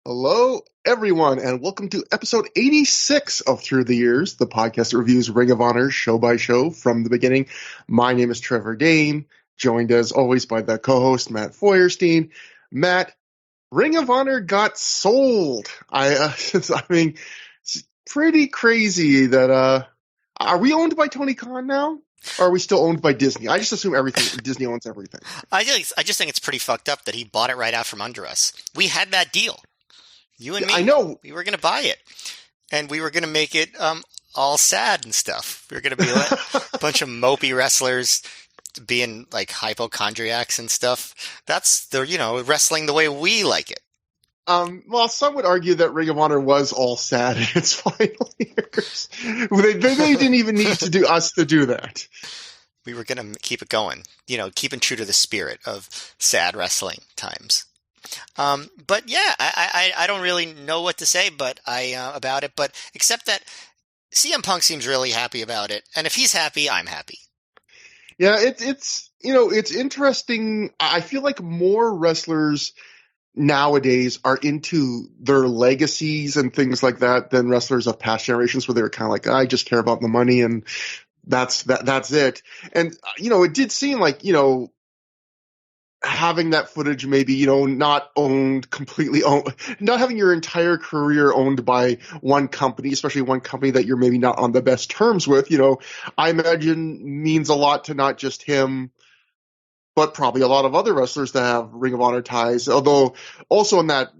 Hello, everyone, and welcome to episode 86 of Through the Years, the podcast that reviews Ring of Honor show by show from the beginning. My name is Trevor Dame, joined as always by the co-host Matt Feuerstein. Matt, Ring of Honor got sold. I mean, it's pretty crazy that, are we owned by Tony Khan now? Or are we still owned by Disney? I just assume Disney owns everything. I just think it's pretty fucked up that he bought it right out from under us. We had that deal. You and me. I know. We were going to buy it. And we were going to make it all sad and stuff. We were going to be like a bunch of mopey wrestlers being like hypochondriacs and stuff. That's wrestling the way we like it. Well, some would argue that Ring of Honor was all sad in its final years. They didn't even need to do that. We were going to keep it going, keeping true to the spirit of sad wrestling times. But yeah, I don't really know what to say, about it, but except that CM Punk seems really happy about it. And if he's happy, I'm happy. Yeah, it's interesting. I feel like more wrestlers nowadays are into their legacies and things like that than wrestlers of past generations where they were kind of like, I just care about the money and that's it. And, it did seem like, having that footage maybe, not having your entire career owned by one company, especially one company that you're maybe not on the best terms with, I imagine means a lot to not just him, but probably a lot of other wrestlers that have Ring of Honor ties. Although also in that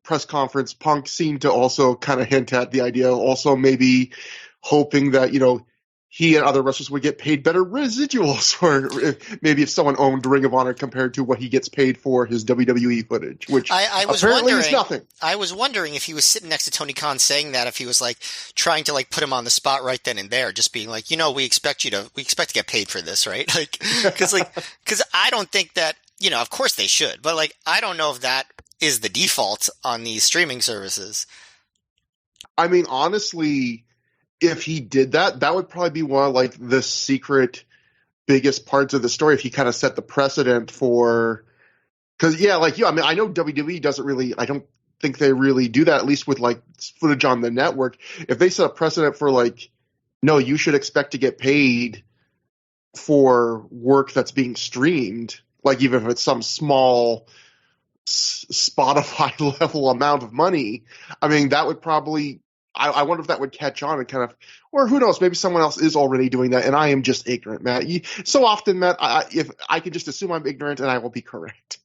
press conference, Punk seemed to also kind of hint at the idea, also maybe hoping that, he and other wrestlers would get paid better residuals for if someone owned Ring of Honor compared to what he gets paid for his WWE footage, which apparently is nothing. I was wondering if he was sitting next to Tony Khan saying that, if he was like trying to like put him on the spot right then and there, just being like, we expect to get paid for this, right? Like, because I don't think that, of course they should, but like, I don't know if that is the default on these streaming services. I mean, honestly, if he did that, that would probably be one of like the secret biggest parts of the story. If he kind of set the precedent for, because I mean, I know WWE doesn't really, I don't think they really do that, at least with like footage on the network. If they set a precedent for like, no, you should expect to get paid for work that's being streamed, like even if it's some small Spotify level amount of money, I mean, that would probably, I wonder if that would catch on and kind of, or who knows, maybe someone else is already doing that, and I am just ignorant, Matt. So often, Matt, if I can just assume I'm ignorant and I will be correct.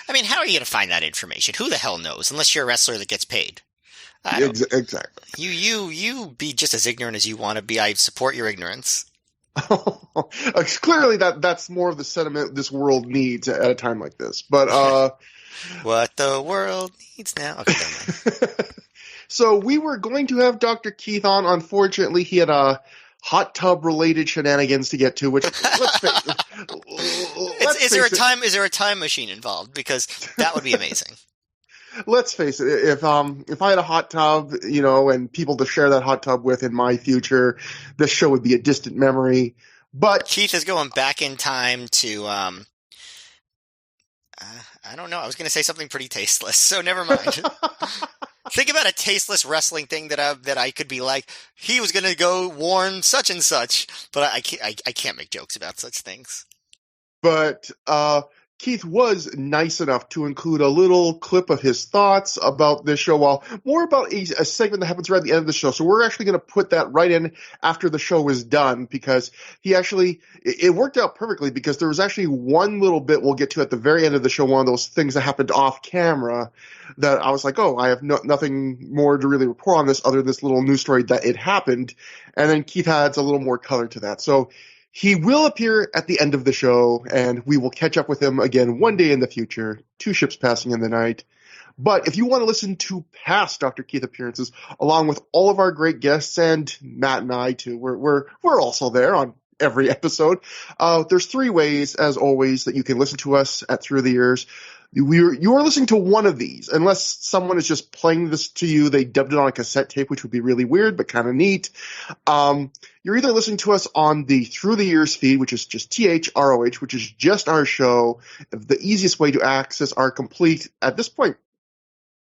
I mean, how are you going to find that information? Who the hell knows? Unless you're a wrestler that gets paid. Exactly. You be just as ignorant as you want to be. I support your ignorance. Clearly, that's more of the sentiment this world needs at a time like this. But what the world needs now. Okay, never mind. So we were going to have Dr.Keith on. Unfortunately, he had a hot tub related shenanigans to get to, which let's face it. Is there a time machine involved? Because that would be amazing. Let's face it. If I had a hot tub, and people to share that hot tub with in my future, this show would be a distant memory. But Keith is going back in time to I don't know. I was going to say something pretty tasteless, so never mind. Think about a tasteless wrestling thing that I could be like, he was going to go warn such and such, but I can't make jokes about such things. But Keith was nice enough to include a little clip of his thoughts about this show, more about a segment that happens right at the end of the show. So we're actually going to put that right in after the show is done, because it worked out perfectly, because there was actually one little bit we'll get to at the very end of the show, one of those things that happened off camera that I was like, oh, I have nothing more to really report on this other than this little news story that it happened. And then Keith adds a little more color to that. So he will appear at the end of the show, and we will catch up with him again one day in the future, 2 ships passing in the night. But if you want to listen to past Dr. Keith appearances, along with all of our great guests, and Matt and I too, we're also there on every episode, there's 3 ways, as always, that you can listen to us at Through the Years. You are listening to one of these, unless someone is just playing this to you. They dubbed it on a cassette tape, which would be really weird, but kind of neat. You're either listening to us on the Through the Years feed, which is just ThROH, which is just our show. The easiest way to access our complete, at this point,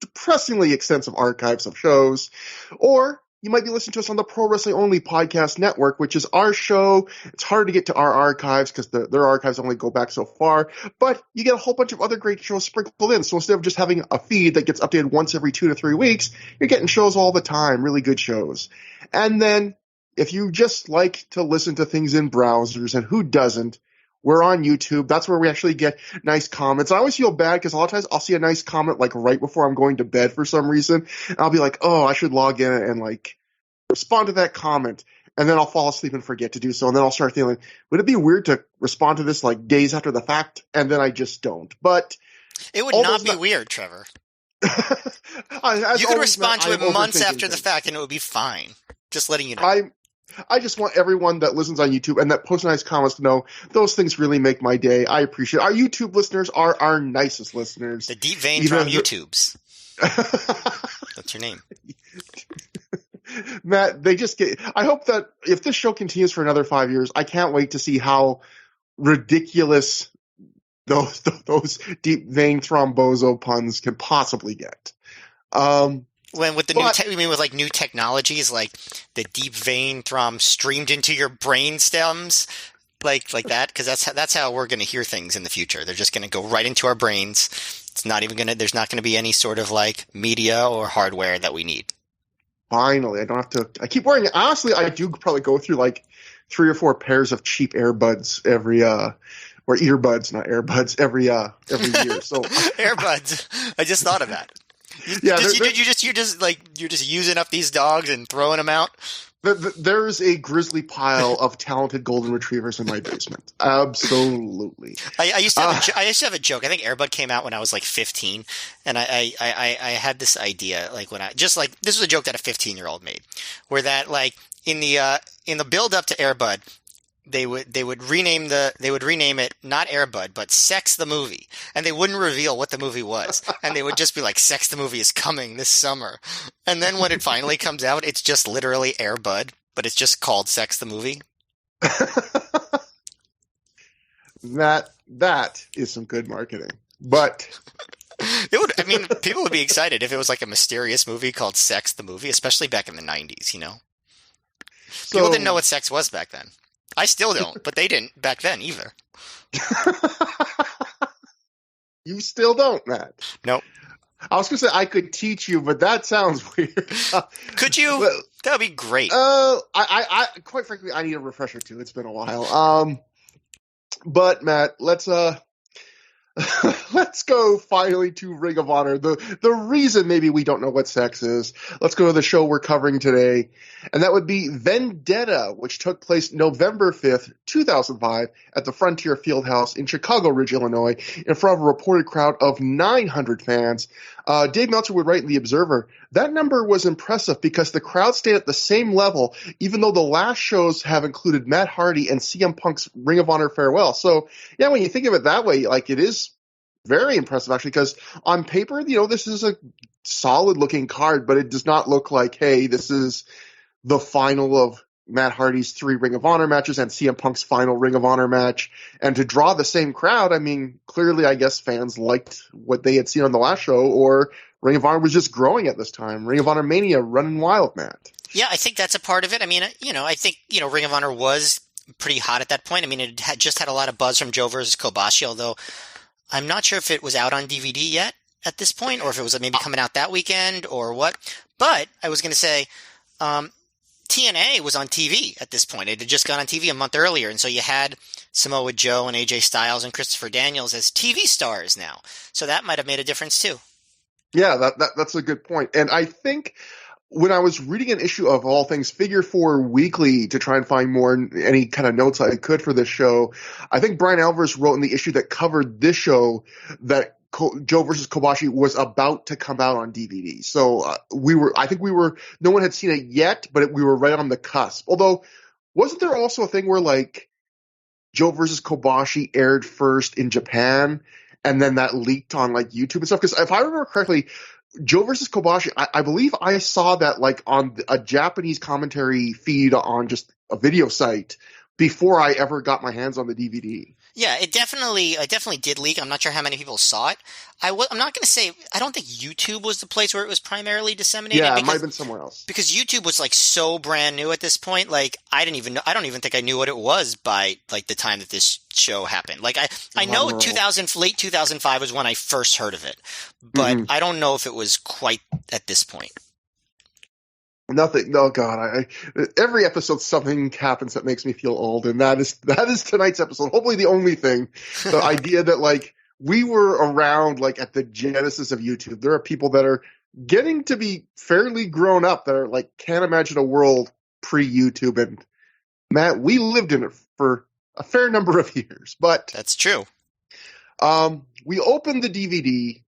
depressingly extensive archives of shows, or you might be listening to us on the Pro Wrestling Only Podcast Network, which is our show. It's hard to get to our archives because their archives only go back so far, but you get a whole bunch of other great shows sprinkled in. So instead of just having a feed that gets updated once every 2 to 3 weeks, you're getting shows all the time, really good shows. And then if you just like to listen to things in browsers, and who doesn't, we're on YouTube. That's where we actually get nice comments. I always feel bad because a lot of times I'll see a nice comment like right before I'm going to bed for some reason. And I'll be like, oh, I should log in and like respond to that comment. And then I'll fall asleep and forget to do so. And then I'll start feeling, would it be weird to respond to this like days after the fact? And then I just don't. But it would not be weird, Trevor. You could respond to it months after the fact and it would be fine. Just letting you know. I just want everyone that listens on YouTube and that posts nice comments to know those things really make my day. I appreciate it. Our YouTube listeners are our nicest listeners. The deep vein from YouTubes. That's your name. Matt, they just get – I hope that if this show continues for another 5 years, I can't wait to see how ridiculous those deep vein thrombozo puns can possibly get. When with the you mean with like new technologies, like the deep vein thrum streamed into your brain stems, like that, because that's how we're going to hear things in the future. They're just going to go right into our brains. It's not even going to. There's not going to be any sort of like media or hardware that we need. Finally, I don't have to. I keep wearing it. Honestly, I do probably go through like 3 or 4 pairs of cheap earbuds every or earbuds, not airbuds, every year. So earbuds. I just thought of that. You're just using up these dogs and throwing them out. There's a grizzly pile of talented golden retrievers in my basement. Absolutely. I used to have a joke. I think Airbud came out when I was like 15, and I had this idea like this was a joke that a 15-year-old made, where that like in the build up to Airbud, they would rename it not Airbud but Sex the Movie, and they wouldn't reveal what the movie was, and they would just be like, Sex the Movie is coming this summer, and then when it finally comes out, it's just literally Airbud, but it's just called Sex the Movie. That is some good marketing, but people would be excited if it was like a mysterious movie called Sex the Movie, especially back in the 90s, you know. People didn't know what sex was back then. I still don't, but they didn't back then either. You still don't, Matt? Nope. I was going to say I could teach you, but that sounds weird. Could you? That would be great. I quite frankly, I need a refresher too. It's been a while. But Matt, let's go finally to Ring of Honor. The reason maybe we don't know what sex is. Let's go to the show we're covering today. And that would be Vendetta, which took place November 5th, 2005 at the Frontier Fieldhouse in Chicago Ridge, Illinois, in front of a reported crowd of 900 fans. Dave Meltzer would write in The Observer, that number was impressive because the crowd stayed at the same level, even though the last shows have included Matt Hardy and CM Punk's Ring of Honor farewell. So, yeah, when you think of it that way, like it is very impressive, actually, because on paper, this is a solid-looking card, but it does not look like, hey, this is the final of Matt Hardy's 3 Ring of Honor matches and CM Punk's final Ring of Honor match. And to draw the same crowd, I mean, clearly, I guess fans liked what they had seen on the last show, or Ring of Honor was just growing at this time. Ring of Honor Mania running wild, Matt. Yeah, I think that's a part of it. I mean, I think, Ring of Honor was pretty hot at that point. I mean, it had just had a lot of buzz from Joe versus Kobashi, although I'm not sure if it was out on DVD yet at this point, or if it was maybe coming out that weekend or what. But I was going to say, TNA was on TV at this point. It had just gone on TV a month earlier, and so you had Samoa Joe and AJ Styles and Christopher Daniels as TV stars now. So that might have made a difference too. Yeah, that's a good point. And I think when I was reading an issue of All Things Figure 4 Weekly to try and find any kind of notes I could for this show, I think Brian Alvarez wrote in the issue that covered this show that Joe versus Kobashi was about to come out on DVD. So no one had seen it yet, but we were right on the cusp. Although, wasn't there also a thing where like Joe versus Kobashi aired first in Japan and then that leaked on like YouTube and stuff? Because if I remember correctly, Joe versus Kobashi, I believe I saw that like on a Japanese commentary feed on just a video site before I ever got my hands on the DVD. Yeah, it definitely did leak. I'm not sure how many people saw it. I'm not going to say, I don't think YouTube was the place where it was primarily disseminated Yeah, it might have been somewhere else. because YouTube was like so brand new at this point. Like I didn't even know, I don't even think I knew what it was by like the time that this show happened. Like I know 2000, late 2005 was when I first heard of it, but I don't know if it was quite at this point. Nothing. Oh God! Every episode something happens that makes me feel old, and that is tonight's episode. Hopefully, the only thing. The idea that like we were around like at the genesis of YouTube. There are people that are getting to be fairly grown up that are like can't imagine a world pre-YouTube. And Matt, we lived in it for a fair number of years. But that's true. We opened the DVD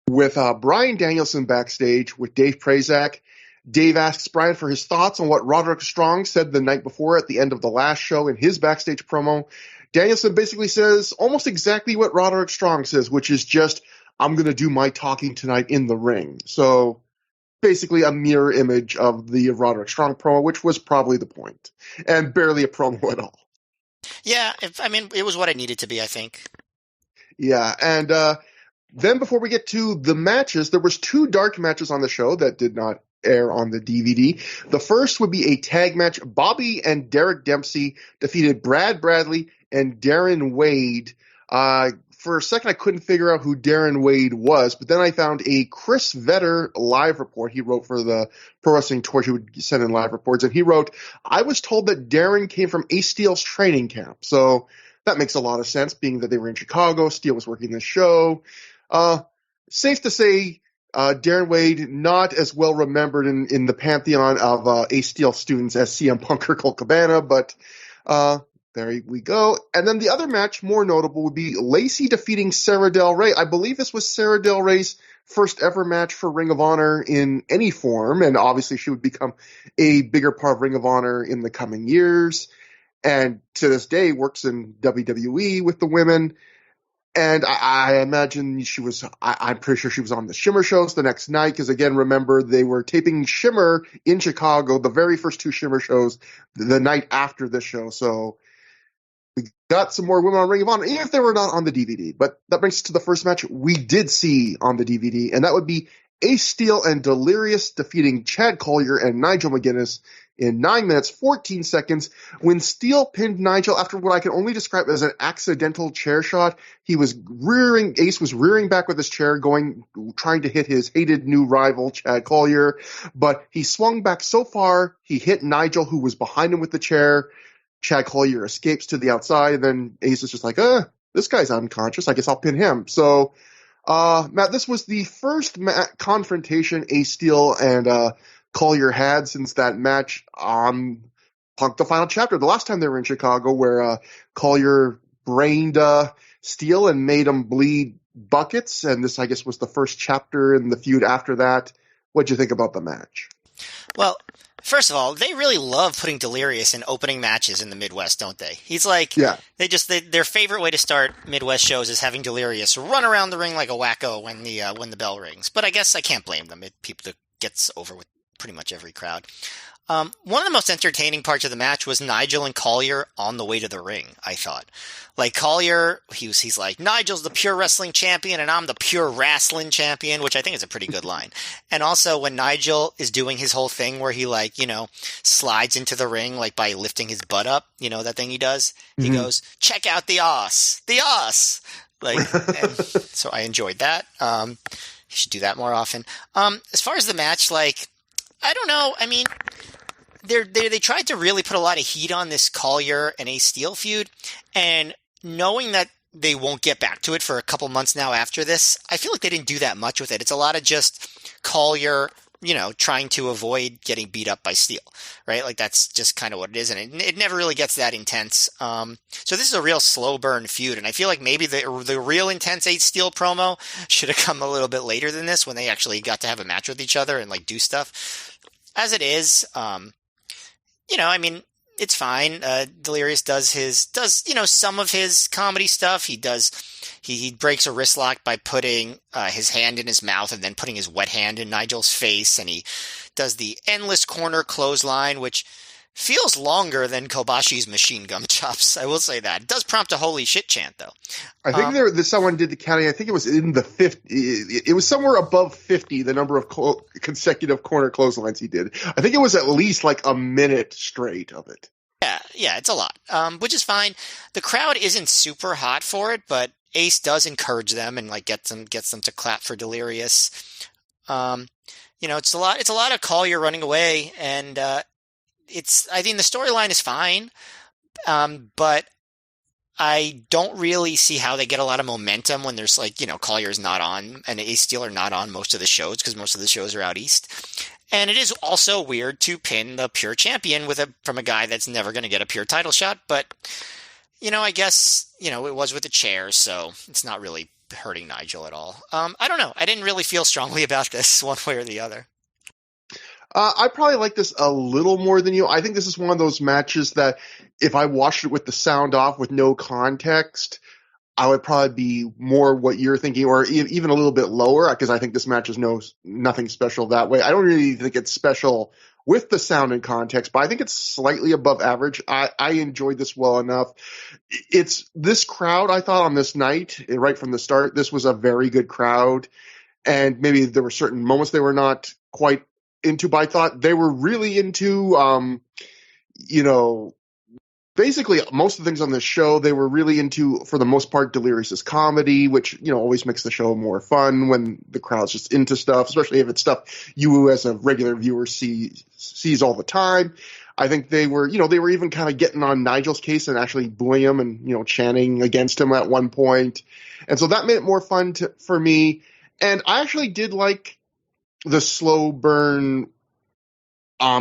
with Bryan Danielson backstage with Dave Prazak. Dave asks Bryan for his thoughts on what Roderick Strong said the night before at the end of the last show in his backstage promo. Danielson basically says almost exactly what Roderick Strong says, which is just, I'm going to do my talking tonight in the ring. So basically a mirror image of the Roderick Strong promo, which was probably the point, and barely a promo at all. Yeah, it was what it needed to be, I think. Yeah, and then before we get to the matches, there was 2 dark matches on the show that did not air on the DVD. The first would be a tag match. Bobby and Derek Dempsey defeated Brad Bradley and Darren Wade. For a second, I couldn't figure out who Darren Wade was, but then I found a Chris Vetter live report. He wrote for the Pro Wrestling Torch. He would send in live reports, and he wrote, I was told that Darren came from Ace Steel's training camp. So that makes a lot of sense, being that they were in Chicago. Steel was working the show. Safe to say, Darren Wade, not as well remembered in the pantheon of Ace Steel students as CM Punk or Colt Cabana, but there we go. And then the other match, more notable, would be Lacey defeating Sarah Delray. I believe this was Sarah Delray's first ever match for Ring of Honor in any form, and obviously she would become a bigger part of Ring of Honor in the coming years, and to this day works in WWE with the women. And I imagine I'm pretty sure she was on the Shimmer shows the next night, because again, remember, they were taping Shimmer in Chicago, the very first 2 Shimmer shows, the night after this show. So we got some more women on Ring of Honor, even if they were not on the DVD. But that brings us to the first match we did see on the DVD, and that would be Ace Steel and Delirious defeating Chad Collier and Nigel McGuinness in 9 minutes, 14 seconds, when Steel pinned Nigel after what I can only describe as an accidental chair shot. Ace was rearing back with his chair, trying to hit his hated new rival, Chad Collier, but he swung back so far, he hit Nigel, who was behind him with the chair. Chad Collier escapes to the outside, and then Ace is just like, this guy's unconscious, I guess I'll pin him. So, Matt, this was the first confrontation Ace Steel and Collier had since that match on Punk the Final Chapter, the last time they were in Chicago, where Collier brained Steel and made him bleed buckets, and this, I guess, was the first chapter in the feud after that. What'd you think about the match? Well, first of all, they really love putting Delirious in opening matches in the Midwest, don't they? He's like, yeah. Their favorite way to start Midwest shows is having Delirious run around the ring like a wacko when the bell rings. But I guess I can't blame them. People gets over with pretty much every crowd. One of the most entertaining parts of the match was Nigel and Collier on the way to the ring, I thought. Like, Collier, he's like, Nigel's the pure wrestling champion and I'm the pure wrestling champion, which I think is a pretty good line. And also when Nigel is doing his whole thing where he, like, slides into the ring, like, by lifting his butt up, that thing he does, he goes, check out the ass. Like, and so I enjoyed that. He should do that more often. As far as the match, like, I don't know. I mean, they tried to really put a lot of heat on this Collier and Ace Steel feud, and knowing that they won't get back to it for a couple months now after this, I feel like they didn't do that much with it. It's a lot of just Collier, trying to avoid getting beat up by Steel, right? Like, that's just kind of what it is, and it never really gets that intense. So this is a real slow burn feud, and I feel like maybe the real intense Ace Steel promo should have come a little bit later than this, when they actually got to have a match with each other and, like, do stuff. As it is, it's fine. Delirious does some of his comedy stuff. He breaks a wrist lock by putting his hand in his mouth and then putting his wet hand in Nigel's face, and he does the endless corner clothesline, which feels longer than Kobashi's machine gun chops. I will say that. It does prompt a holy shit chant, though. I think someone did the counting. I think it was in the 50. It was somewhere above 50, the number of consecutive corner clotheslines he did. I think it was at least like a minute straight of it. Yeah, it's a lot, which is fine. The crowd isn't super hot for it, but Ace does encourage them and like gets them to clap for Delirious. It's a lot of Collier running away, and I think the storyline is fine, but I don't really see how they get a lot of momentum when there's like, Collier's not on and Ace Steel are not on most of the shows because most of the shows are out east. And it is also weird to pin the pure champion from a guy that's never going to get a pure title shot. But, I guess, it was with the chairs, so it's not really hurting Nigel at all. I don't know. I didn't really feel strongly about this one way or the other. I probably like this a little more than you. I think this is one of those matches that if I watched it with the sound off with no context, I would probably be more what you're thinking, or even a little bit lower, because I think this match is nothing special that way. I don't really think it's special with the sound and context, but I think it's slightly above average. I enjoyed this well enough. It's this crowd, I thought on this night, right from the start, this was a very good crowd. And maybe there were certain moments they were not quite into, but I thought they were really into, basically most of the things on this show, they were really into, for the most part, Delirious's comedy, which, always makes the show more fun when the crowd's just into stuff, especially if it's stuff you as a regular viewer sees all the time. I think they were even kind of getting on Nigel's case and actually booing him and, chanting against him at one point. And so that made it more fun for me. And I actually did like the slow burn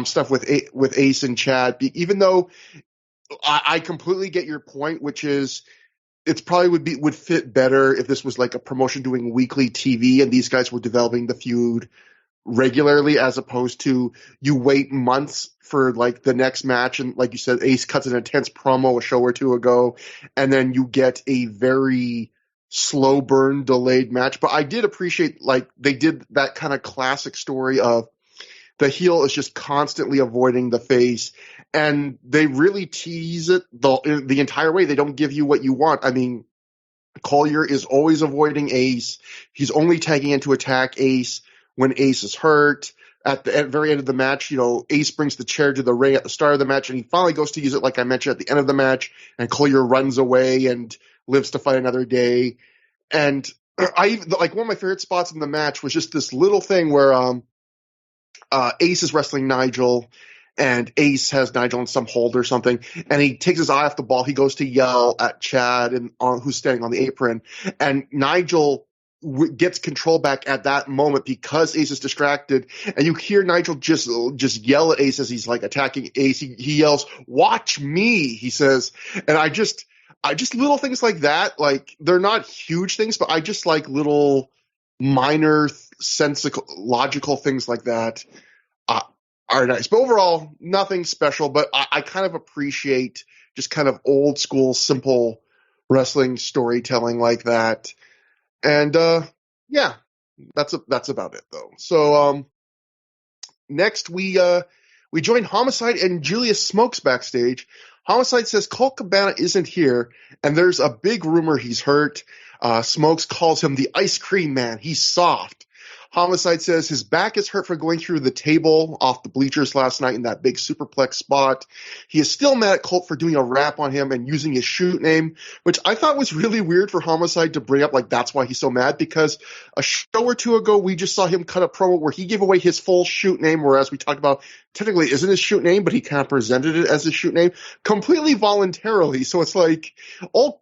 stuff with Ace and Chad, even though I completely get your point, which is it's probably would fit better if this was like a promotion doing weekly TV and these guys were developing the feud regularly, as opposed to you wait months for like the next match. And like you said, Ace cuts an intense promo a show or two ago, and then you get a very slow burn delayed match. But I did appreciate like they did that kind of classic story of the heel is just constantly avoiding the face, and they really tease it the entire way. They don't give you what you want. I mean, Collier is always avoiding Ace. He's only tagging in to attack Ace when Ace is hurt. At the very end of the match, Ace brings the chair to the ring at the start of the match, and he finally goes to use it, like I mentioned, at the end of the match, and Collier runs away and lives to fight another day. And one of my favorite spots in the match was just this little thing where Ace is wrestling Nigel, and Ace has Nigel in some hold or something, and he takes his eye off the ball. He goes to yell at Chad, who's standing on the apron, and Nigel gets control back at that moment because Ace is distracted, and you hear Nigel just yell at Ace as he's like attacking Ace. He yells, "Watch me," he says, and I just little things like that, like they're not huge things, but I just like little minor sensical, logical things like that are nice. But overall, nothing special, but I kind of appreciate just kind of old school, simple wrestling storytelling like that. And yeah, that's about it though. So next we join Homicide and Julius Smokes backstage. Homicide says Colt Cabana isn't here, and there's a big rumor he's hurt. Smokes calls him the ice cream man. He's soft. Homicide says his back is hurt for going through the table off the bleachers last night in that big superplex spot. He is still mad at Colt for doing a rap on him and using his shoot name, which I thought was really weird for Homicide to bring up, like that's why he's so mad, because a show or two ago we just saw him cut a promo where he gave away his full shoot name, whereas we talked about technically isn't his shoot name, but he kind of presented it as his shoot name completely voluntarily. So it's like all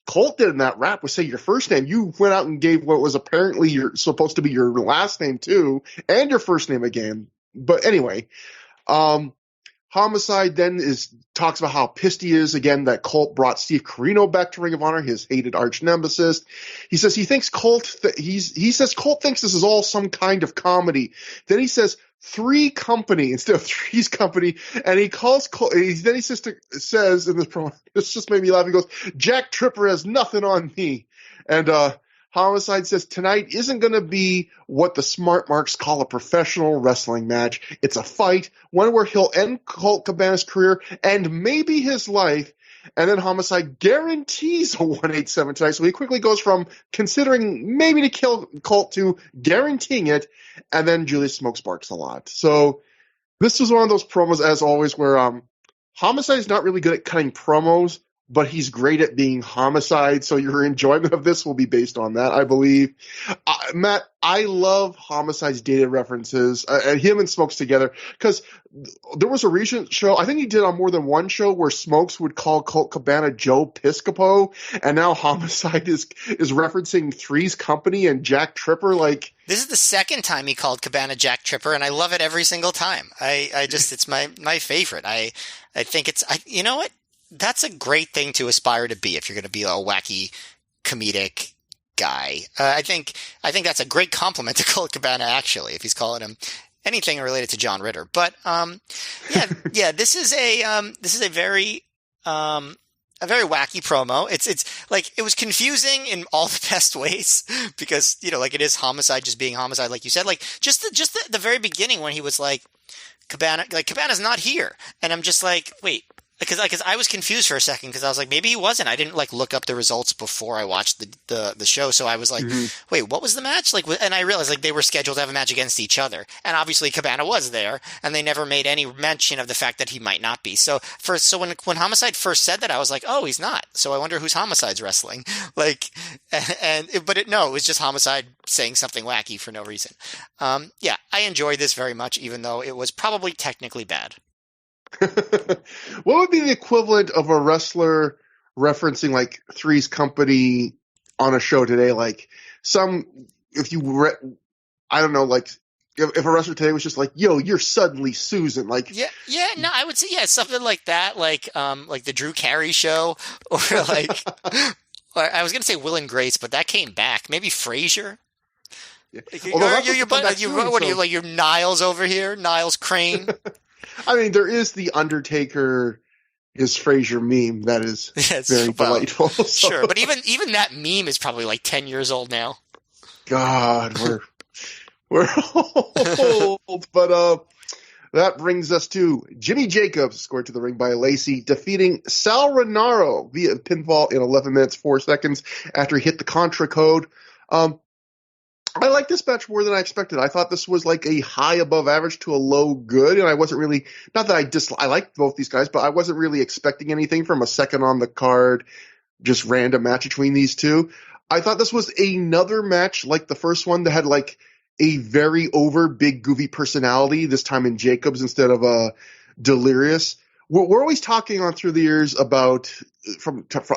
Colt did in that rap was say your first name. You went out and gave what was apparently supposed to be your last name too, and your first name again. But anyway, Homicide then talks about how pissed he is again that Colt brought Steve Corino back to Ring of Honor, his hated arch nemesis. He says he thinks Colt thinks this is all some kind of comedy. Then he says Three Company instead of Three's Company, and he calls Colt. Then he says in this promo, this just made me laugh. He goes, "Jack Tripper has nothing on me," and Homicide says tonight isn't going to be what the smart marks call a professional wrestling match. It's a fight, one where he'll end Colt Cabana's career and maybe his life. And then Homicide guarantees a 187 tonight. So he quickly goes from considering maybe to kill Colt to guaranteeing it. And then Julius Smoke Sparks a lot. So this was one of those promos, as always, where Homicide is not really good at cutting promos, but he's great at being Homicide, so your enjoyment of this will be based on that, I believe. Matt, I love Homicide's dated references, and him and Smokes together, because there was a recent show, I think he did on more than one show, where Smokes would call Colt Cabana Joe Piscopo, and now Homicide is referencing Three's Company and Jack Tripper, like... This is the second time he called Cabana Jack Tripper, and I love it every single time. It's my favorite. I think you know what? That's a great thing to aspire to be if you're going to be a wacky, comedic guy. I think that's a great compliment to Colt Cabana, actually, if he's calling him anything related to John Ritter. But yeah, this is a very wacky promo. It's like, it was confusing in all the best ways because, like, it is Homicide just being Homicide, like you said, like just the very beginning when he was like, Cabana's not here, and I'm just like, wait. Because I was confused for a second because I was like, maybe he wasn't. I didn't look up the results before I watched the show, so I was like, wait, what was the match? And I realized they were scheduled to have a match against each other, and obviously Cabana was there, and they never made any mention of the fact that he might not be. So when Homicide first said that, I was like, oh, he's not. So I wonder who's Homicide's wrestling. But it was just Homicide saying something wacky for no reason. Yeah, I enjoyed this very much, even though it was probably technically bad. What would be the equivalent of a wrestler referencing like Three's Company on a show today? Like if a wrestler today was just like, yo, you're suddenly Susan. Like, no, I would say, something like that. Like the Drew Carey show, or like, or I was going to say Will and Grace, but that came back. Maybe Frasier. Yeah. You're Niles over here, Niles Crane. I mean, there is the Undertaker is Frasier meme that is very delightful. So. Sure, but even that meme is probably like 10 years old now. God, we're old. But that brings us to Jimmy Jacobs, scored to the ring by Lacey, defeating Sal Rinauro via pinfall in 11 minutes 4 seconds after he hit the Contra code. I like this match more than I expected. I thought this was like a high above average to a low good, and I wasn't really, not that I liked both these guys, but I wasn't really expecting anything from a second on the card, just random match between these two. I thought this was another match like the first one that had like a very over big goofy personality, this time in Jacobs instead of Delirious. We're always talking on Through the Years about,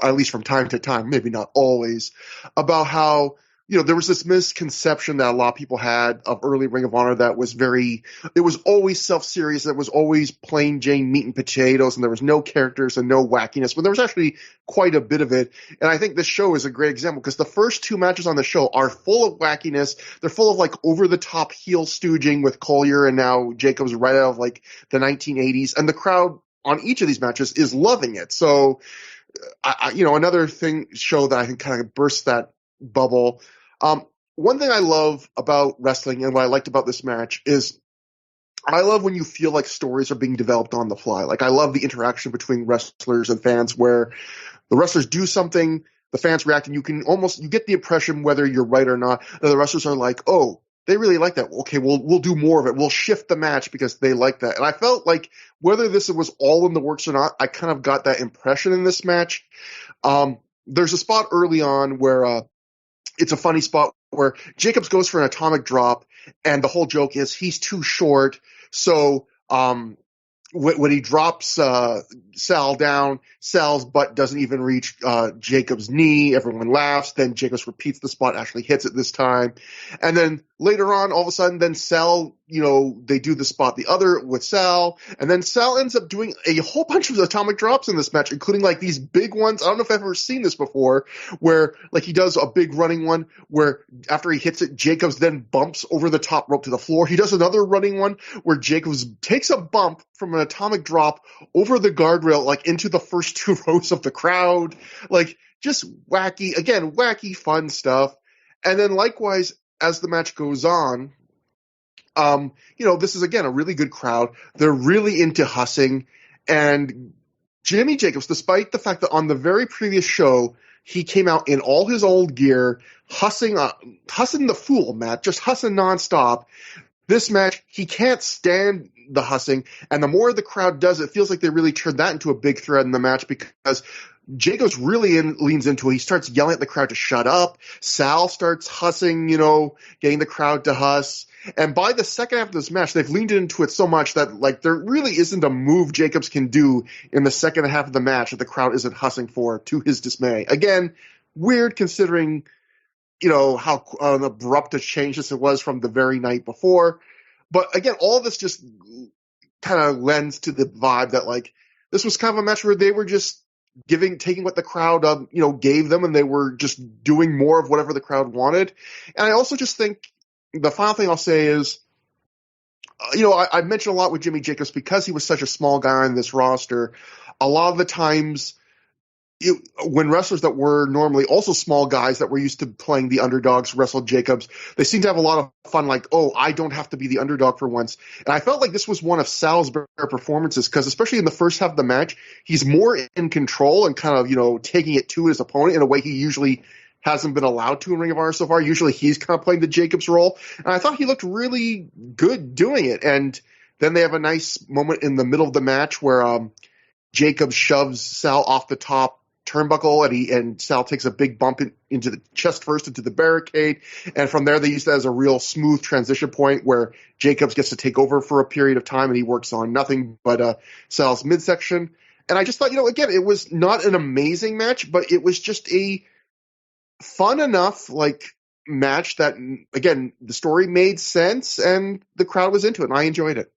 at least from time to time, maybe not always, about how there was this misconception that a lot of people had of early Ring of Honor that was it was always self-serious, it was always plain Jane meat and potatoes, and there was no characters and no wackiness, but there was actually quite a bit of it. And I think this show is a great example because the first two matches on the show are full of wackiness. They're full of like over-the-top heel stooging with Collier and now Jacobs right out of like the 1980s, and the crowd on each of these matches is loving it. So, another show that I think kind of bursts that bubble. One thing I love about wrestling and what I liked about this match is I love when you feel like stories are being developed on the fly. Like, I love the interaction between wrestlers and fans where the wrestlers do something, the fans react, and you get the impression, whether you're right or not, that the wrestlers are like, oh, they really like that. Okay, we'll do more of it. We'll shift the match because they like that. And I felt like whether this was all in the works or not, I kind of got that impression in this match. There's a spot early on where it's a funny spot where Jacobs goes for an atomic drop, and the whole joke is he's too short. So when he drops Sal down, Sal's butt doesn't even reach Jacobs' knee. Everyone laughs. Then Jacobs repeats the spot, actually hits it this time. And then later on, all of a sudden, then Sal, they do the spot the other with Sal. And then Sal ends up doing a whole bunch of atomic drops in this match, including like these big ones. I don't know if I've ever seen this before, where like he does a big running one where after he hits it, Jacobs then bumps over the top rope to the floor. He does another running one where Jacobs takes a bump from an atomic drop over the guardrail, like into the first two rows of the crowd. Like, just wacky, fun stuff. And then likewise, as the match goes on, this is again a really good crowd. They're really into Hussing, and Jimmy Jacobs, despite the fact that on the very previous show he came out in all his old gear, Hussing the Fool, Matt, just Hussing nonstop. This match, he can't stand the Hussing, and the more the crowd does, it feels like they really turned that into a big thread in the match because Jacobs really leans into it. He starts yelling at the crowd to shut up. Sal starts Hussing, getting the crowd to Huss. And by the second half of this match, they've leaned into it so much that there really isn't a move Jacobs can do in the second half of the match that the crowd isn't Hussing for, to his dismay. Again, weird considering how abrupt a change this was from the very night before. But again, all of this just kind of lends to the vibe that this was kind of a match where they were just taking what the crowd gave them, and they were just doing more of whatever the crowd wanted. And I also just think the final thing I'll say is, I mentioned a lot with Jimmy Jacobs because he was such a small guy on this roster. A lot of the times, when wrestlers that were normally also small guys that were used to playing the underdogs wrestled Jacobs, they seemed to have a lot of fun, I don't have to be the underdog for once. And I felt like this was one of Sal's better performances because especially in the first half of the match, he's more in control and kind of, taking it to his opponent in a way he usually hasn't been allowed to in Ring of Honor so far. Usually he's kind of playing the Jacobs role. And I thought he looked really good doing it. And then they have a nice moment in the middle of the match where Jacobs shoves Sal off the top turnbuckle, and Sal takes a big bump into the chest first into the barricade, and from there they use that as a real smooth transition point where Jacobs gets to take over for a period of time, and he works on nothing but Sal's midsection. And I just thought, again, it was not an amazing match, but it was just a fun enough match that, again, the story made sense and the crowd was into it, and I enjoyed it.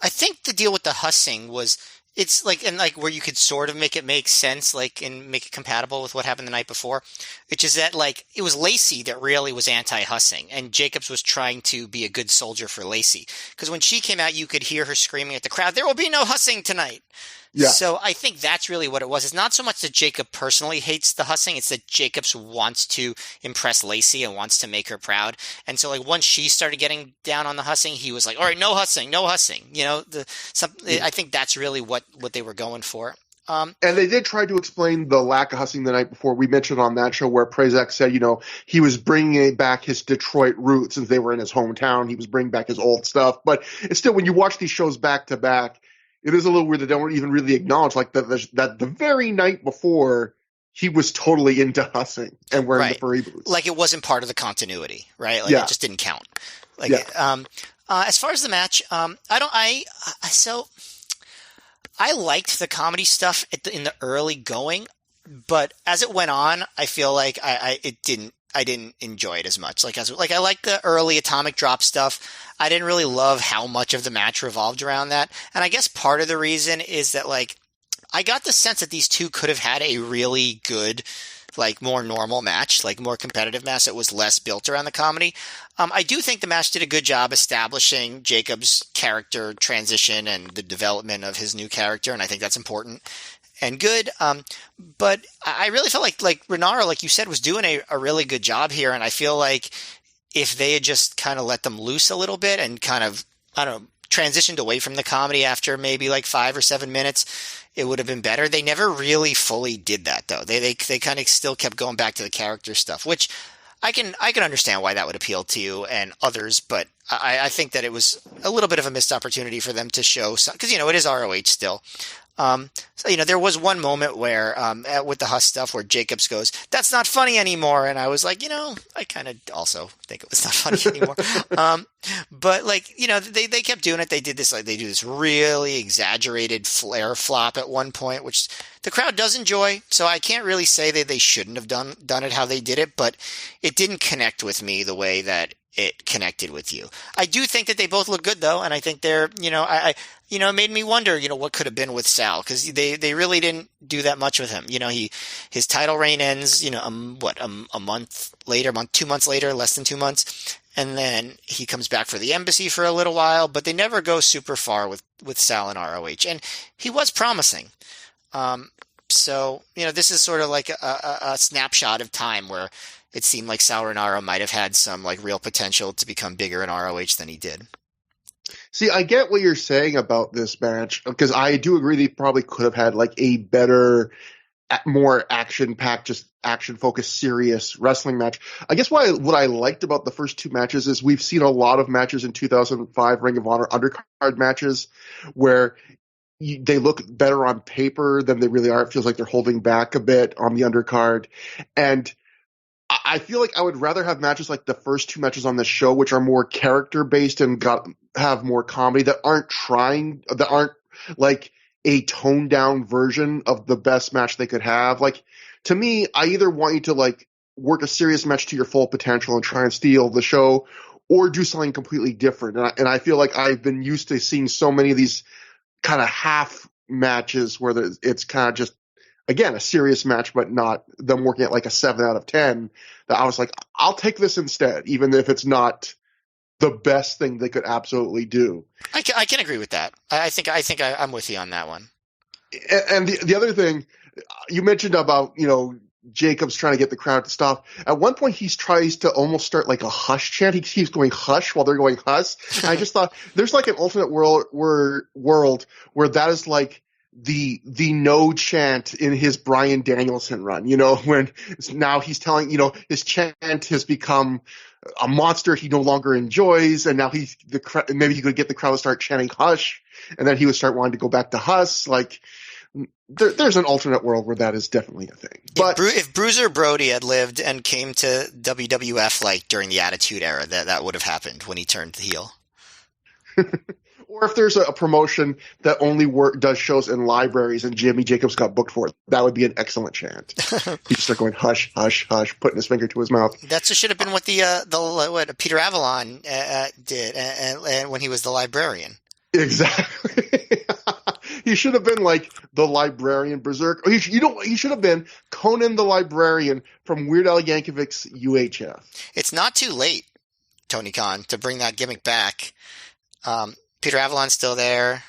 I think the deal with the Hussing was it's where you could sort of make it make sense, and make it compatible with what happened the night before, which is that it was Lacey that really was anti-Hussing, and Jacobs was trying to be a good soldier for Lacey. Because when she came out, you could hear her screaming at the crowd, "There will be no Hussing tonight." Yeah. So I think that's really what it was. It's not so much that Jacob personally hates the Hussing, it's that Jacobs wants to impress Lacey and wants to make her proud. And so once she started getting down on the Hussing, he was like, all right, no Hussing, no Hussing. I think that's really what they were going for. And they did try to explain the lack of Hussing the night before. We mentioned on that show where Prazak said, he was bringing back his Detroit roots since they were in his hometown. He was bringing back his old stuff. But it's still, when you watch these shows back to back, it is a little weird that they don't even really acknowledge that the very night before he was totally into Hussing and wearing the furry boots. It wasn't part of the continuity, right? It just didn't count. As far as the match, I liked the comedy stuff in the early going, but as it went on, I feel like I didn't enjoy it as much. I liked the early Atomic Drop stuff. I didn't really love how much of the match revolved around that. And I guess part of the reason is that I got the sense that these two could have had a really good, more normal match, more competitive match that was less built around the comedy. I do think the match did a good job establishing Jacob's character transition and the development of his new character. And I think that's important and good. But I really felt like Renaro, like you said, was doing a really good job here. And I feel like if they had just kind of let them loose a little bit and kind of, transitioned away from the comedy after maybe 5 or 7 minutes, it would have been better. They never really fully did that though. They kind of still kept going back to the character stuff, which I can understand why that would appeal to you and others, but I think that it was a little bit of a missed opportunity for them to show some, because it is ROH still. There was one moment where, with the Huss stuff where Jacobs goes, "That's not funny anymore." And I was like, I kind of also think it was not funny anymore. But they kept doing it. They did this, they do this really exaggerated flare flop at one point, which the crowd does enjoy. So I can't really say that they shouldn't have done it how they did it, but it didn't connect with me the way that it connected with you. I do think that they both look good though. And I think they're, it made me wonder, what could have been with Sal, because they really didn't do that much with him. His title reign ends, a month later, 2 months later, less than 2 months, and then he comes back for the embassy for a little while, but they never go super far with Sal and ROH, and he was promising. So this is sort of like a snapshot of time where it seemed like Sauronara might have had some like real potential to become bigger in ROH than he did. See, I get what you're saying about this match, because I do agree they probably could have had like a better, more action-packed, just action-focused, serious wrestling match. I guess what I liked about the first two matches is we've seen a lot of matches in 2005 Ring of Honor undercard matches where they look better on paper than they really are. It feels like they're holding back a bit on the undercard. And I feel like I would rather have matches like the first two matches on this show, which are more character-based and have more comedy, that aren't like a toned-down version of the best match they could have. Like, to me, I either want you to like work a serious match to your full potential and try and steal the show, or do something completely different. And I feel like I've been used to seeing so many of these kind of half matches where it's kind of just, again, a serious match, but not them working at like a 7 out of 10, that I was like, I'll take this instead, even if it's not the best thing they could absolutely do. I can agree with that. I think I'm with you on that one. And the other thing you mentioned about, Jacobs trying to get the crowd to stop. At one point, he tries to almost start like a hush chant. He keeps going hush while they're going hush. And I just thought there's like an alternate world where that is like the no chant in his Bryan Danielson run. When now he's telling, his chant has become a monster he no longer enjoys, and now maybe he could get the crowd to start chanting hush, and then he would start wanting to go back to hush. Like, there's an alternate world where that is definitely a thing. But if Bruiser Brody had lived and came to WWF like during the Attitude Era, that would have happened when he turned heel. Or if there's a promotion that only does shows in libraries and Jimmy Jacobs got booked for it, that would be an excellent chant. He'd just start going hush, hush, hush, putting his finger to his mouth. That should have been what what Peter Avalon did, and when he was the librarian. Exactly. He should have been like the librarian berserk. He should have been Conan the Librarian from Weird Al Yankovic's UHF. It's not too late, Tony Khan, to bring that gimmick back. Peter Avalon's still there.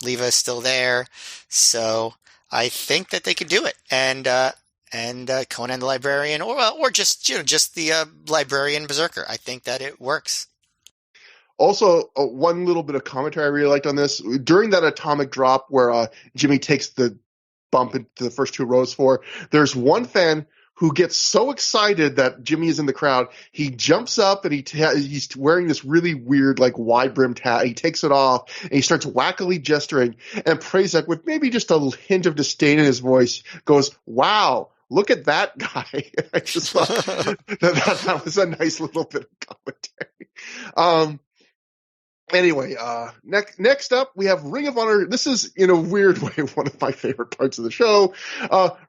Leva's still there. So I think that they could do it. And Conan the Librarian, or just the librarian berserker. I think that it works. Also, one little bit of commentary I really liked on this. During that atomic drop where Jimmy takes the bump into the first two rows there's one fan who gets so excited that Jimmy is in the crowd, he jumps up and he's wearing this really weird, like, wide-brimmed hat. He takes it off and he starts wackily gesturing, and Prazak, with maybe just a hint of disdain in his voice, goes, "Wow, look at that guy." I just thought that was a nice little bit of commentary. Anyway, next up, we have Ring of Honor. This is, in a weird way, one of my favorite parts of the show.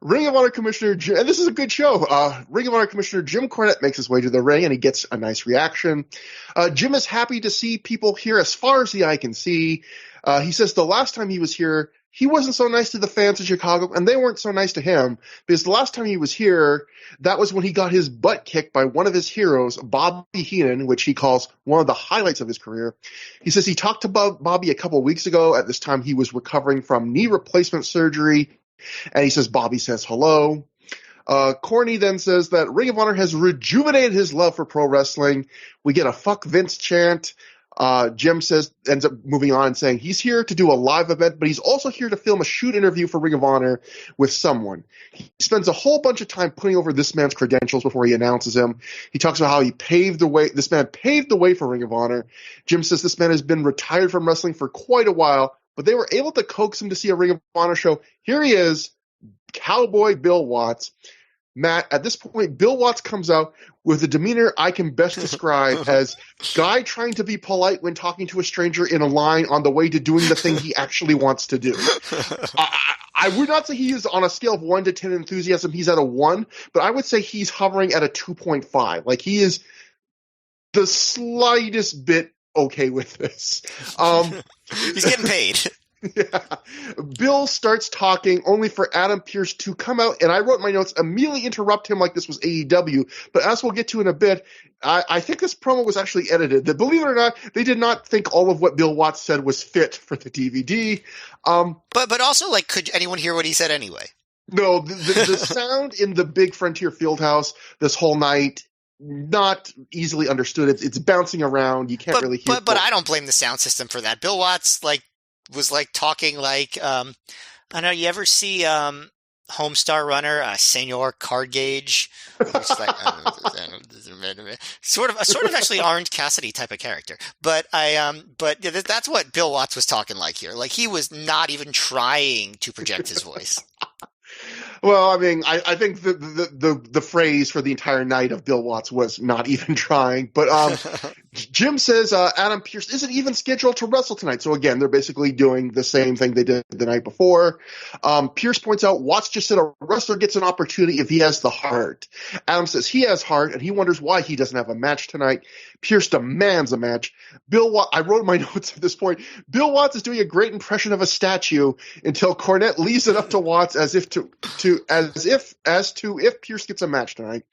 Ring of Honor Commissioner Jim, and this is a good show. Ring of Honor Commissioner Jim Cornette makes his way to the ring, and he gets a nice reaction. Jim is happy to see people here as far as the eye can see. He says the last time he was here, he wasn't so nice to the fans in Chicago, and they weren't so nice to him, because the last time he was here, that was when he got his butt kicked by one of his heroes, Bobby Heenan, which he calls one of the highlights of his career. He says he talked to Bobby a couple of weeks ago. At this time, he was recovering from knee replacement surgery, and he says Bobby says hello. Corny then says that Ring of Honor has rejuvenated his love for pro wrestling. We get a "fuck Vince" chant. Jim ends up moving on and saying he's here to do a live event, but he's also here to film a shoot interview for Ring of Honor with someone. He spends a whole bunch of time putting over this man's credentials before he announces him. He talks about how this man paved the way for Ring of Honor. Jim says this man has been retired from wrestling for quite a while, but they were able to coax him to see a Ring of Honor show. Here he is, Cowboy Bill Watts. Matt, at this point, Bill Watts comes out with a demeanor I can best describe as guy trying to be polite when talking to a stranger in a line on the way to doing the thing he actually wants to do. I would not say he is on a scale of 1 to 10 enthusiasm. He's at a 1, but I would say he's hovering at a 2.5. Like, he is the slightest bit okay with this. He's getting paid. Yeah. Bill starts talking only for Adam Pearce to come out, and I wrote in my notes, immediately interrupt him like this was AEW. But as we'll get to in a bit, I think this promo was actually edited. That, believe it or not, they did not think all of what Bill Watts said was fit for the DVD. But also, like, could anyone hear what he said anyway? No, the sound in the big Frontier Fieldhouse this whole night, not easily understood. It's bouncing around. You can't really hear. But I don't blame the sound system for that. Bill Watts was talking I don't know. You ever see Homestar Runner, Senor Card Gauge? Which is sort of actually Orange Cassidy type of character. But that's what Bill Watts was talking like here. Like he was not even trying to project his voice. Well, I mean, I think the phrase for the entire night of Bill Watts was not even trying. But Jim says Adam Pearce isn't even scheduled to wrestle tonight. So again, they're basically doing the same thing they did the night before. Pearce points out Watts just said a wrestler gets an opportunity if he has the heart. Adam says he has heart, and he wonders why he doesn't have a match tonight. Pearce demands a match. I wrote my notes at this point. Bill Watts is doing a great impression of a statue until Cornette leaves it up to Watts as if Pearce gets a match tonight.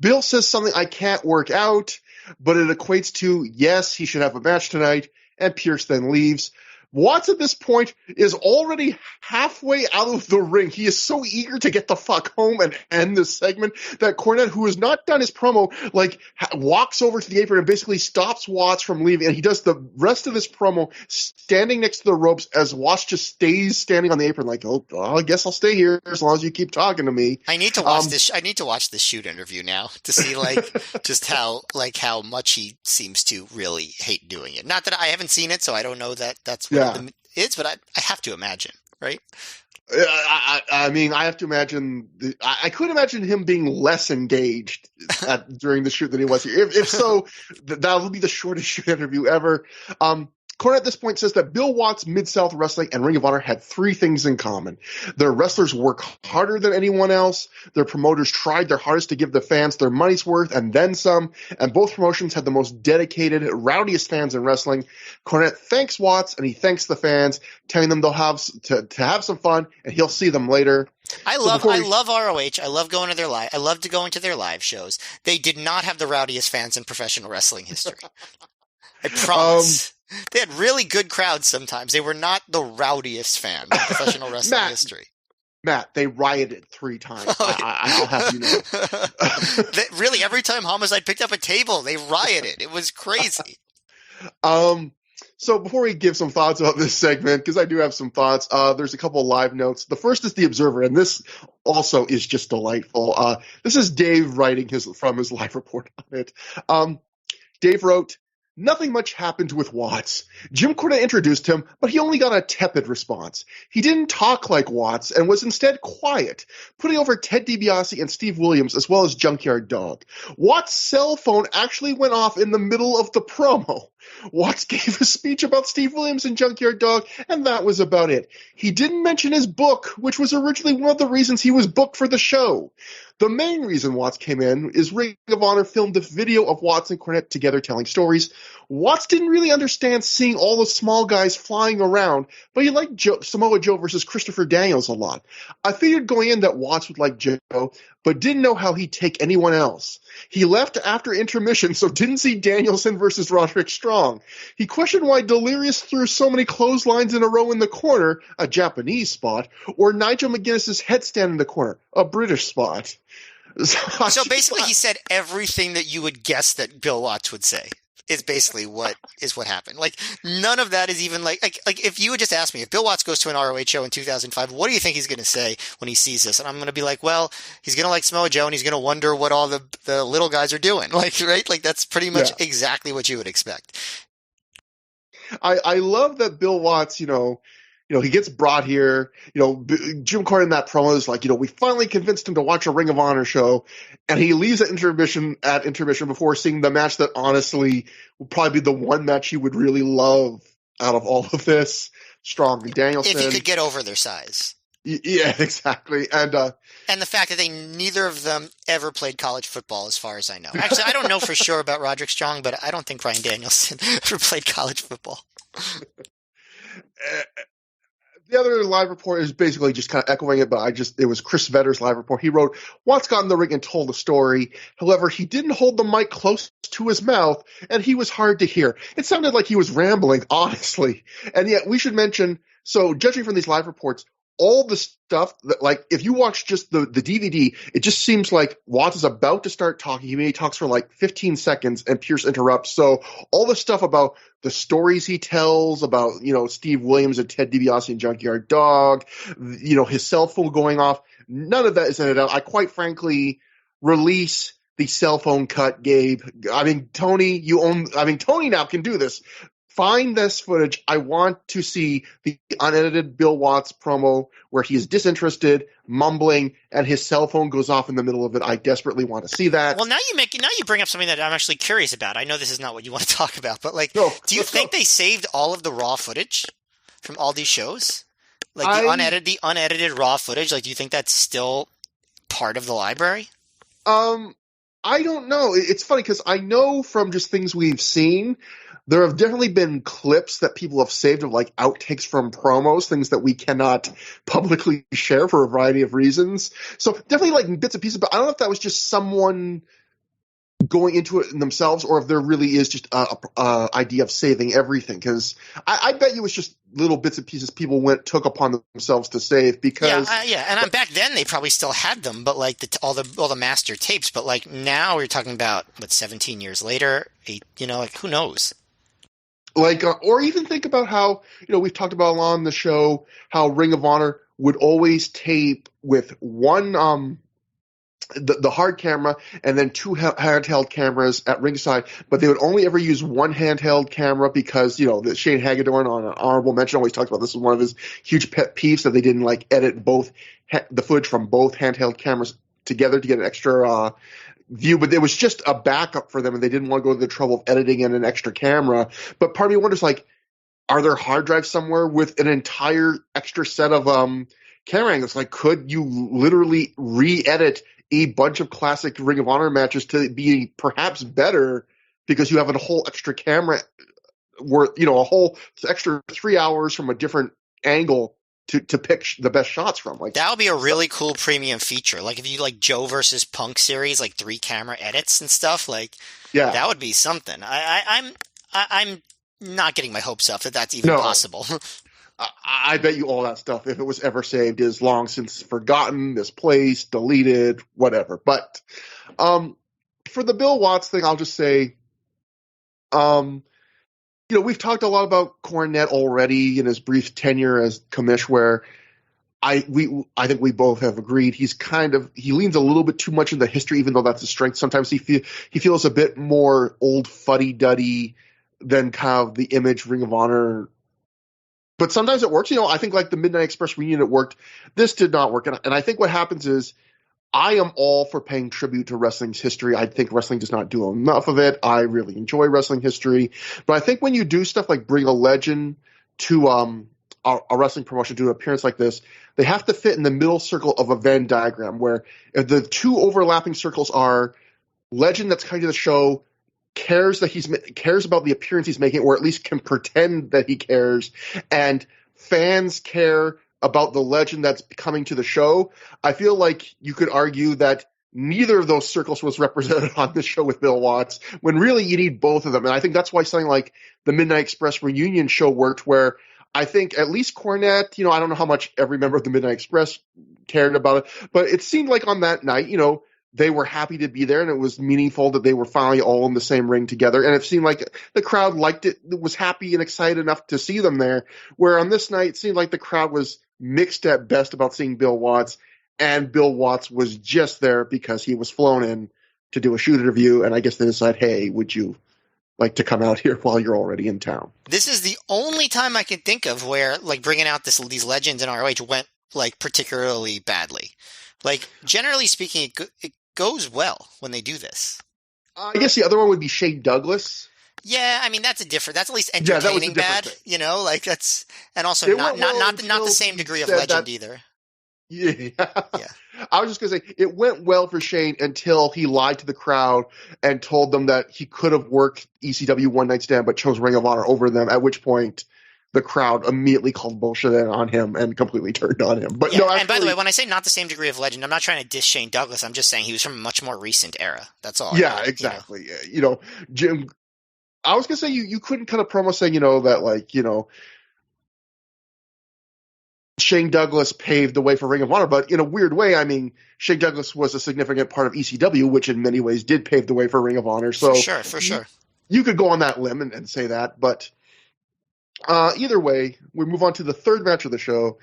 Bill says something I can't work out, but it equates to yes, he should have a match tonight, and Pearce then leaves. Watts at this point is already halfway out of the ring. He is so eager to get the fuck home and end this segment that Cornette, who has not done his promo, walks over to the apron and basically stops Watts from leaving. And he does the rest of this promo standing next to the ropes as Watts just stays standing on the apron I guess I'll stay here as long as you keep talking to me. I need to watch this. I need to watch this shoot interview now to see just how much he seems to really hate doing it. Not that I haven't seen it, so I don't know that's what it is, but I have to imagine, right? I mean, I have to imagine. I could imagine him being less engaged during the shoot than he was here. If so, that'll be the shortest shoot interview ever. Cornette at this point says that Bill Watts, Mid-South Wrestling, and Ring of Honor had three things in common. Their wrestlers work harder than anyone else. Their promoters tried their hardest to give the fans their money's worth and then some. And both promotions had the most dedicated, rowdiest fans in wrestling. Cornette thanks Watts and he thanks the fans, telling them they'll have to have some fun and he'll see them later. I love ROH. I love going to their live. I love to go into their live shows. They did not have the rowdiest fans in professional wrestling history. I promise. They had really good crowds sometimes. They were not the rowdiest fan in professional wrestling history. Matt, they rioted 3 times. I'll have you know. Really, every time Homicide picked up a table, they rioted. It was crazy. So before we give some thoughts about this segment, because I do have some thoughts, there's a couple of live notes. The first is the Observer, and this also is just delightful. This is Dave writing from his live report on it. Dave wrote, "Nothing much happened with Watts. Jim Cornette introduced him, but he only got a tepid response. He didn't talk like Watts and was instead quiet, putting over Ted DiBiase and Steve Williams as well as Junkyard Dog. Watts' cell phone actually went off in the middle of the promo. Watts gave a speech about Steve Williams and Junkyard Dog, and that was about it. He didn't mention his book, which was originally one of the reasons he was booked for the show. The main reason Watts came in is Ring of Honor filmed a video of Watts and Cornette together telling stories. Watts didn't really understand seeing all the small guys flying around, but he liked Samoa Joe versus Christopher Daniels a lot. I figured going in that Watts would like Joe, but didn't know how he'd take anyone else. He left after intermission, so didn't see Danielson versus Roderick Strong. He questioned why Delirious threw so many clotheslines in a row in the corner, a Japanese spot, or Nigel McGuinness's headstand in the corner, a British spot." So basically he said everything that you would guess that Bill Watts would say. Is basically what happened. None of that is even like if you would just ask me, if Bill Watts goes to an ROH show in 2005, what do you think he's going to say when he sees this? And I'm going to be like, well, he's going to like Samoa Joe and he's going to wonder what all the little guys are doing. Right? That's pretty much exactly what you would expect. I love that Bill Watts, he gets brought here. Jim Cornette in that promo is like, we finally convinced him to watch a Ring of Honor show, and he leaves at intermission before seeing the match that honestly would probably be the one match he would really love out of all of this. Strong v. Danielson. If he could get over their size. Yeah, exactly. And the fact that neither of them ever played college football, as far as I know. Actually, I don't know for sure about Roderick Strong, but I don't think Bryan Danielson ever played college football. The other live report is basically just kind of echoing it, but it was Chris Vedder's live report. He wrote, Watts got in the ring and told a story. However, he didn't hold the mic close to his mouth, and he was hard to hear. It sounded like he was rambling, honestly. And yet, we should mention, so judging from these live reports, all the stuff that, like, if you watch just the DVD, it just seems like Watts is about to start talking. He maybe talks for like 15 seconds and Pierce interrupts. So all the stuff about the stories he tells about, Steve Williams and Ted DiBiase and Junkyard Dog, his cell phone going off, none of that is edited out. I quite frankly release the cell phone cut, Gabe. I mean, Tony now can do this. Find this footage. I want to see the unedited Bill Watts promo where he is disinterested, mumbling, and his cell phone goes off in the middle of it. I desperately want to see that. Well, now you bring up something that I'm actually curious about. I know this is not what you want to talk about, but do you think they saved all of the raw footage from all these shows? Like the unedited raw footage? Like, do you think that's still part of the library? I don't know. It's funny because I know from just things we've seen, there have definitely been clips that people have saved of like outtakes from promos, things that we cannot publicly share for a variety of reasons. So definitely like bits and pieces, but I don't know if that was just someone going into it themselves or if there really is just a idea of saving everything. Because I bet you it's just little bits and pieces people took upon themselves to save because and back then they probably still had them, but like all the master tapes. But like now we're talking about 17 years later, like who knows? Like, or even think about how, we've talked about a lot on the show, how Ring of Honor would always tape with one, the hard camera and then two handheld cameras at ringside, but they would only ever use one handheld camera because, the Shane Hagedorn on an honorable mention always talked about this as one of his huge pet peeves that they didn't like edit both the footage from both handheld cameras together to get an extra, view, but it was just a backup for them and they didn't want to go to the trouble of editing in an extra camera. But part of me wonders, like, are there hard drives somewhere with an entire extra set of camera angles? Like, could you literally re-edit a bunch of classic Ring of Honor matches to be perhaps better because you have a whole extra camera worth, a whole extra 3 hours from a different angle to pick the best shots from? Like, that would be a really cool premium feature. Like if you like Joe versus Punk series, like 3 camera edits and stuff, like that would be something. I'm not getting my hopes up that that's even possible. I bet you all that stuff, if it was ever saved, is long since forgotten, misplaced, deleted, whatever. But for the Bill Watts thing, I'll just say, we've talked a lot about Cornette already in his brief tenure as commish, where I think we both have agreed he leans a little bit too much into history, even though that's a strength. Sometimes he feels a bit more old fuddy-duddy than kind of the image Ring of Honor. But sometimes it works. I think like the Midnight Express reunion, it worked. This did not work. And I think what happens is I am all for paying tribute to wrestling's history. I think wrestling does not do enough of it. I really enjoy wrestling history. But I think when you do stuff like bring a legend to a wrestling promotion, do an appearance like this, they have to fit in the middle circle of a Venn diagram where if the two overlapping circles are legend that's coming to the show, cares about the appearance he's making, or at least can pretend that he cares, and fans care about the legend that's coming to the show. I feel like you could argue that neither of those circles was represented on this show with Bill Watts, when really you need both of them. And I think that's why something like the Midnight Express reunion show worked, where I think at least Cornette, I don't know how much every member of the Midnight Express cared about it, but it seemed like on that night, they were happy to be there, and it was meaningful that they were finally all in the same ring together. And it seemed like the crowd liked it, was happy and excited enough to see them there. Where on this night, it seemed like the crowd was mixed at best about seeing Bill Watts, and Bill Watts was just there because he was flown in to do a shoot interview. And I guess they decided, hey, would you like to come out here while you're already in town? This is the only time I can think of where like bringing out these legends in ROH went like particularly badly. Like generally speaking, it goes well when they do this. I guess the other one would be Shane Douglas. Yeah, I mean that's at least entertaining bad, thing. Like that's, and also not the same degree of legend either. Yeah. I was just gonna say it went well for Shane until he lied to the crowd and told them that he could have worked ECW One Night Stand but chose Ring of Honor over them. At which point, the crowd immediately called bullshit on him and completely turned on him. But no, and by the way, when I say not the same degree of legend, I'm not trying to diss Shane Douglas. I'm just saying he was from a much more recent era. That's all. Yeah, exactly. Jim, I was gonna say you couldn't cut a promo saying that like Shane Douglas paved the way for Ring of Honor, but in a weird way, I mean, Shane Douglas was a significant part of ECW, which in many ways did pave the way for Ring of Honor. So For sure. You could go on that limb and say that, but either way, we move on to the third match of the show.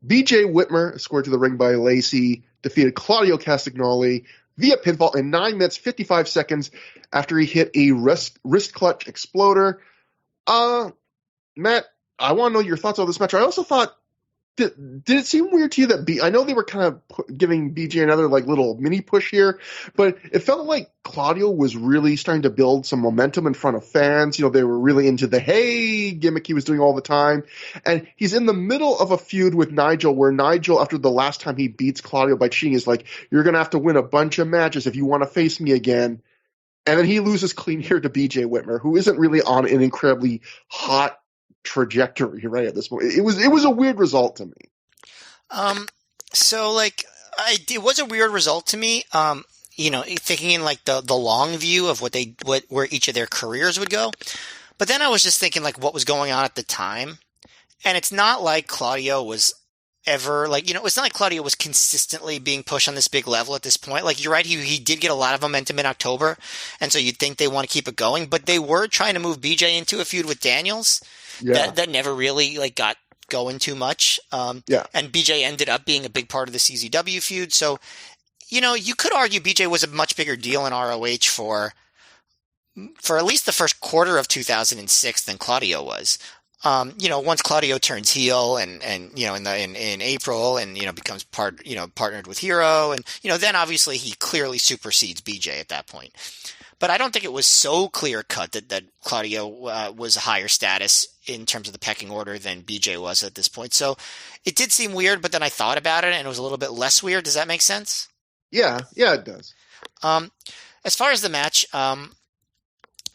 BJ Whitmer, escorted to the ring by Lacey, defeated Claudio Castagnoli via pinfall in 9 minutes 55 seconds after he hit a wrist clutch exploder. Matt, I want to know your thoughts on this match. I also thought, did it seem weird to you that I know they were kind of giving BJ another like little mini push here, but it felt like Claudio was really starting to build some momentum in front of fans. You know, they were really into the hey gimmick he was doing all the time. And he's in the middle of a feud with Nigel where Nigel, after the last time he beats Claudio by cheating, is like, you're going to have to win a bunch of matches if you want to face me again. And then he loses clean here to BJ Whitmer, who isn't really on an incredibly hot trajectory right at this point. It was a weird result to me. So like it was a weird result to me. You know, thinking in like the long view of where each of their careers would go. But then I was just thinking like what was going on at the time. And it's not like Claudio was ever like, you know, it's not like Claudio was consistently being pushed on this big level at this point. Like, you're right, he did get a lot of momentum in October, and so you'd think they want to keep it going, but they were trying to move BJ into a feud with Daniels that never really like got going too much. And BJ ended up being a big part of the CZW feud. So, you know, you could argue BJ was a much bigger deal in ROH for at least the first quarter of 2006 than Claudio was. You know, once Claudio turns heel and you know, in April and, you know, becomes partnered with Hero, and, you know, then obviously he clearly supersedes BJ at that point. But I don't think it was so clear cut that Claudio was a higher status in terms of the pecking order than BJ was at this point. So it did seem weird, but then I thought about it and it was a little bit less weird. Does that make sense? Yeah, it does. As far as the match,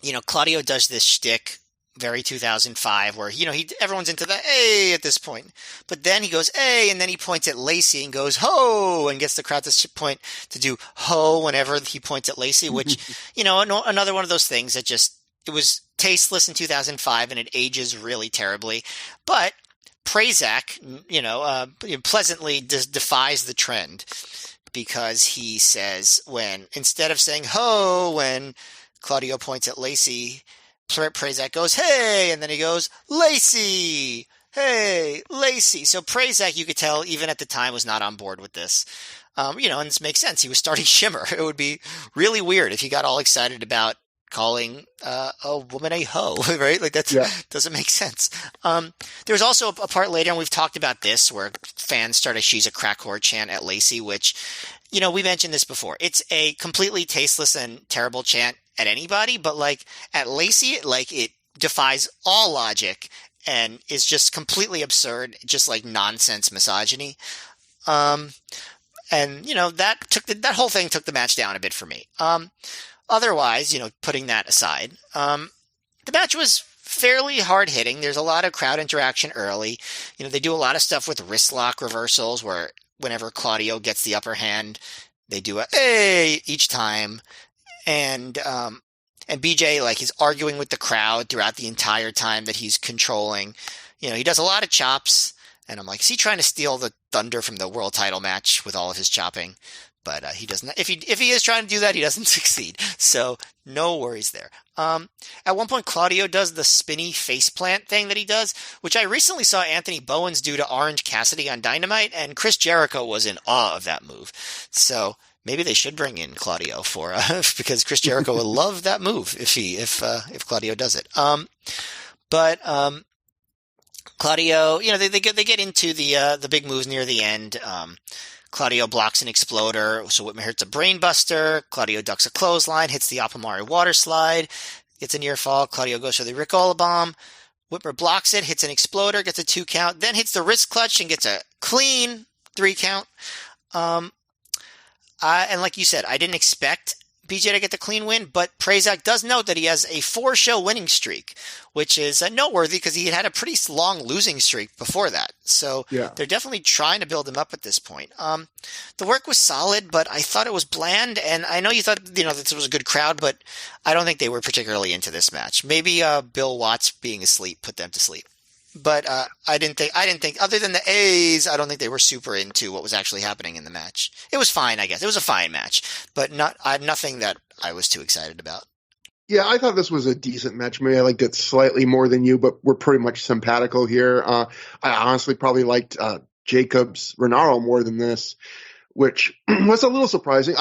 you know, Claudio does this shtick, very 2005, where, you know, everyone's into the hey at this point, but then he goes hey, and then he points at Lacey and goes ho, and gets the crowd to point to do ho whenever he points at Lacey, which you know, another one of those things that just, it was tasteless in 2005 and it ages really terribly. But Prazak, you know, pleasantly defies the trend, because he says, when instead of saying ho when Claudio points at Lacey, Prazak goes, hey, and then he goes, Lacey, hey, Lacey. So Prazak, you could tell, even at the time, was not on board with this. You know, and this makes sense. He was starting Shimmer. It would be really weird if he got all excited about calling a woman a hoe, right? Like, that doesn't make sense. There was also a part later, and we've talked about this, where fans started she's a crack whore chant at Lacey, which, you know, we mentioned this before. It's a completely tasteless and terrible chant at anybody, but like at Lacey, like, it defies all logic and is just completely absurd, just like nonsense misogyny. And you know, that whole thing took the match down a bit for me. Otherwise, you know, putting that aside, the match was fairly hard hitting. There's a lot of crowd interaction early. You know, they do a lot of stuff with wrist lock reversals, where whenever Claudio gets the upper hand, they do a hey each time. And BJ, like, he's arguing with the crowd throughout the entire time that he's controlling. You know, he does a lot of chops, and I'm like, is he trying to steal the thunder from the world title match with all of his chopping? But he doesn't. If he is trying to do that, he doesn't succeed. So no worries there. At one point, Claudio does the spinny faceplant thing that he does, which I recently saw Anthony Bowens do to Orange Cassidy on Dynamite, and Chris Jericho was in awe of that move. So maybe they should bring in Claudio for because Chris Jericho would love that move if Claudio does it. But Claudio, you know, they get into the big moves near the end. Claudio blocks an exploder, so Whitmer hits a brainbuster. Claudio ducks a clothesline, hits the Apamari water slide, gets a near fall. Claudio goes for the Ricola bomb. Whitmer blocks it, hits an exploder, gets a 2 count, then hits the wrist clutch and gets a clean 3 count. And like you said, I didn't expect BJ to get the clean win, but Prazak does note that he has a 4-show winning streak, which is noteworthy because he had a pretty long losing streak before that. So they're definitely trying to build him up at this point. The work was solid, but I thought it was bland. And I know you thought, you know, this was a good crowd, but I don't think they were particularly into this match. Maybe Bill Watts being asleep put them to sleep. But I didn't think other than the A's, I don't think they were super into what was actually happening in the match. It was fine, I guess. It was a fine match, but nothing that I was too excited about. Yeah, I thought this was a decent match. Maybe I liked it slightly more than you, but we're pretty much simpatico here. I honestly probably liked Jacobs Renaro more than this, which was a little surprising.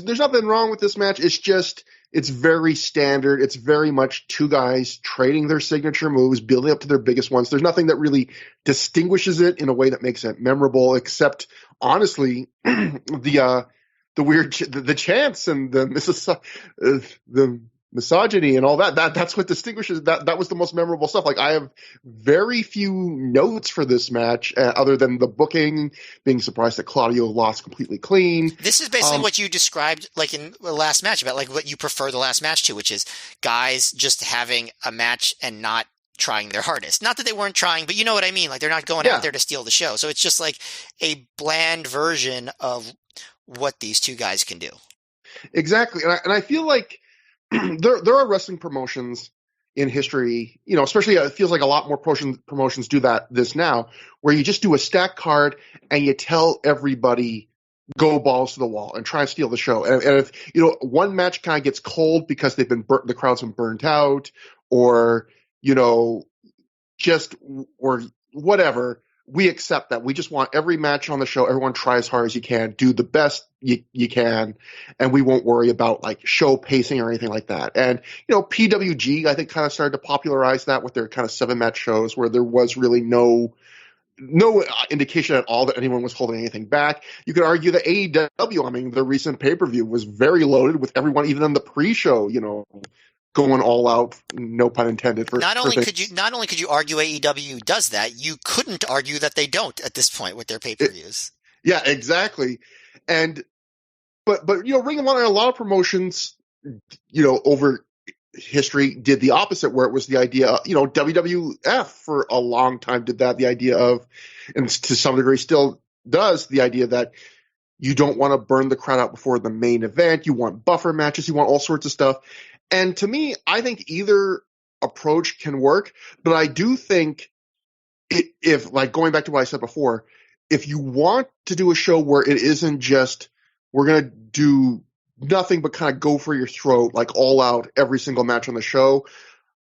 There's nothing wrong with this match. It's just it's very standard. It's very much two guys trading their signature moves, building up to their biggest ones. There's nothing that really distinguishes it in a way that makes it memorable, except honestly, the the chants and the misogyny and all that. That's what distinguishes that. That was the most memorable stuff. Like I have very few notes for this match other than the booking, being surprised that Claudio lost completely clean. This is basically what you described, like in the last match, about like what you prefer the last match to, which is guys just having a match and not trying their hardest. Not that they weren't trying, but you know what I mean. Like they're not going out there to steal the show. So it's just like a bland version of what these two guys can do. Exactly, and I feel like there are wrestling promotions in history, especially it feels like a lot more promotions do this now, where you just do a stack card and you tell everybody go balls to the wall and try and steal the show. And if one match kind of gets cold because the crowd's been burnt out, or or whatever. We accept that. We just want every match on the show. Everyone try as hard as you can, do the best you can, and we won't worry about like show pacing or anything like that. And PWG I think kind of started to popularize that with their kind of 7-match shows where there was really no indication at all that anyone was holding anything back. You could argue that AEW, I mean, the recent pay-per-view was very loaded with everyone, even in the pre-show, going all out, no pun intended. Not only could you argue AEW does that, you couldn't argue that they don't at this point with their pay-per-views. Yeah, exactly. But Ring of Honor and a lot of promotions, over history did the opposite, where it was the idea, WWF for a long time did that, the idea of, and to some degree still does, the idea that you don't want to burn the crowd out before the main event. You want buffer matches. You want all sorts of stuff. And to me, I think either approach can work, but I do think if like going back to what I said before, if you want to do a show where it isn't just we're going to do nothing but kind of go for your throat, like all out every single match on the show,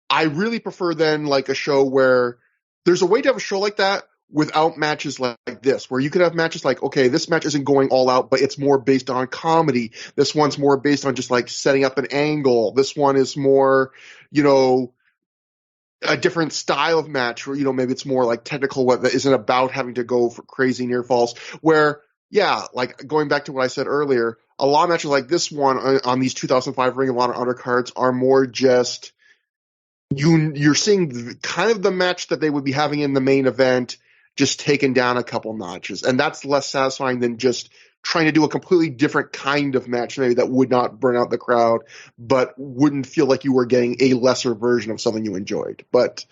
I really prefer then like a show where there's a way to have a show like that without matches like this, where you could have matches like, okay, this match isn't going all out, but it's more based on comedy. This one's more based on just like setting up an angle. This one is more, a different style of match where, maybe it's more like technical, what that isn't about having to go for crazy near falls, where, yeah, like going back to what I said earlier, a lot of matches like this one on these 2005 Ring of Honor undercards are more just, you're seeing kind of the match that they would be having in the main event, just taken down a couple notches. And that's less satisfying than just trying to do a completely different kind of match, maybe that would not burn out the crowd, but wouldn't feel like you were getting a lesser version of something you enjoyed. But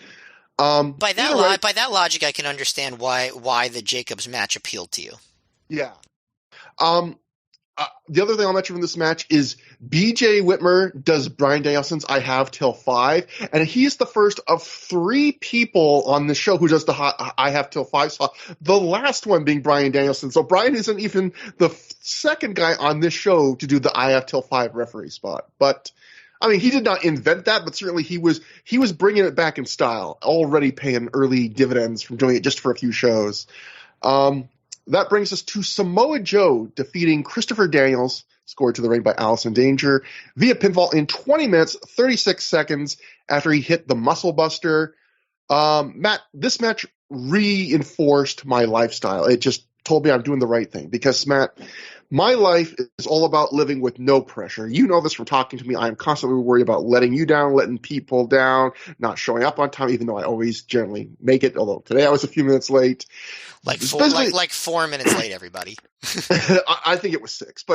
by that logic, I can understand why the Jacobs match appealed to you. Yeah. The other thing I'll mention from this match is BJ Whitmer does Bryan Danielson's I Have Till 5, and he's the first of 3 people on the show who does the I Have Till 5 spot, the last one being Bryan Danielson. So Bryan isn't even the second guy on this show to do the I Have Till 5 referee spot. But, I mean, he did not invent that, but certainly he was bringing it back in style, already paying early dividends from doing it just for a few shows. That brings us to Samoa Joe defeating Christopher Daniels, scored to the ring by Allison Danger, via pinfall in 20 minutes, 36 seconds after he hit the Muscle Buster. Matt, this match reinforced my lifestyle. It just told me I'm doing the right thing because, Matt, my life is all about living with no pressure. You know this from talking to me. I am constantly worried about letting you down, letting people down, not showing up on time, even though I always generally make it, although today I was a few minutes late. Like 4 minutes late, everybody. I think it was 6,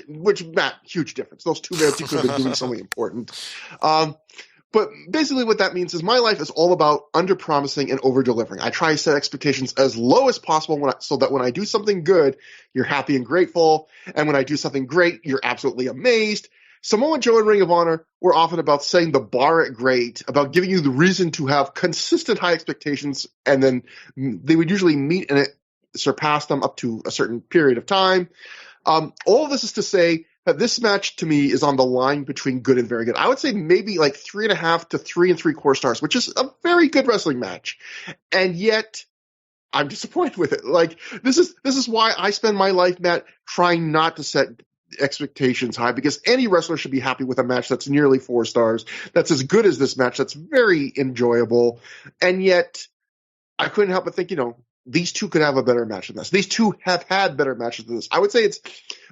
which, Matt, huge difference. Those 2 minutes you could have been doing something important. But basically what that means is my life is all about under-promising and over-delivering. I try to set expectations as low as possible so that when I do something good, you're happy and grateful. And when I do something great, you're absolutely amazed. Samoa Joe and Ring of Honor were often about setting the bar at great, about giving you the reason to have consistent high expectations, and then they would usually meet and surpass them up to a certain period of time. All of this is to say that this match to me is on the line between good and very good. I would say maybe like 3.5 to 3 3/4 stars, which is a very good wrestling match. And yet I'm disappointed with it. Like this is why I spend my life, Matt, trying not to set expectations high, because any wrestler should be happy with a match that's nearly 4 stars, that's as good as this match, that's very enjoyable. And yet I couldn't help but think, these two could have a better match than this. These two have had better matches than this. I would say it's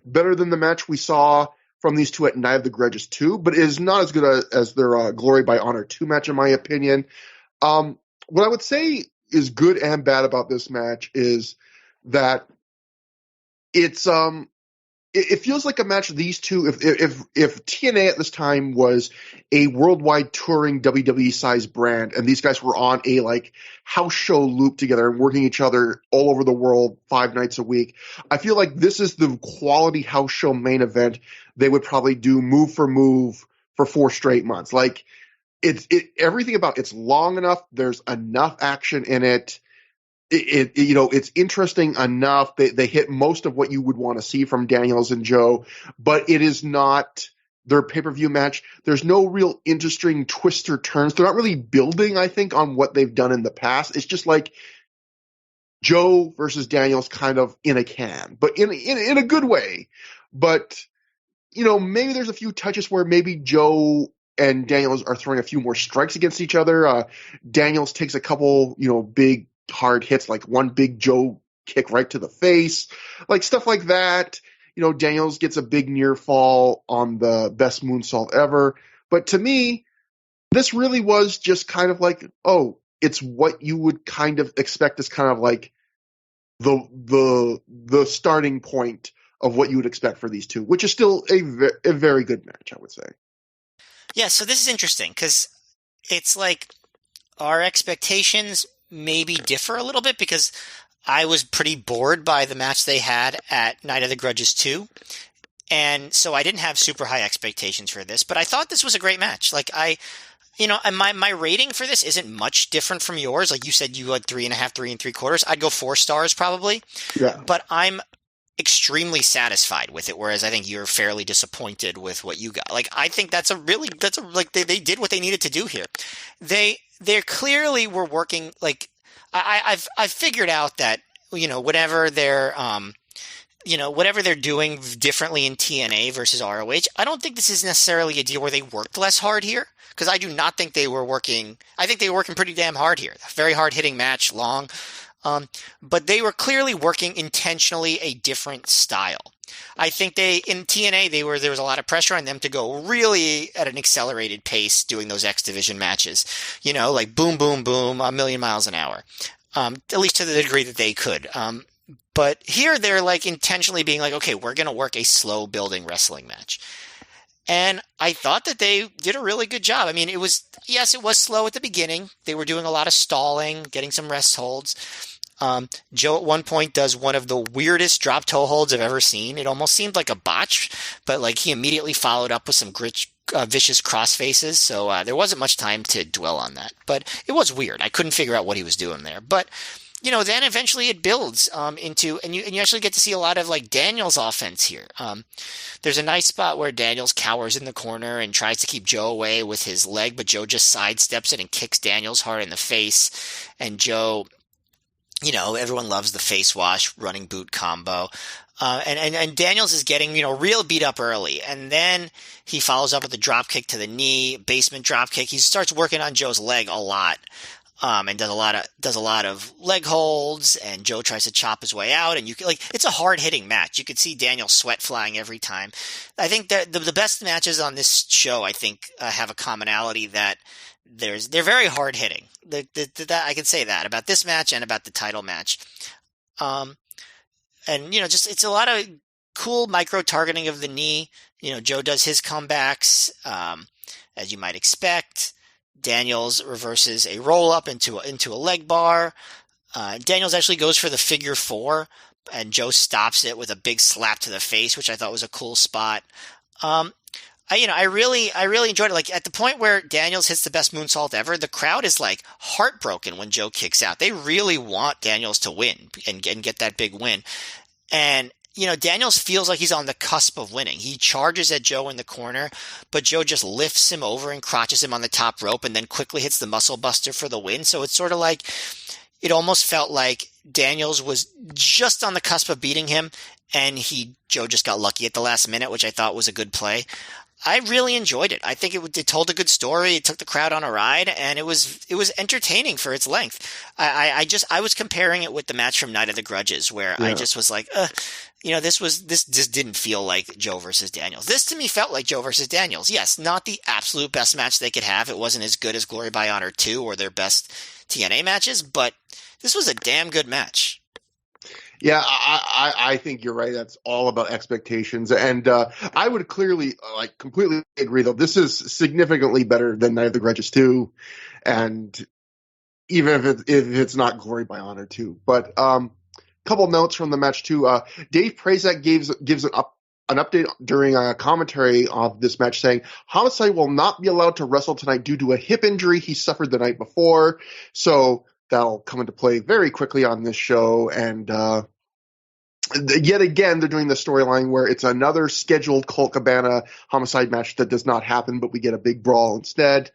better than the match we saw from these two at Night of the Grudges 2, but it is not as good as their Glory by Honor 2 match, in my opinion. What I would say is good and bad about this match is that it feels like a match these two, if TNA at this time was a worldwide touring WWE size brand and these guys were on a like house show loop together and working each other all over the world 5 nights a week, I feel like this is the quality house show main event they would probably do move for move for 4 straight months. Like everything about it's long enough, there's enough action in it. It's interesting enough. They hit most of what you would want to see from Daniels and Joe, but it is not their pay-per-view match. There's no real interesting twists or turns. They're not really building, I think, on what they've done in the past. It's just like Joe versus Daniels kind of in a can, but in a good way. But, maybe there's a few touches where maybe Joe and Daniels are throwing a few more strikes against each other. Daniels takes a couple, big hard hits, like one big Joe kick right to the face, like stuff like that. Daniels gets a big near fall on the best moonsault ever. But to me, this really was just kind of like, it's what you would kind of expect as kind of like the starting point of what you would expect for these two, which is still a very good match, I would say. Yeah, so this is interesting because it's like our expectations maybe differ a little bit, because I was pretty bored by the match they had at Night of the Grudges 2. And so I didn't have super high expectations for this, but I thought this was a great match. Like my rating for this isn't much different from yours. Like you said, you had 3.5, 3 3/4. I'd go 4 stars probably. Yeah. But I'm extremely satisfied with it, whereas I think you're fairly disappointed with what you got. Like I think they did what they needed to do here. They clearly were working. Like I've figured out that whatever they're doing differently in TNA versus ROH, I don't think this is necessarily a deal where they worked less hard here, because I do not think they were working. I think they were working pretty damn hard here. Very hard hitting match, long. But they were clearly working intentionally a different style. I think in TNA, there was a lot of pressure on them to go really at an accelerated pace doing those X Division matches, like boom, boom, boom, a million miles an hour, at least to the degree that they could. But here they're like intentionally being like, okay, we're going to work a slow building wrestling match. And I thought that they did a really good job. I mean, it was slow at the beginning. They were doing a lot of stalling, getting some rest holds. Joe at one point does one of the weirdest drop toe holds I've ever seen. It almost seemed like a botch, but like he immediately followed up with some vicious cross faces. So there wasn't much time to dwell on that, but it was weird. I couldn't figure out what he was doing there, but then eventually it builds into, and you actually get to see a lot of like Daniels' offense here. There's a nice spot where Daniels cowers in the corner and tries to keep Joe away with his leg, but Joe just sidesteps it and kicks Daniels hard in the face. And Joe, everyone loves the face wash running boot combo. And Daniels is getting, real beat up early. And then he follows up with a drop kick to the knee, basement drop kick. He starts working on Joe's leg a lot. And does a lot of leg holds, and Joe tries to chop his way out, and it's a hard hitting match. You could see Daniel's sweat flying every time. I think that the best matches on this show, I think, have a commonality that they're very hard hitting. That I can say that about this match and about the title match. And it's a lot of cool micro targeting of the knee. Joe does his comebacks, as you might expect. Daniels reverses a roll-up into a leg bar. Daniels actually goes for the figure 4, and Joe stops it with a big slap to the face, which I thought was a cool spot. I really enjoyed it. Like at the point where Daniels hits the best moonsault ever, the crowd is like heartbroken when Joe kicks out. They really want Daniels to win and get that big win. And Daniels feels like he's on the cusp of winning. He charges at Joe in the corner, but Joe just lifts him over and crotches him on the top rope and then quickly hits the muscle buster for the win. So it's sort of like, it almost felt like Daniels was just on the cusp of beating him, and Joe just got lucky at the last minute, which I thought was a good play. I really enjoyed it. I think it told a good story. It took the crowd on a ride, and it was entertaining for its length. I was comparing it with the match from Night of the Grudges, where I just was like, this just didn't feel like Joe versus Daniels. This to me felt like Joe versus Daniels. Yes, not the absolute best match they could have. It wasn't as good as Glory by Honor 2 or their best TNA matches, but this was a damn good match. Yeah, I think you're right. That's all about expectations. And I would clearly, completely agree, though. This is significantly better than Night of the Grudges 2. And even if it's not Glory by Honor 2. But couple notes from the match, too. Dave Prazak gives an update during a commentary of this match, saying Homicide will not be allowed to wrestle tonight due to a hip injury he suffered the night before. So that'll come into play very quickly on this show. And yet again, they're doing the storyline where it's another scheduled Colt Cabana Homicide match that does not happen, but we get a big brawl instead.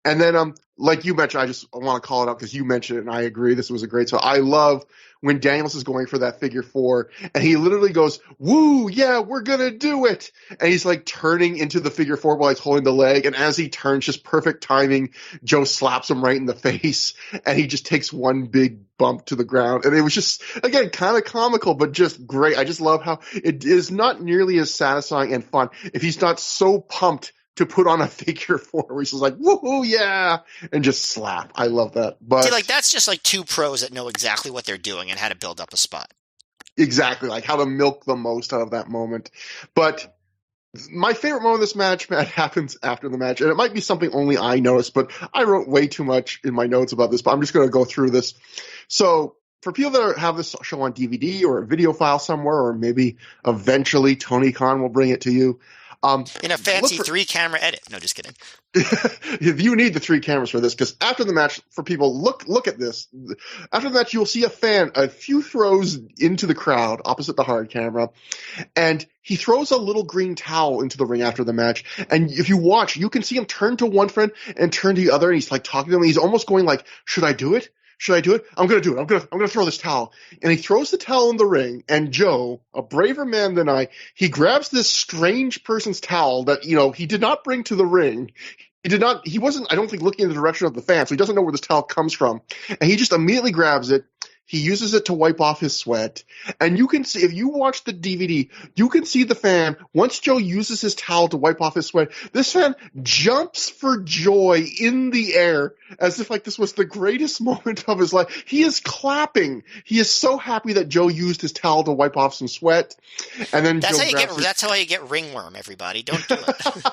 And then, like you mentioned, I want to call it out because you mentioned it, and I agree. This was a great. So I love when Daniels is going for that figure four, and he literally goes, "Woo, yeah, we're gonna do it!" And he's like turning into the figure four while he's holding the leg, and as he turns, just perfect timing, Joe slaps him right in the face, and he just takes one big bump to the ground. And it was just, again, kind of comical, but just great. I just love how it is not nearly as satisfying and fun if he's not so pumped to put on a figure four where he's just like, woohoo, yeah, and just slap. I love that. But see, that's just like two pros that know exactly what they're doing and how to build up a spot. Exactly, like how to milk the most out of that moment. But my favorite moment of this match, Matt, happens after the match, and it might be something only I noticed, but I wrote way too much in my notes about this, but I'm just going to go through this. So for people that have this show on DVD or a video file somewhere, or maybe eventually Tony Khan will bring it to you, in a fancy 3-camera edit. No, just kidding. You need the 3 cameras for this, because after the match, for people, look at this. After the match, you'll see a fan a few throws into the crowd opposite the hard camera, and he throws a little green towel into the ring after the match. And if you watch, you can see him turn to one friend and turn to the other, and he's like talking to them. He's almost going like, "Should I do it? Should I do it? I'm going to do it. I'm going to throw this towel." And he throws the towel in the ring, and Joe, a braver man than I, he grabs this strange person's towel that, he did not bring to the ring. He wasn't, I don't think, looking in the direction of the fan, so he doesn't know where this towel comes from. And he just immediately grabs it. He uses it to wipe off his sweat. And you can see, if you watch the DVD, you can see the fan, once Joe uses his towel to wipe off his sweat, this fan jumps for joy in the air as if like this was the greatest moment of his life. He is clapping. He is so happy that Joe used his towel to wipe off some sweat. And then that's how you get ringworm, everybody. Don't do it.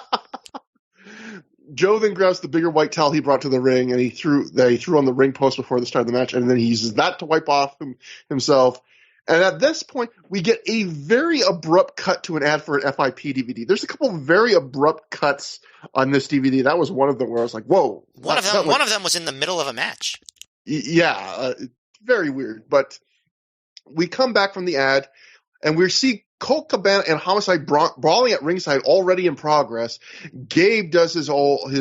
Joe then grabs the bigger white towel he brought to the ring, and he threw on the ring post before the start of the match, and then he uses that to wipe off himself. And at this point, we get a very abrupt cut to an ad for an FIP DVD. There's a couple of very abrupt cuts on this DVD. That was one of them where I was like, whoa. One of them was in the middle of a match. Yeah, very weird. But we come back from the ad, and we see Colt Cabana and Homicide brawling at ringside already in progress. Gabe does his "Are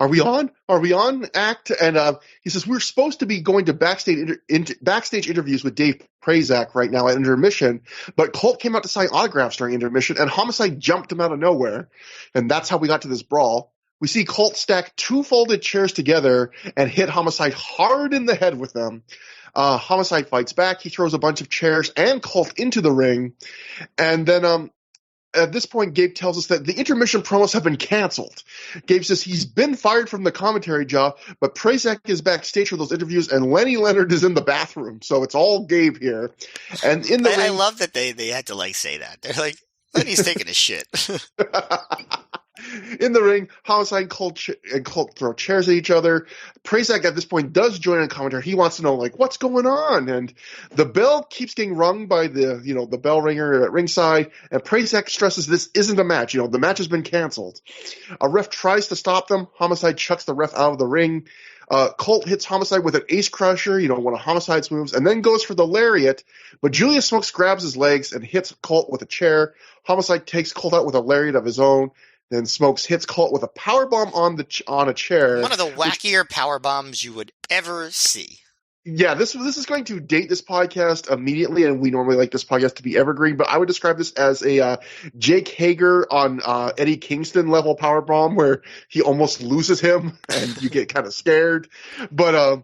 we on act?" And he says, "We're supposed to be going to backstage interviews with Dave Prazak right now at intermission, but Colt came out to sign autographs during intermission, and Homicide jumped him out of nowhere, and that's how we got to this brawl." We see Colt stack 2 folded chairs together and hit Homicide hard in the head with them. Homicide fights back. He throws a bunch of chairs and Colt into the ring. And then at this point, Gabe tells us that the intermission promos have been canceled. Gabe says he's been fired from the commentary job, but Prazak is backstage for those interviews, and Lenny Leonard is in the bathroom. So it's all Gabe here. And in the ring, I love that they had to say that. They're like, Lenny's taking a shit. In the ring, Homicide and Colt throw chairs at each other. Prazak at this point does join in commentary. He wants to know, like, what's going on? And the bell keeps getting rung by the bell ringer at ringside. And Prazak stresses this isn't a match. The match has been canceled. A ref tries to stop them. Homicide chucks the ref out of the ring. Colt hits Homicide with an ace crusher, one of Homicide's moves, and then goes for the lariat. But Julius Smokes grabs his legs and hits Colt with a chair. Homicide takes Colt out with a lariat of his own. Then Smokes hits Colt with a powerbomb on a chair. One of the wackier powerbombs you would ever see. Yeah, this is going to date this podcast immediately, and we normally like this podcast to be evergreen, but I would describe this as a Jake Hager on Eddie Kingston level powerbomb where he almost loses him and you get kind of scared. But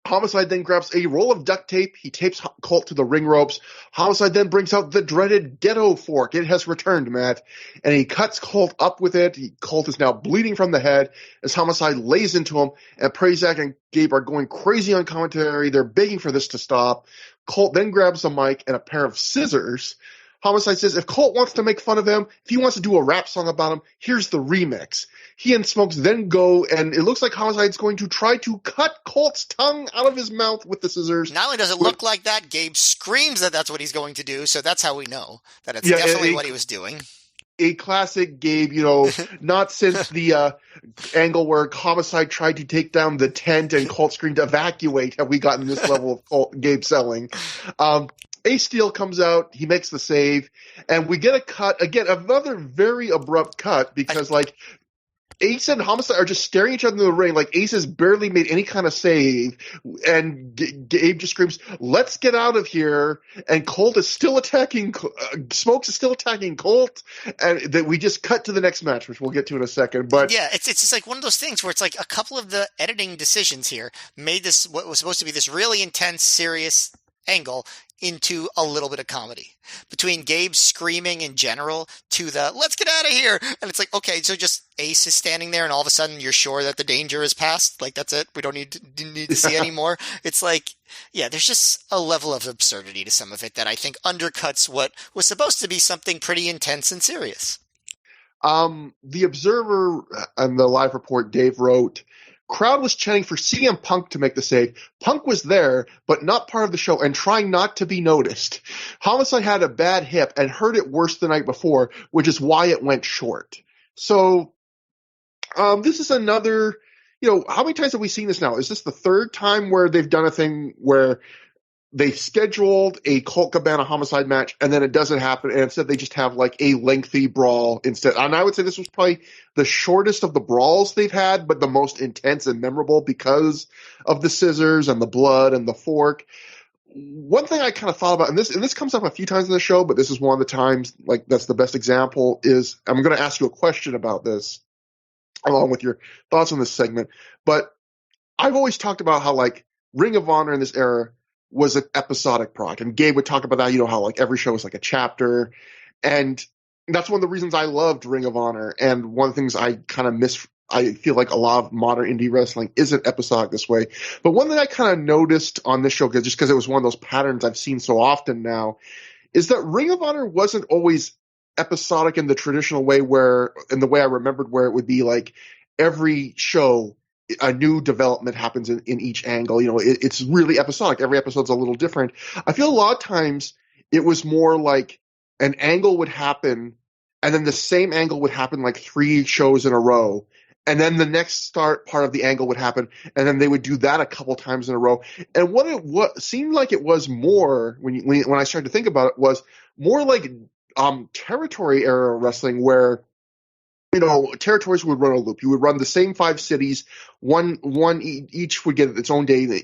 Homicide then grabs a roll of duct tape. He tapes Colt to the ring ropes. Homicide then brings out the dreaded ghetto fork. It has returned, Matt. And he cuts Colt up with it. Colt is now bleeding from the head as Homicide lays into him. And Prazak and Gabe are going crazy on commentary. They're begging for this to stop. Colt then grabs a mic and a pair of scissors. Homicide says if Colt wants to make fun of him, if he wants to do a rap song about him, here's the remix. He and Smokes then go, and it looks like Homicide's going to try to cut Colt's tongue out of his mouth with the scissors. Not only does it look like that, Gabe screams that that's what he's going to do, so that's how we know that it's definitely what he was doing. A classic Gabe, not since the angle where Homicide tried to take down the tent and Colt screamed evacuate have we gotten this level of Gabe selling. Ace Steel comes out, he makes the save, and we get a cut, again, another very abrupt cut, because, Ace and Homicide are just staring at each other in the ring, like Ace has barely made any kind of save, and Gabe just screams, let's get out of here, and Colt is still attacking, Smokes is still attacking Colt, and that we just cut to the next match, which we'll get to in a second, but... Yeah, it's just like one of those things where it's like a couple of the editing decisions here made this, what was supposed to be this really intense, serious angle into a little bit of comedy between Gabe screaming in general to the let's get out of here, and it's like, okay, so just Ace is standing there and all of a sudden you're sure that the danger is past, like that's it, we don't need to see anymore. It's like, yeah, there's just a level of absurdity to some of it that I think undercuts what was supposed to be something pretty intense and serious. The Observer and the live report Dave wrote, crowd was chanting for CM Punk to make the save. Punk was there, but not part of the show and trying not to be noticed. Homicide had a bad hip and hurt it worse the night before, which is why it went short. So, this is another, how many times have we seen this now? Is this the third time where they've done a thing where they scheduled a Colt Cabana Homicide match and then it doesn't happen, and instead they just have like a lengthy brawl instead? And I would say this was probably the shortest of the brawls they've had, but the most intense and memorable because of the scissors and the blood and the fork. One thing I kind of thought about, and this comes up a few times in the show, but this is one of the times, like, that's the best example, is I'm going to ask you a question about this along with your thoughts on this segment. But I've always talked about how, like, Ring of Honor in this era was an episodic product. And Gabe would talk about that, how like every show is like a chapter. And that's one of the reasons I loved Ring of Honor. And one of the things I kind of miss, I feel like a lot of modern indie wrestling isn't episodic this way. But one thing I kind of noticed on this show, just because it was one of those patterns I've seen so often now, is that Ring of Honor wasn't always episodic in the traditional way in the way I remembered, where it would be like every show a new development happens in each angle. It's really episodic. Every episode's a little different. I feel a lot of times it was more like an angle would happen and then the same angle would happen like 3 shows in a row. And then the next part of the angle would happen, and then they would do that a couple times in a row. And what seemed like it was more, when I started to think about it, was more like territory era wrestling, where territories would run a loop. You would run the same 5 cities, each would get its own day,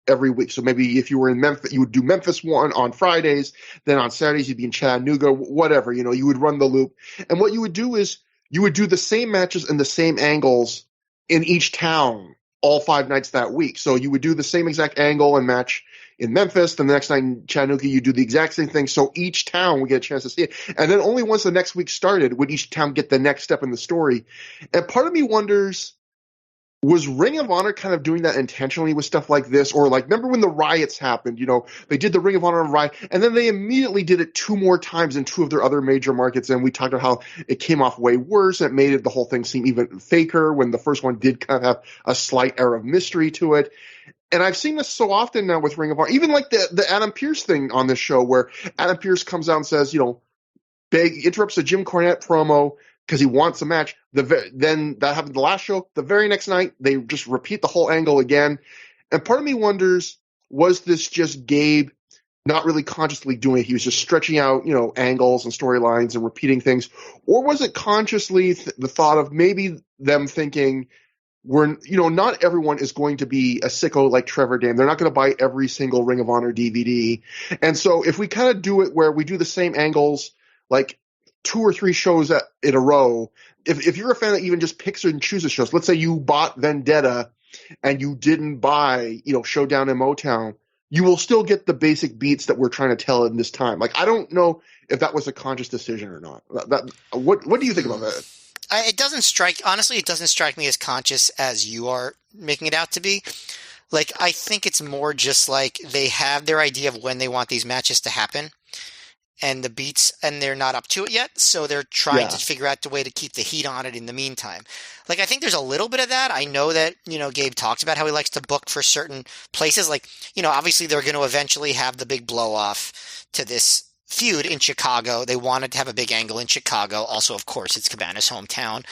every week. So maybe if you were in Memphis, you would do Memphis one on Fridays, then on Saturdays you'd be in Chattanooga, whatever, you would run the loop. And what you would do is you would do the same matches and the same angles in each town all 5 nights that week. So you would do the same exact angle and match in Memphis, then the next night in Chattanooga you do the exact same thing. So each town would get a chance to see it. And then only once the next week started would each town get the next step in the story. And part of me wonders, Was Ring of Honor kind of doing that intentionally with stuff like this? Or like, remember when the riots happened, they did the Ring of Honor riot, and then they immediately did it 2 more times in 2 of their other major markets, and we talked about how it came off way worse, and it made the whole thing seem even faker when the first one did kind of have a slight air of mystery to it. And I've seen this so often now with Ring of Honor, even like the Adam Pearce thing on this show, where Adam Pearce comes out and says, interrupts a Jim Cornette promo because he wants a match. Then that happened the last show. The very next night, they just repeat the whole angle again. And part of me wonders, was this just Gabe not really consciously doing it? He was just stretching out, angles and storylines and repeating things. Or was it consciously the thought of maybe them thinking, not everyone is going to be a sicko like Trevor Dame. They're not going to buy every single Ring of Honor DVD. And so if we kind of do it where we do the same angles, like 2 or 3 shows in a row, if you're a fan that even just picks and chooses shows, let's say you bought Vendetta and you didn't buy, Showdown in Motown, you will still get the basic beats that we're trying to tell in this time. Like, I don't know if that was a conscious decision or not. What do you think about that? It doesn't strike me as conscious as you are making it out to be. Like, I think it's more just like they have their idea of when they want these matches to happen and the beats, and they're not up to it yet. So they're trying to figure out the way to keep the heat on it in the meantime. Like, I think there's a little bit of that. I know that, Gabe talks about how he likes to book for certain places. Like, obviously they're going to eventually have the big blow off to this feud in Chicago. They wanted to have a big angle in Chicago. Also, of course, it's Cabana's hometown.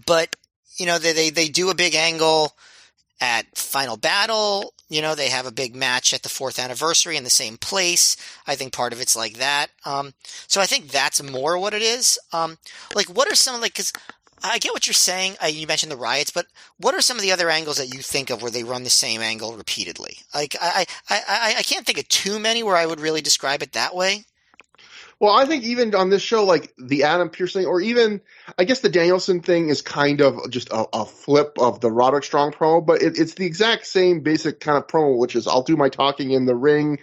But, they do a big angle at Final Battle. They have a big match at the 4th anniversary in the same place. I think part of it's like that. So I think that's more what it is. What are some, because I get what you're saying. You mentioned the riots, but what are some of the other angles that you think of where they run the same angle repeatedly? Like, I can't think of too many where I would really describe it that way. Well, I think even on this show, like the Adam Pearce thing, or even, I guess the Danielson thing is kind of just a flip of the Roderick Strong promo, but it's the exact same basic kind of promo, which is, I'll do my talking in the ring.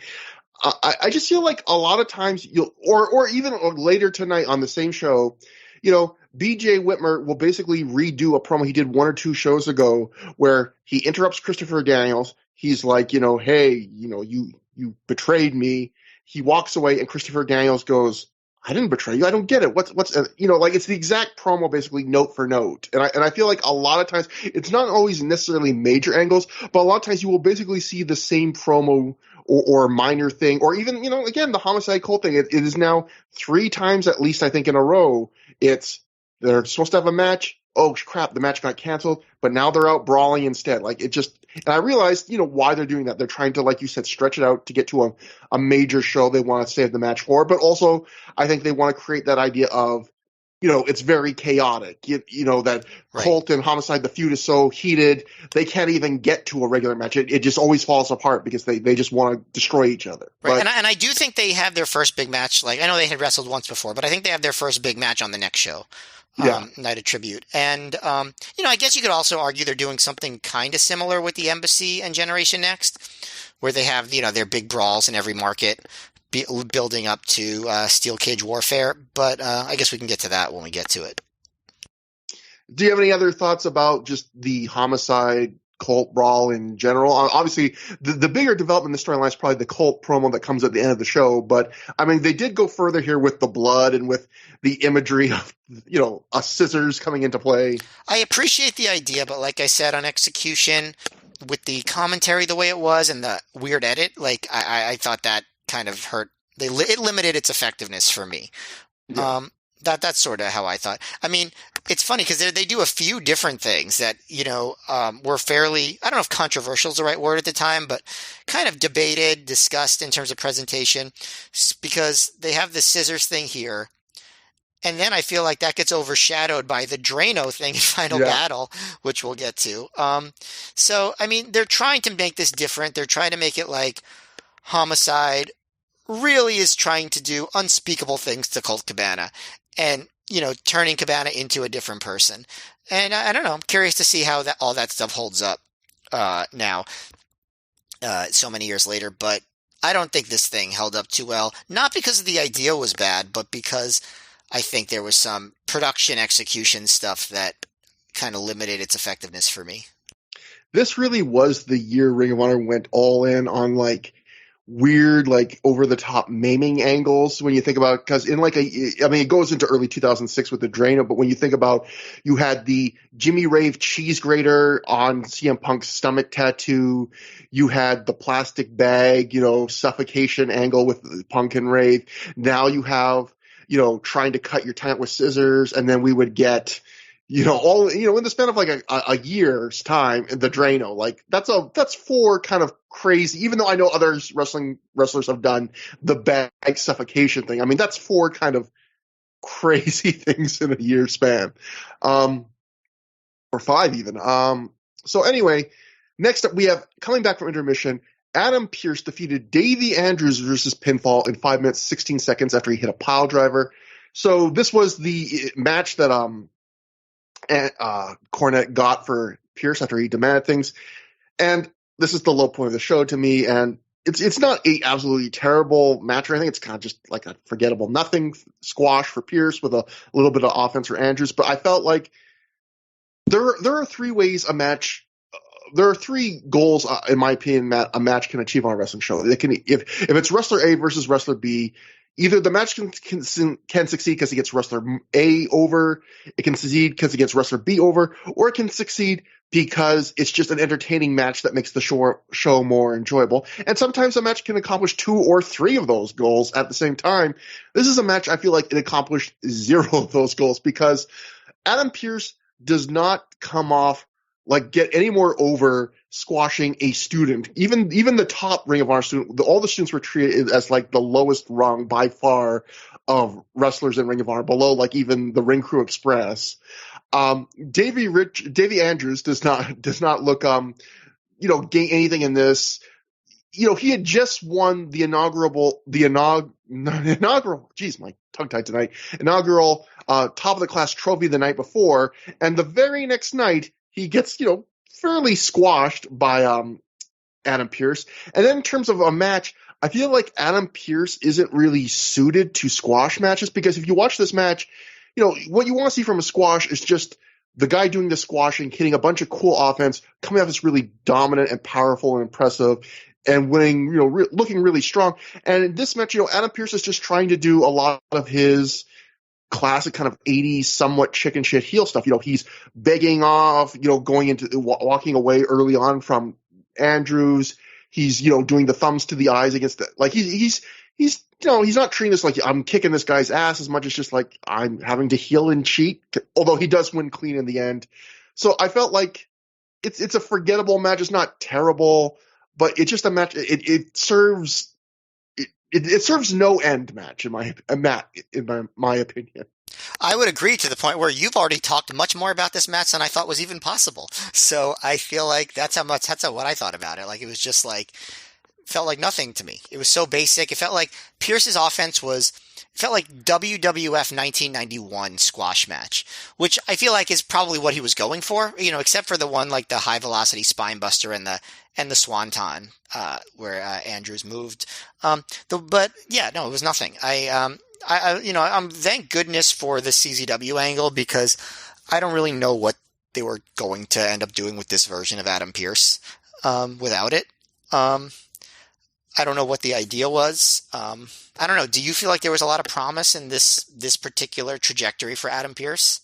I just feel like a lot of times or even later tonight on the same show, BJ Whitmer will basically redo a promo he did 1 or 2 shows ago where he interrupts Christopher Daniels. He's like, hey, you betrayed me. He walks away and Christopher Daniels goes, I didn't betray you. I don't get it. What's it's the exact promo basically note for note. And I feel like a lot of times it's not always necessarily major angles, but a lot of times you will basically see the same promo or minor thing, or even, again, the Homicide Cult thing. It is now 3 times at least, I think, in a row. They're supposed to have a match. Oh crap, the match got canceled, but now they're out brawling instead. Like, it just, and I realized, why they're doing that. They're trying to, like you said, stretch it out to get to a major show they want to save the match for. But also, I think they want to create that idea of, it's very chaotic. That right. Colt and Homicide, the feud is so heated, they can't even get to a regular match. It just always falls apart because they just want to destroy each other. Right. But, and I do think they have their first big match. Like, I know they had wrestled once before, but I think they have their first big match on the next show. Night of Tribute. And, I guess you could also argue they're doing something kind of similar with the Embassy and Generation Next, where they have, their big brawls in every market building up to Steel Cage Warfare. But I guess we can get to that when we get to it. Do you have any other thoughts about just the Homicide Colt brawl in general? Obviously, the bigger development in the storyline is probably the Colt promo that comes at the end of the show. But, I mean, they did go further here with the blood and with the imagery of, a scissors coming into play. I appreciate the idea, but like I said, on execution, with the commentary the way it was and the weird edit, like, I thought that kind of hurt. It limited its effectiveness for me. Yeah. That's sort of how I thought. I mean, it's funny because they do a few different things that, were fairly, I don't know if controversial is the right word at the time, but kind of debated, discussed in terms of presentation, because they have the scissors thing here. And then I feel like that gets overshadowed by the Drano thing in Final Battle, which we'll get to. So, I mean, they're trying to make this different. They're trying to make it like Homicide really is trying to do unspeakable things to Colt Cabana and, turning Cabana into a different person. And I don't know, I'm curious to see how all that stuff holds up now, so many years later. But I don't think this thing held up too well, not because the idea was bad, but because I think there was some production execution stuff that kind of limited its effectiveness for me. This really was the year Ring of Honor went all in on like weird, like over the top maiming angles when you think about, because in like it goes into early 2006 with the Drano, but when you think about, you had the Jimmy Rave cheese grater on CM Punk's stomach tattoo, you had the plastic bag, suffocation angle with Punk and Rave. Now you have, trying to cut your tongue out with scissors, and then we would get, all, in the span of like a year's time, the Drano, like that's four kind of crazy, even though I know other wrestlers have done the bag suffocation thing. I mean, that's four kind of crazy things in a year span. Or five even. So anyway, next up we have, coming back from intermission, Adam Pearce defeated Davey Andrews versus pinfall in 5 minutes, 16 seconds after he hit a pile driver. So this was the match that, Cornette got for Pearce after he demanded things, and this is the low point of the show to me. And it's not a absolutely terrible match or anything. It's kind of just like a forgettable nothing squash for Pearce with a little bit of offense for Andrews. But I felt like there are three ways a match. There are three goals, in my opinion, that a match can achieve on a wrestling show. It can, if it's wrestler A versus wrestler B, either the match can succeed because it gets wrestler A over, it can succeed because it gets wrestler B over, or it can succeed because it's just an entertaining match that makes the show more enjoyable. And sometimes a match can accomplish two or three of those goals at the same time. This is a match I feel like it accomplished zero of those goals, because Adam Pearce does not come off like get any more over squashing a student. Even the top Ring of Honor student, all the students were treated as like the lowest rung by far of wrestlers in Ring of Honor, below like even the Ring Crew Express. Davey Andrews does not look gain anything in this. He had just won the inaugural, geez, my tongue tied tonight, inaugural top of the class trophy the night before, and the very next night he gets, fairly squashed by Adam Pearce. And then in terms of a match, I feel like Adam Pearce isn't really suited to squash matches, because if you watch this match, what you want to see from a squash is just the guy doing the squashing, hitting a bunch of cool offense, coming off as really dominant and powerful and impressive, and winning, looking really strong. And in this match, Adam Pearce is just trying to do a lot of his classic kind of 80s somewhat chicken shit heel stuff. He's begging off, going into walking away early on from Andrews. He's, doing the thumbs to the eyes against the, like he's not treating this like I'm kicking this guy's ass as much as just like I'm having to heel and cheat, although he does win clean in the end. So I felt like it's a forgettable match. It's not terrible, but it's just a match. It serves no end match in my opinion. I would agree, to the point where you've already talked much more about this match than I thought was even possible. So I feel like that's what I thought about it. Like, it was just like, felt like nothing to me. It was so basic. It felt like Pearce's offense felt like WWF 1991 squash match, which I feel like is probably what he was going for, except for the one, like the high velocity spine buster and the swanton, where Andrews moved. But yeah, no, it was nothing. I'm thank goodness for the CZW angle, because I don't really know what they were going to end up doing with this version of Adam Pearce, without it. I don't know what the idea was. I don't know. Do you feel like there was a lot of promise in this particular trajectory for Adam Pearce?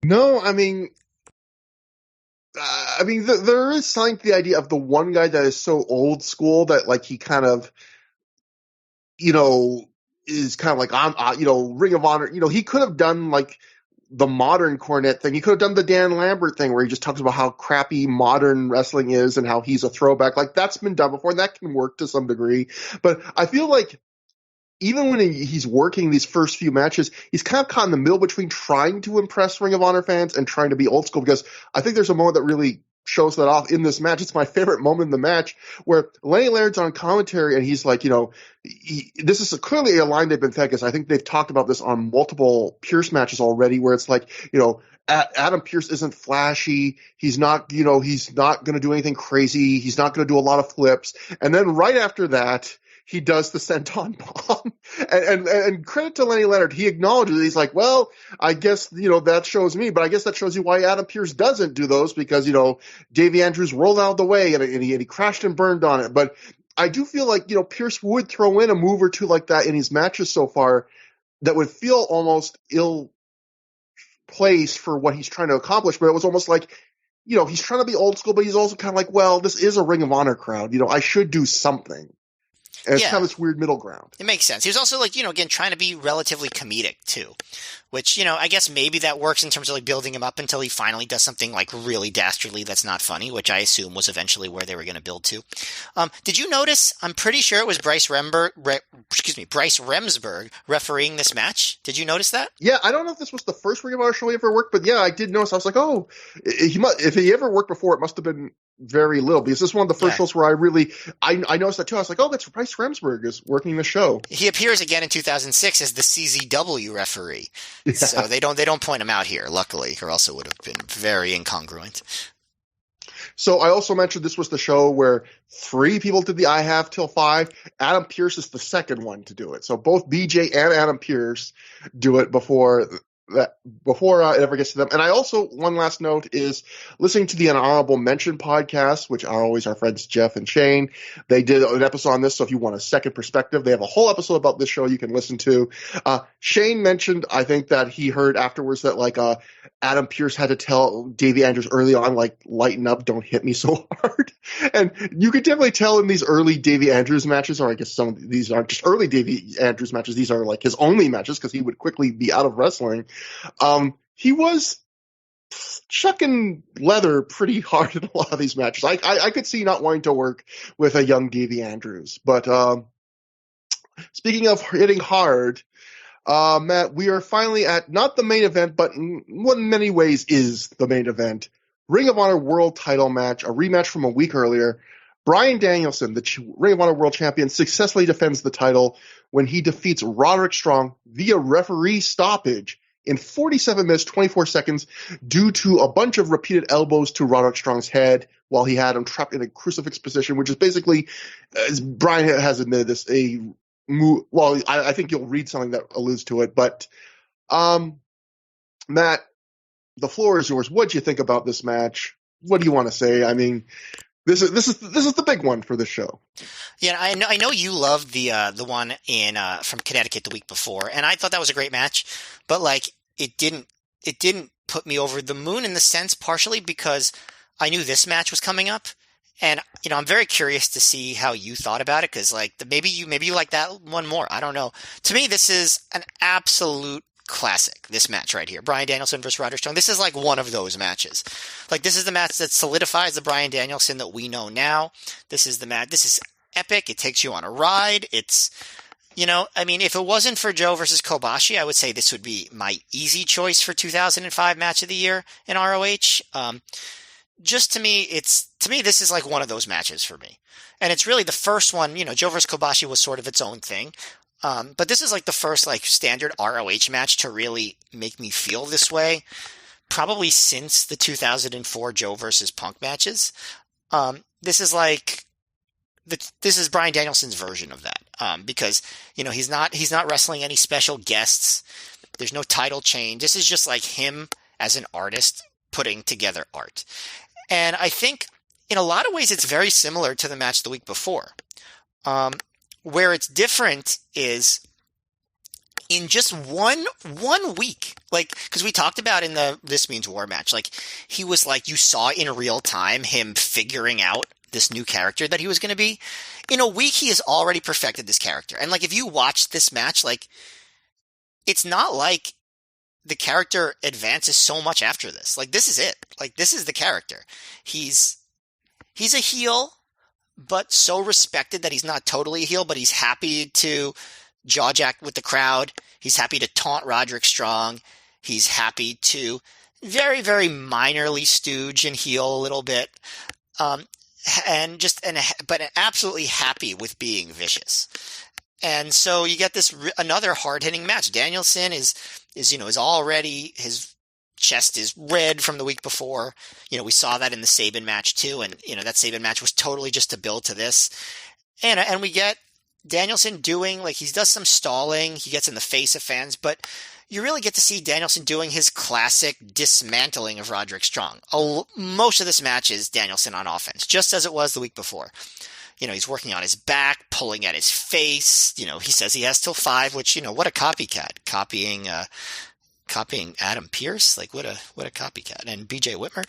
No, I mean, there is something to the idea of the one guy that is so old school that like he kind of, is kind of like on, Ring of Honor. He could have done like the modern Cornette thing. He could have done the Dan Lambert thing where he just talks about how crappy modern wrestling is and how he's a throwback. Like, that's been done before, and that can work to some degree. But I feel like even when he's working these first few matches, he's kind of caught in the middle between trying to impress Ring of Honor fans and trying to be old school, because I think there's a moment that really shows that off in this match. It's my favorite moment in the match, where Lenny Laird's on commentary and he's like, this is clearly a line they've been fed, because I think they've talked about this on multiple Pierce matches already, where it's like, Adam Pearce isn't flashy. He's not, he's not going to do anything crazy. He's not going to do a lot of flips. And then right after that, he does the senton bomb. And credit to Lenny Leonard, he acknowledges it. He's like, well, I guess, that shows me, but I guess that shows you why Adam Pearce doesn't do those, because, Davey Andrews rolled out of the way and he crashed and burned on it. But I do feel like, Pearce would throw in a move or two like that in his matches so far that would feel almost ill-placed for what he's trying to accomplish. But it was almost like, he's trying to be old school, but he's also kind of like, well, this is a Ring of Honor crowd. I should do something. And it's kind of this weird middle ground. It makes sense. He was also like, again, trying to be relatively comedic too, which, I guess maybe that works in terms of like building him up until he finally does something like really dastardly that's not funny, which I assume was eventually where they were going to build to. Did you notice? I'm pretty sure it was Bryce Remsburg refereeing this match. Did you notice that? Yeah, I don't know if this was the first Ring of Honor show he ever worked, but yeah, I did notice. I was like, oh, if he ever worked before, it must have been very little, because this is one of the first shows where I noticed that too. I was like, oh, that's Bryce Remsburg is working the show. He appears again in 2006 as the CZW referee. Yeah. So they don't point him out here, luckily, or else it would have been very incongruent. So I also mentioned this was the show where 3 people did the I Have Till 5. Adam Pearce is the second one to do it. So both BJ and Adam Pearce do it before it ever gets to them. And I also, one last note is listening to the Honorable Mention podcast, which are always our friends Jeff and Shane. They did an episode on this, so if you want a second perspective, they have a whole episode about this show you can listen to. Shane mentioned, I think, that he heard afterwards that Adam Pearce had to tell Davey Andrews early on, lighten up, don't hit me so hard. And you could definitely tell in these early Davey Andrews matches, or I guess some of these aren't just early Davey Andrews matches, these are like his only matches because he would quickly be out of wrestling. He was chucking leather pretty hard in a lot of these matches. I could see not wanting to work with a young Davey Andrews. But speaking of hitting hard, Matt, we are finally at not the main event, but in many ways is the main event. Ring of Honor World Title match, a rematch from a week earlier. Bryan Danielson, the Ring of Honor World Champion, successfully defends the title when he defeats Roderick Strong via referee stoppage in 47 minutes, 24 seconds, due to a bunch of repeated elbows to Roderick Strong's head while he had him trapped in a crucifix position, which is basically, as Bryan has admitted this, I think you'll read something that alludes to it. But, Matt, the floor is yours. What do you think about this match? What do you want to say? I mean, this is the big one for the show. Yeah, I know you loved the one in from Connecticut the week before, and I thought that was a great match, but it didn't put me over the moon in the sense partially because I knew this match was coming up, and I'm very curious to see how you thought about it because maybe you like that one more. I don't know. To me, this is an absolute classic, this match right here. Bryan Danielson versus Roderick Strong. This is one of those matches. This is the match that solidifies the Bryan Danielson that we know now. This is the match. This is epic. It takes you on a ride. It's, if it wasn't for Joe versus Kobashi, I would say this would be my easy choice for 2005 match of the year in ROH. Just to me, this is one of those matches for me. And it's really the first one, Joe versus Kobashi was sort of its own thing. But this is the first standard ROH match to really make me feel this way, probably since the 2004 Joe versus Punk matches. This is this is Bryan Danielson's version of that, because he's not wrestling any special guests. There's no title change. This is just him as an artist putting together art, and I think in a lot of ways it's very similar to the match the week before. Where it's different is in just one week, because we talked about in the This Means War match, he was you saw in real time him figuring out this new character that he was going to be. In a week, he has already perfected this character. And if you watch this match, it's not the character advances so much after this. This is it. This is the character. He's a heel, but so respected that he's not totally a heel, but he's happy to jawjack with the crowd. He's happy to taunt Roderick Strong. He's happy to very, very minorly stooge and heel a little bit. But absolutely happy with being vicious. And so you get this another hard-hitting match. Danielson is already, his chest is red from the week before. We saw that in the Sabin match too, and that Sabin match was totally just to build to this. And we get Danielson doing, like, he does some stalling, he gets in the face of fans, but you really get to see Danielson doing his classic dismantling of Roderick Strong. Most of this match is Danielson on offense, just as it was the week before. He's working on his back, pulling at his face. He says he has till 5, which, what a copycat. Copying Adam Pearce, like what a copycat, and BJ Whitmer.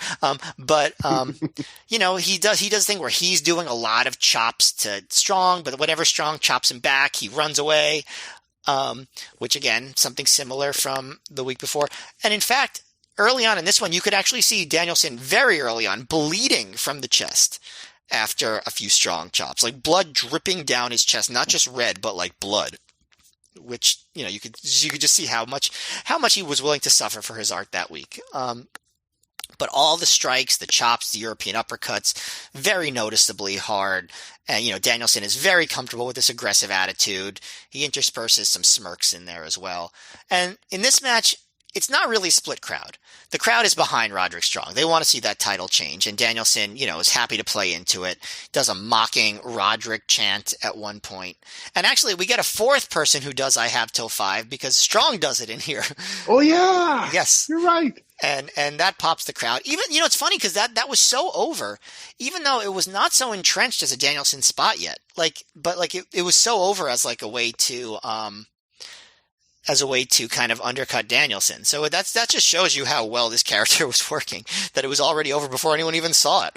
He does a thing where he's doing a lot of chops to Strong, but whenever Strong chops him back, he runs away. Which again, something similar from the week before. And in fact, early on in this one, you could actually see Danielson very early on bleeding from the chest after a few Strong chops, like blood dripping down his chest, not just red, but like blood. Which, you could just see how much he was willing to suffer for his art that week. But all the strikes, the chops, the European uppercuts, very noticeably hard. And, Danielson is very comfortable with this aggressive attitude. He intersperses some smirks in there as well. And in this match, it's not really a split crowd. The crowd is behind Roderick Strong. They want to see that title change. And Danielson, is happy to play into it. Does a mocking Roderick chant at one point. And actually, we get a fourth person who does I have till 5 because Strong does it in here. Oh, yeah. Yes. You're right. And that pops the crowd. Even, it's funny because that was so over, even though it was not so entrenched as a Danielson spot yet. It was so over as like a way to kind of undercut Danielson. So that just shows you how well this character was working, that it was already over before anyone even saw it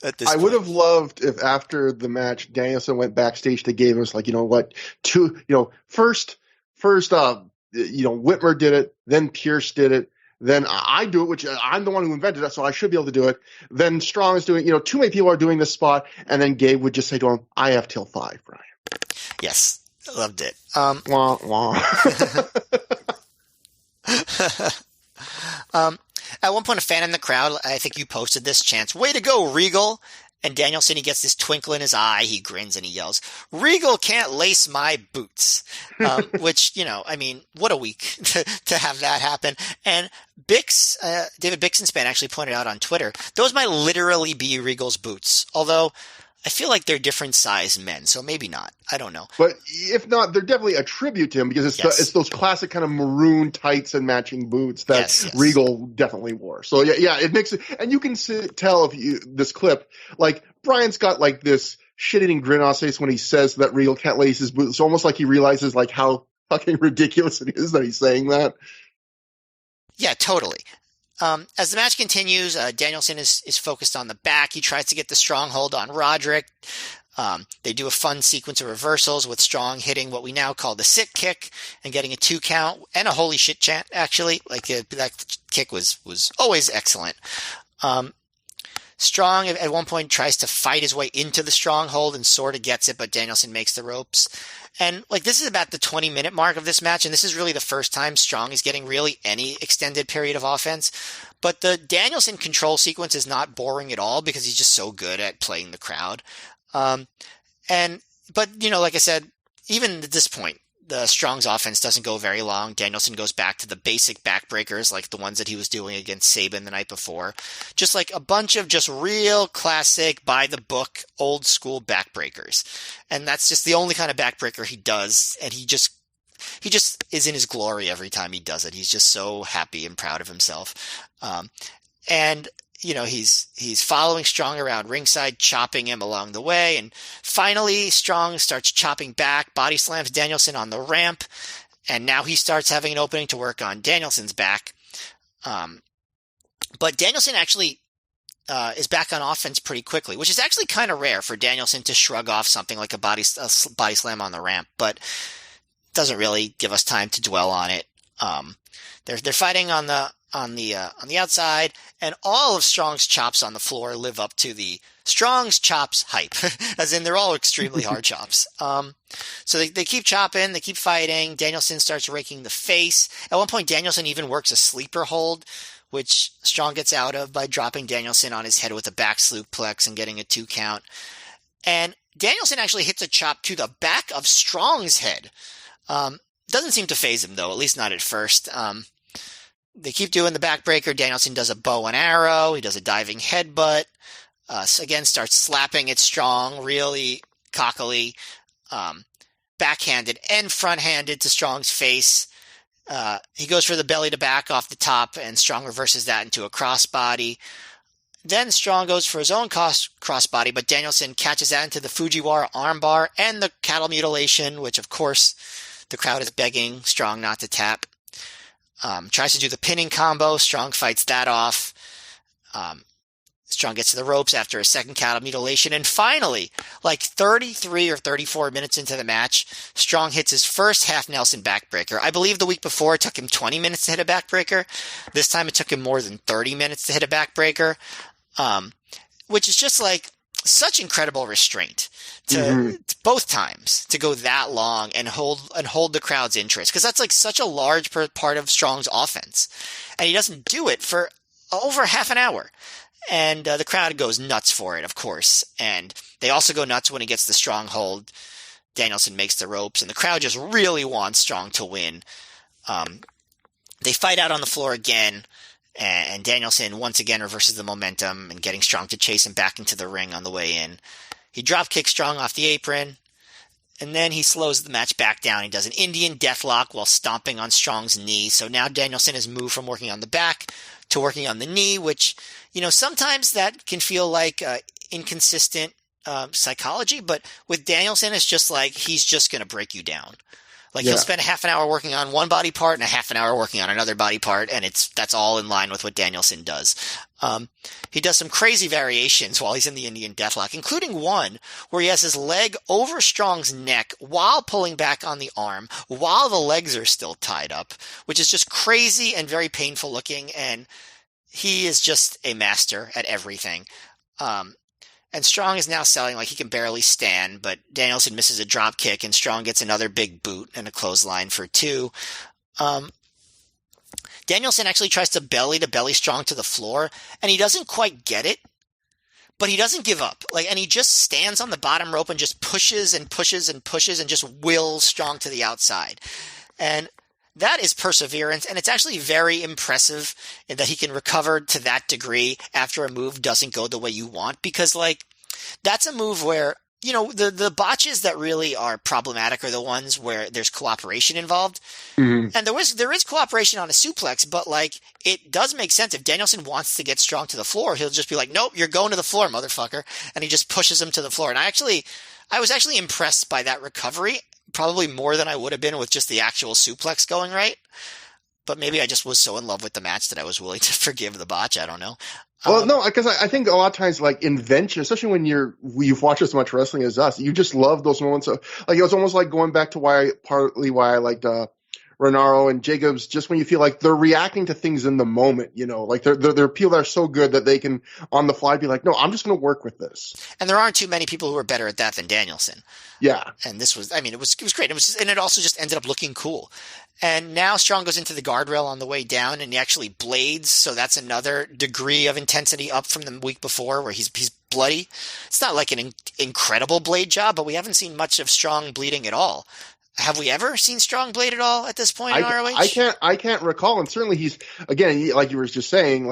at this point. Would have loved if after the match, Danielson went backstage to give us like, first, Whitmer did it, then Pierce did it, then I do it, which I'm the one who invented it, so I should be able to do it. Then Strong is doing, too many people are doing this spot, and then Gabe would just say to him, I have till 5, Brian. Yes. Loved it. Wah, wah. At one point, a fan in the crowd, I think you posted this, chants, "Way to go, Regal!" And Danielson, he gets this twinkle in his eye. He grins and he yells, "Regal can't lace my boots." Which, what a week to have that happen. And David Bixenspan actually pointed out on Twitter, those might literally be Regal's boots. Although, I feel like they're different size men, so maybe not. I don't know. But if not, they're definitely a tribute to him because it's those classic kind of maroon tights and matching boots that Regal definitely wore. So yeah, it makes it, and you can tell if this clip, like Brian's got like this shit-eating grin on his face when he says that Regal can't lace his boots. It's almost like he realizes like how fucking ridiculous it is that he's saying that. Yeah, totally. As the match continues, Danielson is focused on the back. He tries to get the stronghold on Roderick. They do a fun sequence of reversals with Strong hitting what we now call the sit kick and getting a 2 count and a holy shit chant, actually. That kick was always excellent. Strong at one point tries to fight his way into the stronghold and sort of gets it, but Danielson makes the ropes. And this is about the 20-minute mark of this match, and this is really the first time Strong is getting really any extended period of offense. But the Danielson control sequence is not boring at all because he's just so good at playing the crowd. But like I said, even at this point, the Strong's offense doesn't go very long. Danielson goes back to the basic backbreakers like the ones that he was doing against Sabin the night before. Just like a bunch of just real classic, by-the-book, old-school backbreakers. And that's just the only kind of backbreaker he does, and he just is in his glory every time he does it. He's just so happy and proud of himself. He's following Strong around ringside, chopping him along the way, and finally Strong starts chopping back, body slams Danielson on the ramp, and now he starts having an opening to work on Danielson's back. But Danielson actually is back on offense pretty quickly, which is actually kind of rare for Danielson to shrug off something like a body slam on the ramp, but doesn't really give us time to dwell on it. They're fighting on the outside, and all of Strong's chops on the floor live up to the Strong's chops hype, as in they're all extremely hard chops. So they keep chopping, they keep fighting. Danielson starts raking the face. At one point, Danielson even works a sleeper hold, which Strong gets out of by dropping Danielson on his head with a back suplex and getting a 2 count. And Danielson actually hits a chop to the back of Strong's head. Doesn't seem to faze him, though, at least not at first. They keep doing the backbreaker. Danielson does a bow and arrow. He does a diving headbutt. Again, starts slapping at Strong really cockily. backhanded and front-handed to Strong's face. He goes for the belly to back off the top, and Strong reverses that into a crossbody. Then Strong goes for his own crossbody, but Danielson catches that into the Fujiwara armbar and the cattle mutilation, which of course the crowd is begging Strong not to tap. Tries to do the pinning combo. Strong fights that off. Strong gets to the ropes after a second cattle mutilation. And finally, like 33 or 34 minutes into the match, Strong hits his first half Nelson backbreaker. I believe the week before it took him 20 minutes to hit a backbreaker. This time it took him more than 30 minutes to hit a backbreaker, which is just like such incredible restraint to both times to go that long and hold the crowd's interest. Because that's like such a large part of Strong's offense. And he doesn't do it for over half an hour. And the crowd goes nuts for it, of course. And they also go nuts when he gets the stronghold. Danielson makes the ropes, and the crowd just really wants Strong to win. They fight out on the floor again, and Danielson once again reverses the momentum and getting Strong to chase him back into the ring on the way in. He drop kicks Strong off the apron, and then he slows the match back down. He does an Indian deathlock while stomping on Strong's knee. So now Danielson has moved from working on the back to working on the knee, which, you know, sometimes that can feel like inconsistent psychology, but with Danielson, it's just like he's just going to break you down. Like he'll spend a half an hour working on one body part and a half an hour working on another body part, and that's all in line with what Danielson does. He does some crazy variations while he's in the Indian deathlock, including one where he has his leg over Strong's neck while pulling back on the arm while the legs are still tied up, which is just crazy and very painful looking, and he is just a master at everything. And Strong is now selling like he can barely stand, but Danielson misses a drop kick, and Strong gets another big boot and a clothesline for 2. Danielson actually tries to belly Strong to the floor, and he doesn't quite get it, but he doesn't give up. And he just stands on the bottom rope and just pushes and pushes and pushes and just wills Strong to the outside. And that is perseverance, and it's actually very impressive that he can recover to that degree after a move doesn't go the way you want, because, that's a move where, you know, the botches that really are problematic are the ones where there's cooperation involved. Mm-hmm. And there is cooperation on a suplex, but, it does make sense. If Danielson wants to get Strong to the floor, he'll just be like, nope, you're going to the floor, motherfucker, and he just pushes him to the floor. And I was actually impressed by that recovery, probably more than I would have been with just the actual suplex going right. But maybe I just was so in love with the match that I was willing to forgive the botch. I don't know. Well, no, because I think a lot of times, invention, especially when you've watched as much wrestling as us, you just love those moments of, it was almost like going back to partly why I liked Renaro and Jacobs, just when you feel like they're reacting to things in the moment, you know, they're people that are so good that they can on the fly be like, no, I'm just going to work with this. And there aren't too many people who are better at that than Danielson. Yeah. And this was, it was great. And it also just ended up looking cool. And now Strong goes into the guardrail on the way down, and he actually blades. So that's another degree of intensity up from the week before where he's bloody. It's not like an incredible blade job, but we haven't seen much of Strong bleeding at all. Have we ever seen Strong blade at all at this point in ROH? I can't recall. And certainly he's, again, like you were just saying,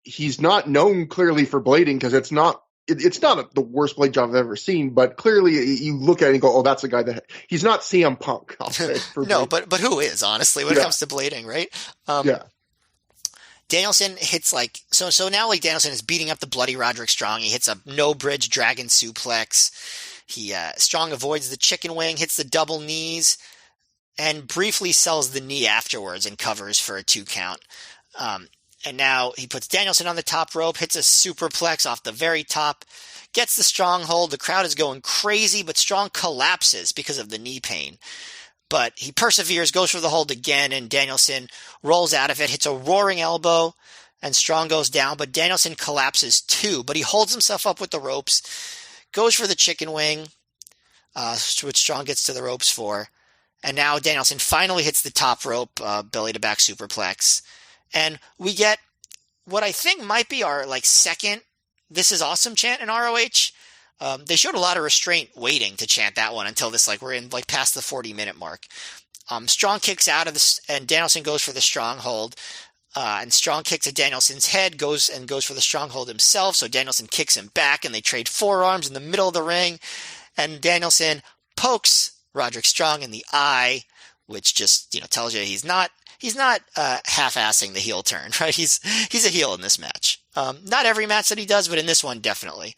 he's not known clearly for blading because it's not the worst blade job I've ever seen, but clearly you look at it and go, oh, that's a guy that he's not CM Punk. I'll say, no, but who is, honestly, when it comes to blading, right? Danielson hits so now Danielson is beating up the bloody Roderick Strong. He hits a no bridge dragon suplex. Strong avoids the chicken wing, hits the double knees, and briefly sells the knee afterwards and covers for a 2 count. And now he puts Danielson on the top rope, hits a superplex off the very top, gets the stronghold. The crowd is going crazy, but Strong collapses because of the knee pain. But he perseveres, goes for the hold again, and Danielson rolls out of it, hits a roaring elbow, and Strong goes down, but Danielson collapses too. But he holds himself up with the ropes, goes for the chicken wing, which Strong gets to the ropes for. And now Danielson finally hits the top rope, belly to back superplex. And we get what I think might be our second "This is awesome" chant in ROH. They showed a lot of restraint waiting to chant that one until this, we're in past the 40-minute mark. Strong kicks out of this, and Danielson goes for the stronghold. And Strong kicks at Danielson's head, goes for the stronghold himself. So Danielson kicks him back, and they trade forearms in the middle of the ring. And Danielson pokes Roderick Strong in the eye, which just, tells you he's not half-assing the heel turn, right? He's a heel in this match. Not every match that he does, but in this one, definitely.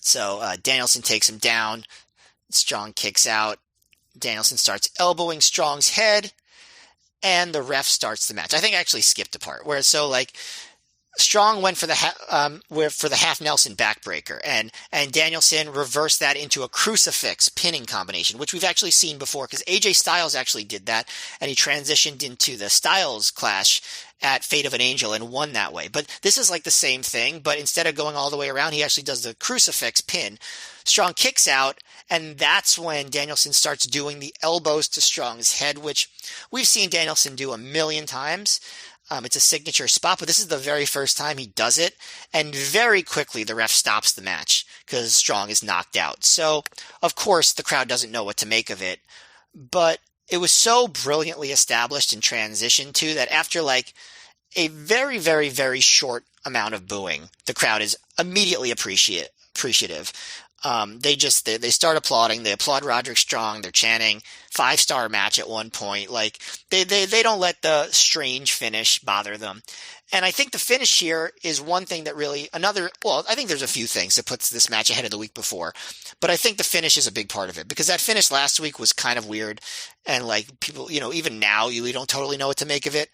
So Danielson takes him down. Strong kicks out. Danielson starts elbowing Strong's head, and the ref starts the match. I think I actually skipped a part where Strong went for the half Nelson backbreaker, and Danielson reversed that into a crucifix pinning combination, which we've actually seen before because AJ Styles actually did that, and he transitioned into the Styles Clash at Fate of an Angel and won that way. But this is like the same thing, but instead of going all the way around, he actually does the crucifix pin. Strong kicks out, and that's when Danielson starts doing the elbows to Strong's head, which we've seen Danielson do a million times. It's a signature spot, but this is the very first time he does it, and very quickly the ref stops the match because Strong is knocked out. So, of course, the crowd doesn't know what to make of it, but it was so brilliantly established and transitioned to that after like a very, very, very short amount of booing, the crowd is immediately appreciative. They start applauding. They applaud Roderick Strong. They're chanting 5-star match at one point. Like they don't let the strange finish bother them. And I think the finish here is one thing that really I think there's a few things that puts this match ahead of the week before, but I think the finish is a big part of it because that finish last week was kind of weird. And like people, even now you don't totally know what to make of it.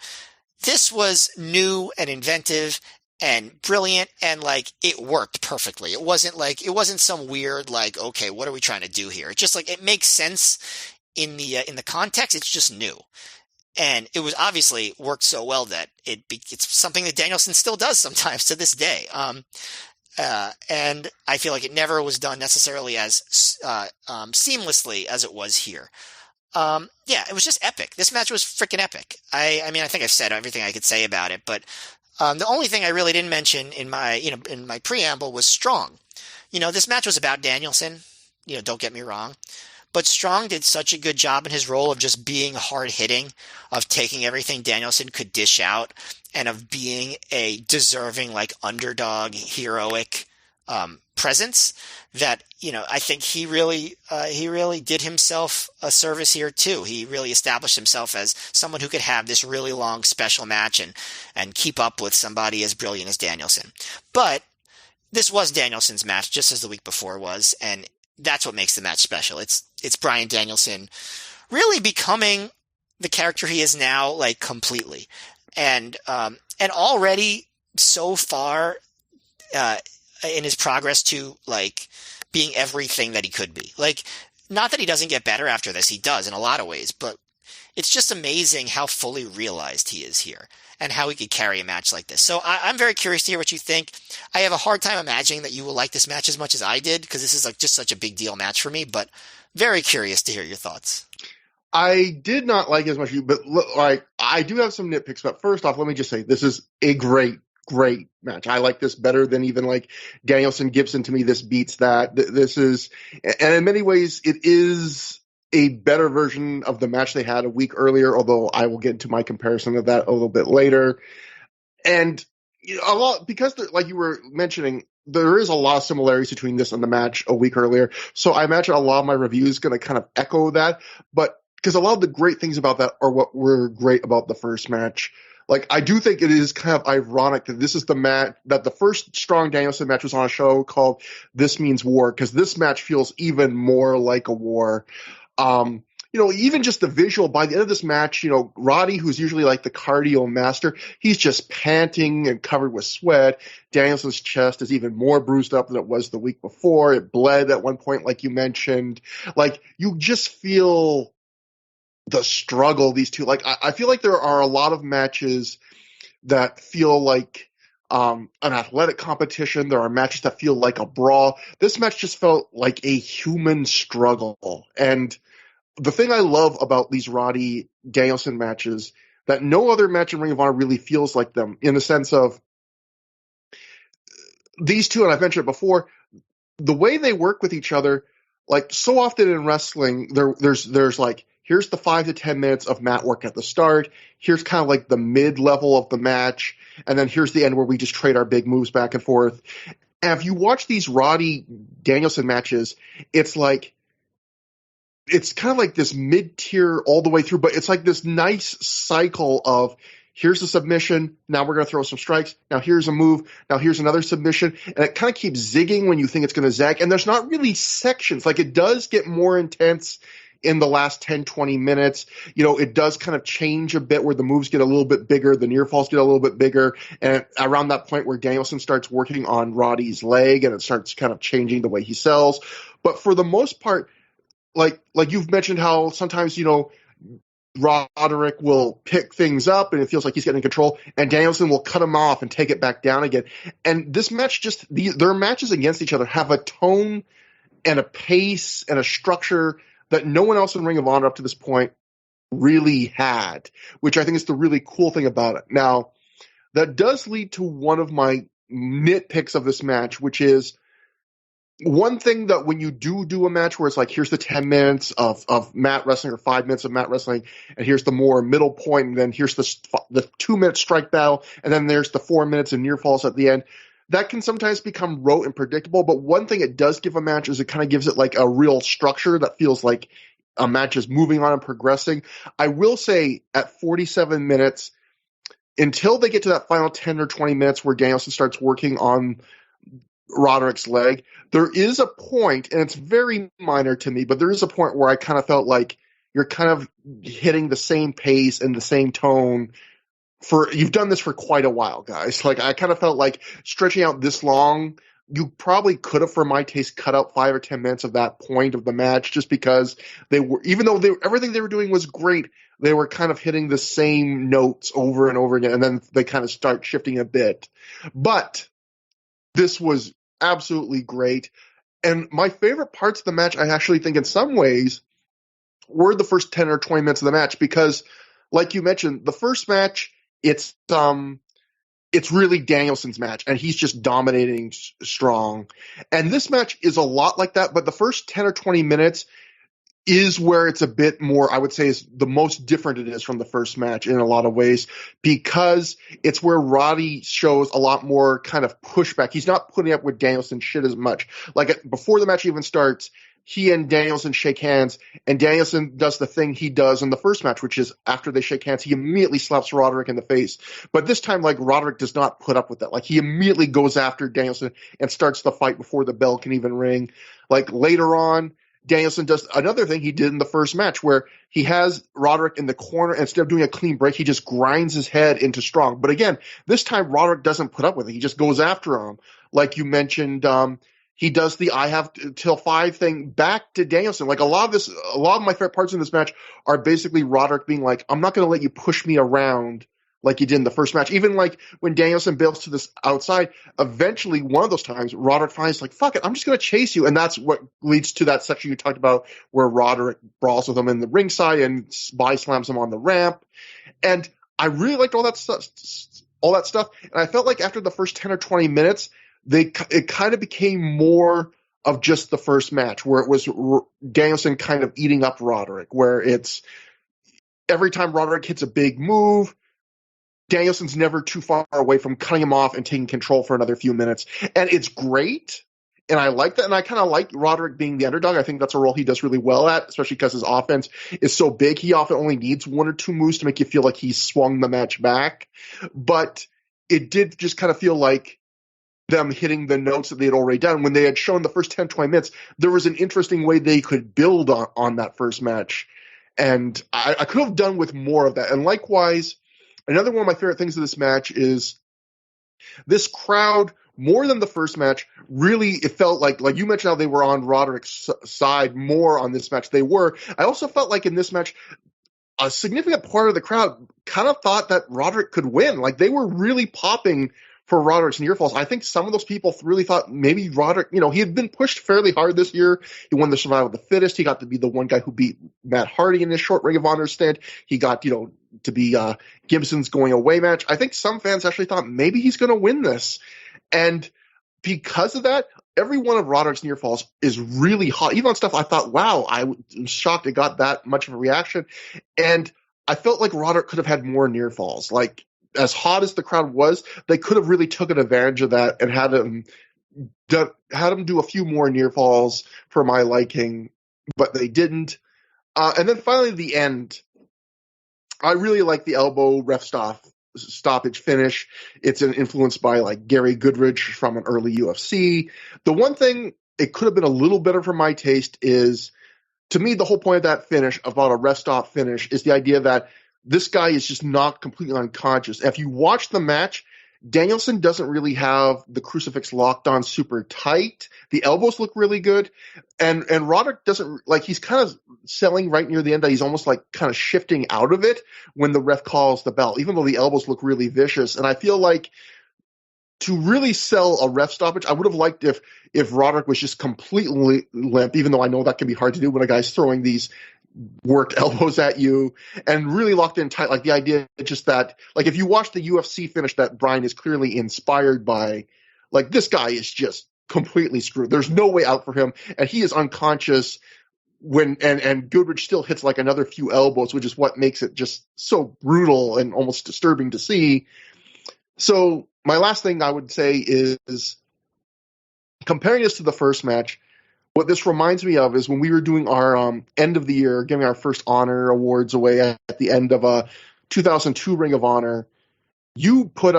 This was new and inventive and brilliant, and like it worked perfectly. It wasn't some weird like, okay, what are we trying to do here? It's just like it makes sense in the context. It's just new, and it was obviously worked so well that it's something that Danielson still does sometimes to this day. And I feel like it never was done necessarily as seamlessly as it was here. It was just epic. This match was freaking epic. I mean, I think I've said everything I could say about it, but the only thing I really didn't mention in my preamble was Strong. This match was about Danielson. Don't get me wrong, but Strong did such a good job in his role of just being hard hitting, of taking everything Danielson could dish out, and of being a deserving like underdog heroic presence that I think he really did himself a service here too. He really established himself as someone who could have this really long special match and keep up with somebody as brilliant as Danielson. But this was Danielson's match just as the week before was, and that's what makes the match special. It's Bryan Danielson really becoming the character he is now, like completely, and already so far in his progress to like being everything that he could be. Like, not that he doesn't get better after this, he does in a lot of ways, but it's just amazing how fully realized he is here and how he could carry a match like this. So I'm very curious to hear what you think. I have a hard time imagining that you will like this match as much as I did because this is like just such a big deal match for me, but very curious to hear your thoughts. I did not like it as much as you, but like I do have some nitpicks. But first off, let me just say this is a great match. I like this better than even like Danielson Gibson. To me, this beats that. This is, and in many ways, it is a better version of the match they had a week earlier. Although I will get into my comparison of that a little bit later. And a lot because, like you were mentioning, there is a lot of similarities between this and the match a week earlier. So I imagine a lot of my reviews going to kind of echo that, but. Because a lot of the great things about that are what were great about the first match. Like, I do think it is kind of ironic that this is the match, that the first Strong Danielson match was on a show called This Means War, because this match feels even more like a war. Even just the visual, by the end of this match, Roddy, who's usually like the cardio master, he's just panting and covered with sweat. Danielson's chest is even more bruised up than it was the week before. It bled at one point, like you mentioned. Like, you just feel the struggle these two, like I feel like there are a lot of matches that feel like an athletic competition. There are matches that feel like a brawl. This match just felt like a human struggle. And the thing I love about these Roddy Danielson matches that no other match in Ring of Honor really feels like them, in the sense of these two, and I've mentioned it before, the way they work with each other. Like, so often in wrestling, there's like, here's the 5 to 10 minutes of mat work at the start. Here's kind of like the mid-level of the match. And then here's the end where we just trade our big moves back and forth. And if you watch these Roddy Danielson matches, it's like it's kind of like this mid-tier all the way through, but it's like this nice cycle of here's a submission, now we're going to throw some strikes, now here's a move, now here's another submission, and it kind of keeps zigging when you think it's going to zag, and there's not really sections. Like, it does get more intense in the last 10, 20 minutes. It does kind of change a bit where the moves get a little bit bigger, the near falls get a little bit bigger, and around that point where Danielson starts working on Roddy's leg and it starts kind of changing the way he sells. But for the most part, like you've mentioned how sometimes, Roderick will pick things up and it feels like he's getting control, and Danielson will cut him off and take it back down again. And this match their matches against each other have a tone and a pace and a structure that no one else in Ring of Honor up to this point really had, which I think is the really cool thing about it. Now, that does lead to one of my nitpicks of this match, which is one thing that when you do a match where it's like, here's the 10 minutes of mat wrestling or 5 minutes of mat wrestling, and here's the more middle point, and then here's the 2-minute strike battle, and then there's the 4 minutes of near falls at the end, that can sometimes become rote and predictable. But one thing it does give a match is it kind of gives it like a real structure that feels like a match is moving on and progressing. I will say at 47 minutes, until they get to that final 10 or 20 minutes where Danielson starts working on Roderick's leg, there is a point, and it's very minor to me, but there is a point where I kind of felt like you're kind of hitting the same pace and the same tone you've done this for quite a while, guys. Like, I kind of felt like stretching out this long, you probably could have, for my taste, cut out 5 or 10 minutes of that point of the match, just because they were, even though everything they were doing was great, they were kind of hitting the same notes over and over again, and then they kind of start shifting a bit. But this was absolutely great. And my favorite parts of the match, I actually think in some ways, were the first 10 or 20 minutes of the match, because like you mentioned, the first match, it's really Danielson's match, and he's just dominating strong. And this match is a lot like that, but the first 10 or 20 minutes is where it's a bit more, I would say, is the most different it is from the first match in a lot of ways, because it's where Roddy shows a lot more kind of pushback. He's not putting up with Danielson's shit as much. Like, before the match even starts, he and Danielson shake hands, and Danielson does the thing he does in the first match, which is after they shake hands, he immediately slaps Roderick in the face. But this time, like, Roderick does not put up with that. Like, he immediately goes after Danielson and starts the fight before the bell can even ring. Like, later on, Danielson does another thing he did in the first match, where he has Roderick in the corner, and instead of doing a clean break, he just grinds his head into strong. But again, this time Roderick doesn't put up with it. He just goes after him. Like you mentioned, he does the I have till 5 thing back to Danielson. Like, a lot of my favorite parts in this match are basically Roderick being like, I'm not going to let you push me around like you did in the first match. Even like when Danielson bails to this outside, eventually one of those times, Roderick finds like, fuck it, I'm just going to chase you. And that's what leads to that section you talked about where Roderick brawls with him in the ringside and body slams him on the ramp. And I really liked all that stuff. And I felt like after the first 10 or 20 minutes, it kind of became more of just the first match, where it was Danielson kind of eating up Roderick, where it's every time Roderick hits a big move, Danielson's never too far away from cutting him off and taking control for another few minutes. And it's great. And I like that. And I kind of like Roderick being the underdog. I think that's a role he does really well at, especially because his offense is so big. He often only needs 1 or 2 moves to make you feel like he's swung the match back. But it did just kind of feel like them hitting the notes that they had already done. When they had shown the first 10, 20 minutes, there was an interesting way they could build on that first match. And I could have done with more of that. And likewise, another one of my favorite things of this match is this crowd, more than the first match, really, it felt like you mentioned how they were on Roderick's side more on this match. They were. I also felt like in this match, a significant part of the crowd kind of thought that Roderick could win. Like, they were really popping for Roderick's near falls. I think some of those people really thought maybe Roderick, he had been pushed fairly hard this year. He won the Survival of the Fittest. He got to be the one guy who beat Matt Hardy in his short Ring of Honor stint. He got, to be Gibson's going away match. I think some fans actually thought maybe he's going to win this. And because of that, every one of Roderick's near falls is really hot. Even on stuff I thought, wow, I'm shocked it got that much of a reaction. And I felt like Roderick could have had more near falls. Like, as hot as the crowd was, they could have really taken advantage of that and had him do a few more near falls for my liking, but they didn't. And then finally, the end. I really like the elbow ref stoppage finish. It's influenced by like Gary Goodridge from an early UFC. The one thing it could have been a little better for my taste is, to me, the whole point of that finish, about a ref stop finish, is the idea that this guy is just not completely unconscious. If you watch the match, Danielson doesn't really have the crucifix locked on super tight. The elbows look really good. And Roderick doesn't, like, he's kind of selling right near the end that he's almost like kind of shifting out of it when the ref calls the bell, even though the elbows look really vicious. And I feel like to really sell a ref stoppage, I would have liked if Roderick was just completely limp, even though I know that can be hard to do when a guy's throwing these worked elbows at you, and really locked in tight. Like the idea just that, like if you watch the UFC finish that Brian is clearly inspired by, like this guy is just completely screwed. There's no way out for him, and he is unconscious when, and Goodridge still hits like another few elbows, which is what makes it just so brutal and almost disturbing to see. So my last thing I would say is, comparing this to the first match, what this reminds me of is when we were doing our end of the year, giving our first honor awards away at the end of a 2002 Ring of Honor. You put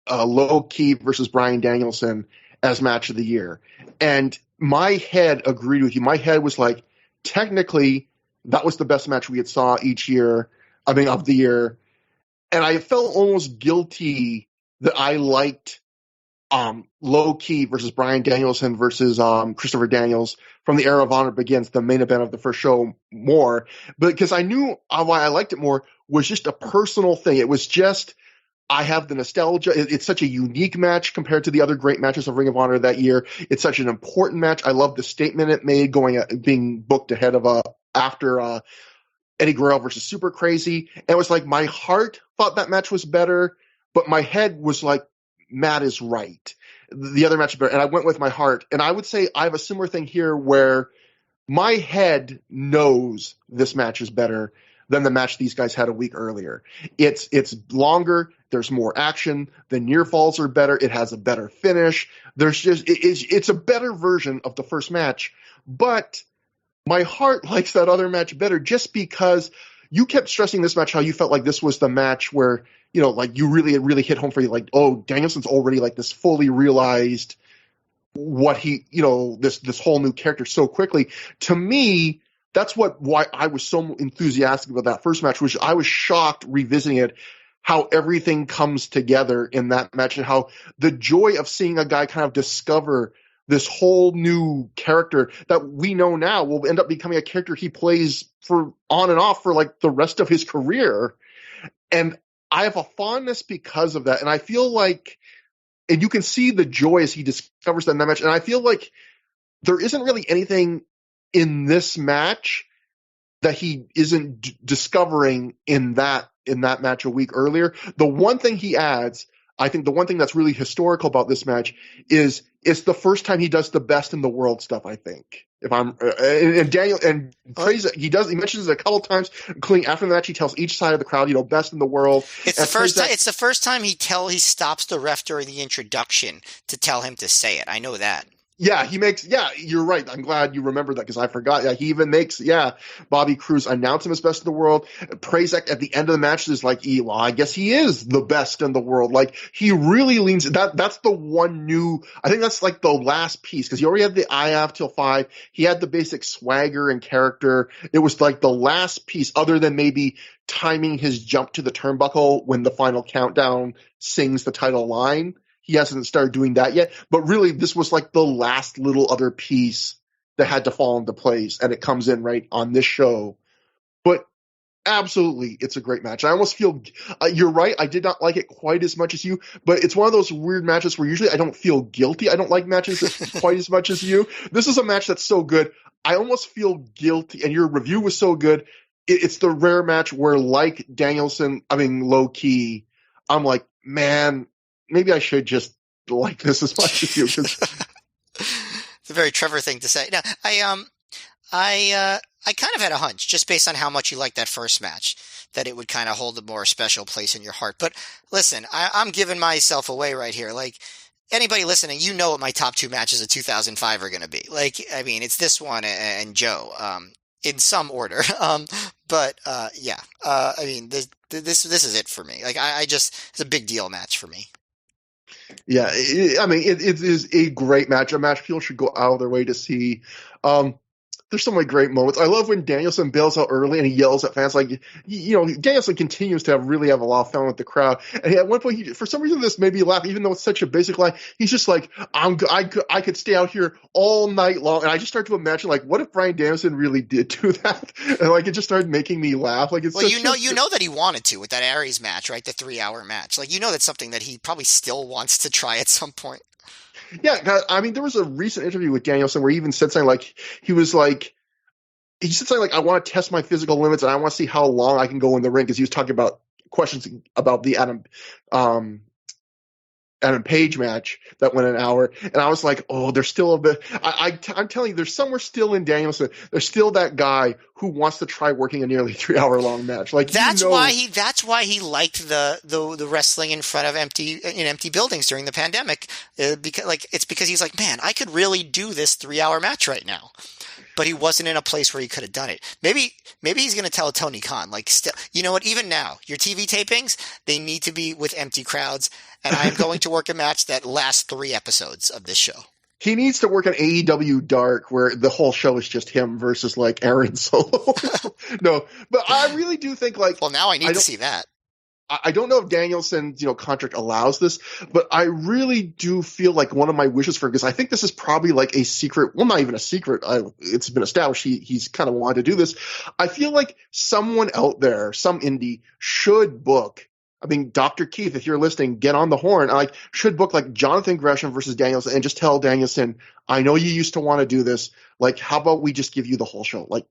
Low Key versus Bryan Danielson as match of the year, and my head agreed with you. My head was like, technically, that was the best match we had saw each year. I mean, of the year, and I felt almost guilty that I liked Low Key versus Bryan Danielson versus Christopher Daniels from the Era of Honor Begins, the main event of the first show, more. But because I knew why I liked it more was just a personal thing. It was just, I have the nostalgia. It's such a unique match compared to the other great matches of Ring of Honor that year. It's such an important match. I love the statement it made being booked ahead of after Eddie Guerrero versus Super Crazy. And it was like my heart thought that match was better, but my head was like, Matt is right. The other match is better. And I went with my heart. And I would say I have a similar thing here where my head knows this match is better than the match these guys had a week earlier. It's longer. There's more action. The near falls are better. It has a better finish. It's a better version of the first match. But my heart likes that other match better just because you kept stressing this match how you felt like this was the match where, you know, like you really hit home for you, like, oh, Danielson's already like this fully realized what he, you know, this whole new character so quickly. To me, that's why I was so enthusiastic about that first match, which I was shocked revisiting it, how everything comes together in that match and how the joy of seeing a guy kind of discover this whole new character that we know now will end up becoming a character he plays for on and off for like the rest of his career. And I have a fondness because of that. And I feel like, and you can see the joy as he discovers that in that match. And I feel like there isn't really anything in this match that he isn't discovering in that match a week earlier. The one thing he adds, I think the one thing that's really historical about this match is it's the first time he does the best in the world stuff, I think. If I'm and Daniel and praise it, he mentions it a couple times, including after the match he tells each side of the crowd, you know, best in the world. It's the first time he stops the ref during the introduction to tell him to say it. I know that. Yeah, you're right. I'm glad you remembered that because I forgot. Yeah, he even makes, Bobby Cruz announce him as best in the world. Prazak at the end of the match is like, well, I guess he is the best in the world. Like, he really leans, that's the one new, I think that's like the last piece because he already had the I have till 5. He had the basic swagger and character. It was like the last piece other than maybe timing his jump to the turnbuckle when the final countdown sings the title line. He hasn't started doing that yet, but really this was like the last little other piece that had to fall into place, and it comes in right on this show. But absolutely, it's a great match. I almost feel, you're right, I did not like it quite as much as you, but it's one of those weird matches where usually I don't feel guilty. I don't like matches quite as much as you. This is a match that's so good, I almost feel guilty, and your review was so good. It's the rare match where, like Low Key, I'm like, man, maybe I should just like this as much as you. It's a very Trevor thing to say. No, I kind of had a hunch, just based on how much you liked that first match, that it would kind of hold a more special place in your heart. But listen, I'm giving myself away right here. Like, anybody listening, you know what my top 2 matches of 2005 are going to be. Like, I mean, it's this one and Joe. in some order. Yeah. I mean, this is it for me. Like, I just, it's a big deal match for me. Yeah, I mean, it is a great match, a match people should go out of their way to see. There's so many great moments. I love when Danielson bails out early and he yells at fans like, Danielson continues to really have a lot of fun with the crowd. And at one point, for some reason, this made me laugh, even though it's such a basic line. He's just like, I could stay out here all night long. And I just started to imagine, like, what if Bryan Danielson really did do that? And like, it just started making me laugh. Like, it's well, you know that he wanted to with that Aries match, right? The 3-hour match. Like, that's something that he probably still wants to try at some point. Yeah, I mean, there was a recent interview with Danielson where he even said something like, he said something like, I want to test my physical limits and I want to see how long I can go in the ring, because he was talking about questions about the Adam Page match that went an hour. And I was like, oh, there's still a bit. I'm telling you, there's somewhere still in Danielson. There's still that guy who wants to try working a nearly 3-hour long match. Like, that's why he liked the wrestling in front of empty buildings during the pandemic. Because he's like, man, I could really do this 3-hour match right now. But he wasn't in a place where he could have done it. Maybe he's going to tell Tony Khan, like, you know what, even now, your TV tapings, they need to be with empty crowds, and I'm going to work a match that lasts 3 episodes of this show. He needs to work on AEW Dark, where the whole show is just him versus, like, Aaron Solo. No, but I really do think, like... Well, now I need to see that. I don't know if Danielson's, contract allows this, but I really do feel like one of my wishes for, because I think this is probably like a secret, well, not even a secret. It's been established. He's kind of wanted to do this. I feel like someone out there, some indie, should book. I mean, Dr. Keith, if you're listening, get on the horn. Should book like Jonathan Gresham versus Danielson and just tell Danielson, I know you used to want to do this. Like, how about we just give you the whole show? Like,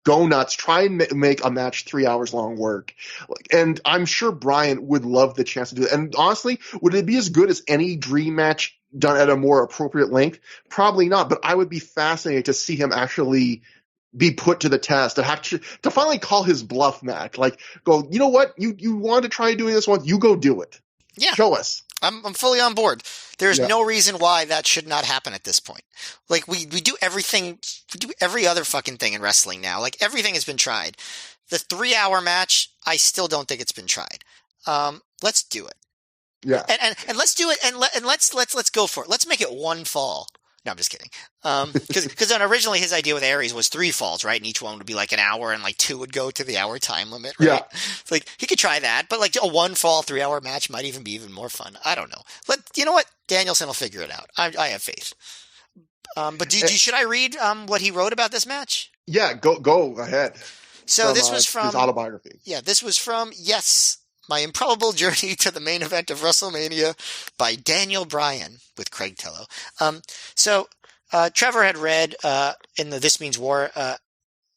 go nuts. Try and make a match 3 hours long work. And I'm sure Bryan would love the chance to do it. And honestly, would it be as good as any dream match done at a more appropriate length? Probably not. But I would be fascinated to see him actually be put to the test, to finally call his bluff match. Like, go, you know what? You wanted to try doing this one. You go do it. Yeah. Show us. I'm fully on board. There's no reason why that should not happen at this point. Like, we do everything, we do every other fucking thing in wrestling now. Like, everything has been tried. The 3-hour match, I still don't think it's been tried. Let's do it. Yeah. And let's do it, and let's go for it. Let's make it one fall. No, I'm just kidding. Because then originally his idea with Aries was 3 falls, right? And each one would be like an hour, and like 2 would go to the hour time limit, right? Yeah. It's like, he could try that, but like a 1 fall 3-hour match might even be even more fun. I don't know. You know what? Danielson will figure it out. I have faith. But should I read what he wrote about this match? Yeah, go ahead. So this was from his autobiography. Yeah, this was from My Improbable Journey to the Main Event of WrestleMania by Daniel Bryan with Craig Tello. Trevor had read in the This Means War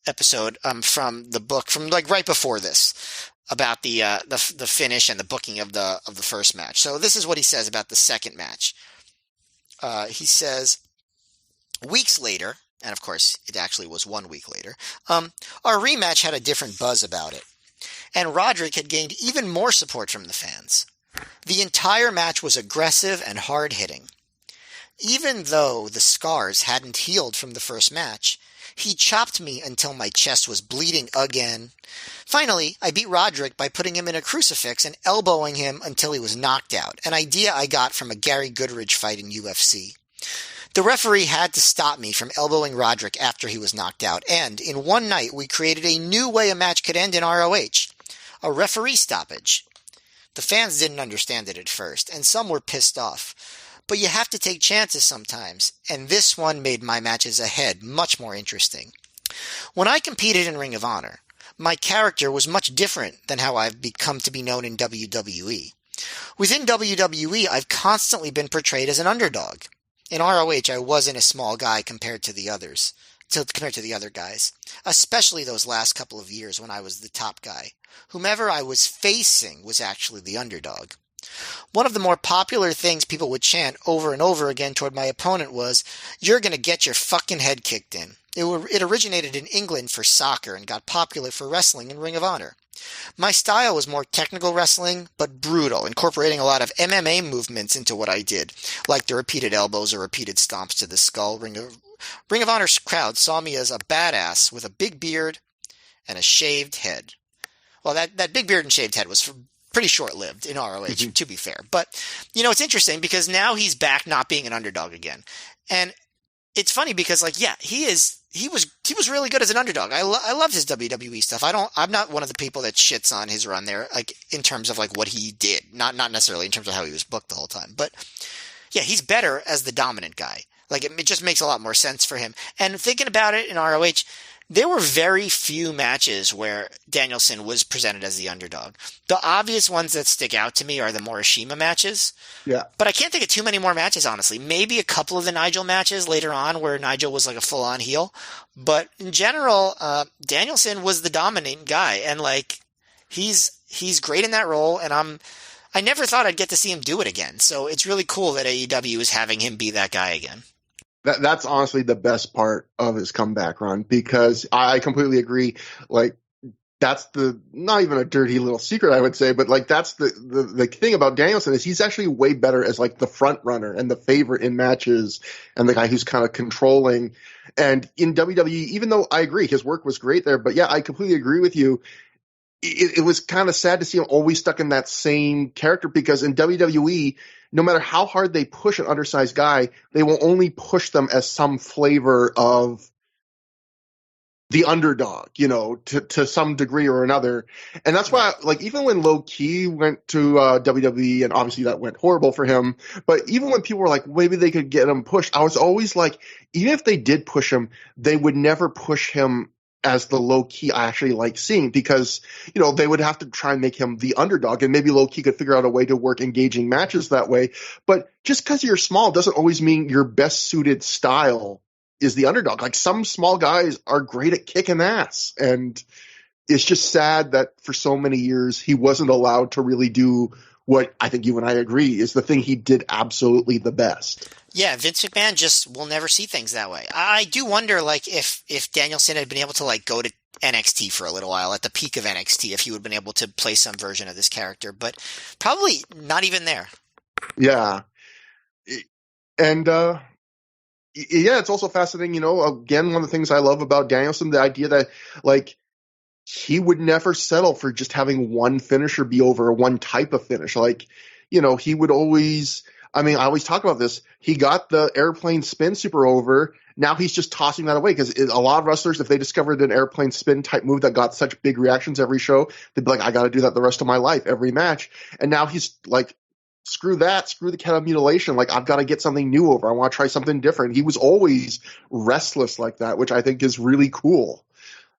episode from the book from like right before this about the finish and the booking of the first match. So this is what he says about the second match. He says, weeks later, and of course it actually was 1 week later, our rematch had a different buzz about it. And Roderick had gained even more support from the fans. The entire match was aggressive and hard-hitting. Even though the scars hadn't healed from the first match, he chopped me until my chest was bleeding again. Finally, I beat Roderick by putting him in a crucifix and elbowing him until he was knocked out, an idea I got from a Gary Goodridge fight in UFC. The referee had to stop me from elbowing Roderick after he was knocked out, and in one night we created a new way a match could end in ROH. A referee stoppage. The fans didn't understand it at first, and some were pissed off. But you have to take chances sometimes, and this one made my matches ahead much more interesting. When I competed in Ring of Honor, my character was much different than how I've become to be known in WWE. Within WWE, I've constantly been portrayed as an underdog. In ROH, I wasn't a small guy compared to the other guys, especially those last couple of years when I was the top guy. Whomever I was facing was actually the underdog. One of the more popular things people would chant over and over again toward my opponent was, "You're going to get your fucking head kicked in." It originated in England for soccer and got popular for wrestling in Ring of Honor. My style was more technical wrestling, but brutal, incorporating a lot of MMA movements into what I did, like the repeated elbows or repeated stomps to the skull, Ring of Honor's crowd saw me as a badass with a big beard and a shaved head. Well, that big beard and shaved head was pretty short-lived in ROH, to be fair. But, it's interesting because now he's back not being an underdog again. And it's funny because, he was really good as an underdog. I love his WWE stuff. I'm not one of the people that shits on his run there, in terms of what he did, not necessarily in terms of how he was booked the whole time. But yeah, he's better as the dominant guy. It just makes a lot more sense for him. And thinking about it in ROH, there were very few matches where Danielson was presented as the underdog. The obvious ones that stick out to me are the Morishima matches. Yeah. But I can't think of too many more matches, honestly. Maybe a couple of the Nigel matches later on where Nigel was a full-on heel. But in general, Danielson was the dominant guy. And he's great in that role. And I never thought I'd get to see him do it again. So it's really cool that AEW is having him be that guy again. That's honestly the best part of his comeback run, because I completely agree. That's not even a dirty little secret, I would say, but that's the thing about Danielson is he's actually way better as the front runner and the favorite in matches and the guy who's kind of controlling. And in WWE, even though I agree his work was great there, but yeah, I completely agree with you. It was kind of sad to see him always stuck in that same character, because in WWE, no matter how hard they push an undersized guy, they will only push them as some flavor of the underdog, to some degree or another. And that's why, even when Low Key went to WWE, and obviously that went horrible for him, but even when people were maybe they could get him pushed, I was always even if they did push him, they would never push him as the Low Key I actually like seeing, because, they would have to try and make him the underdog, and maybe Low Key could figure out a way to work engaging matches that way. But just because you're small doesn't always mean your best suited style is the underdog. Some small guys are great at kicking ass, and it's just sad that for so many years he wasn't allowed to really do what I think you and I agree is the thing he did absolutely the best. Yeah, Vince McMahon just will never see things that way. I do wonder, if Danielson had been able to, go to NXT for a little while, at the peak of NXT, if he would have been able to play some version of this character, but probably not even there. Yeah. And, yeah, it's also fascinating, again, one of the things I love about Danielson, the idea that, he would never settle for just having one finisher be over, one type of finish. He would always, I always talk about this. He got the airplane spin super over. Now he's just tossing that away, because a lot of wrestlers, if they discovered an airplane spin type move that got such big reactions every show, they'd be I got to do that the rest of my life, every match. And now he's screw that, screw the cat of mutilation. I've got to get something new over. I want to try something different. He was always restless like that, which I think is really cool.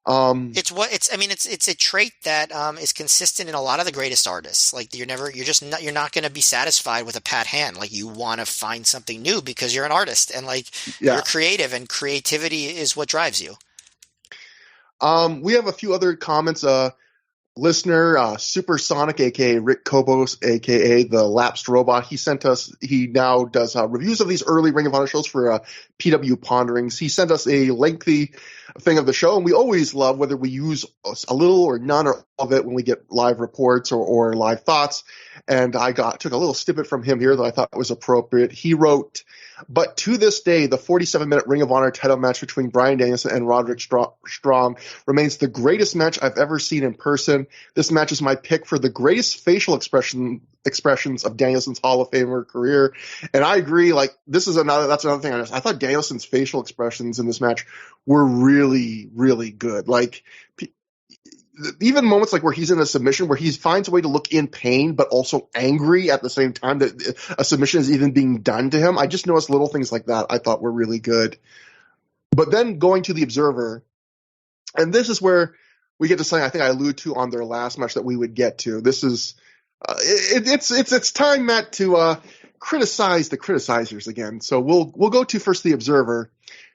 It's a trait that is consistent in a lot of the greatest artists. You're not going to be satisfied with a pat hand. You want to find something new because you're an artist, and you're creative, and creativity is what drives you. We have a few other comments. Listener, Supersonic, aka Rick Kobos, aka the Lapsed Robot, he now does reviews of these early Ring of Honor shows for PW Ponderings. He sent us a lengthy thing of the show, and we always love whether we use a little or none or all of it when we get live reports or live thoughts. And I took a little snippet from him here that I thought was appropriate. He wrote, "But to this day, the 47-minute Ring of Honor title match between Bryan Danielson and Roderick Strong remains the greatest match I've ever seen in person. This match is my pick for the greatest facial expressions of Danielson's Hall of Famer career." And I agree. That's another thing. I thought Danielson's facial expressions in this match were really, really good. Even moments where he's in a submission where he finds a way to look in pain but also angry at the same time that a submission is even being done to him. I just noticed little things like that I thought were really good. But then going to the Observer, and this is where we get to something I think I alluded to on their last match that we would get to. This is it's time, Matt, to criticize the criticizers again. So we'll go to first the Observer.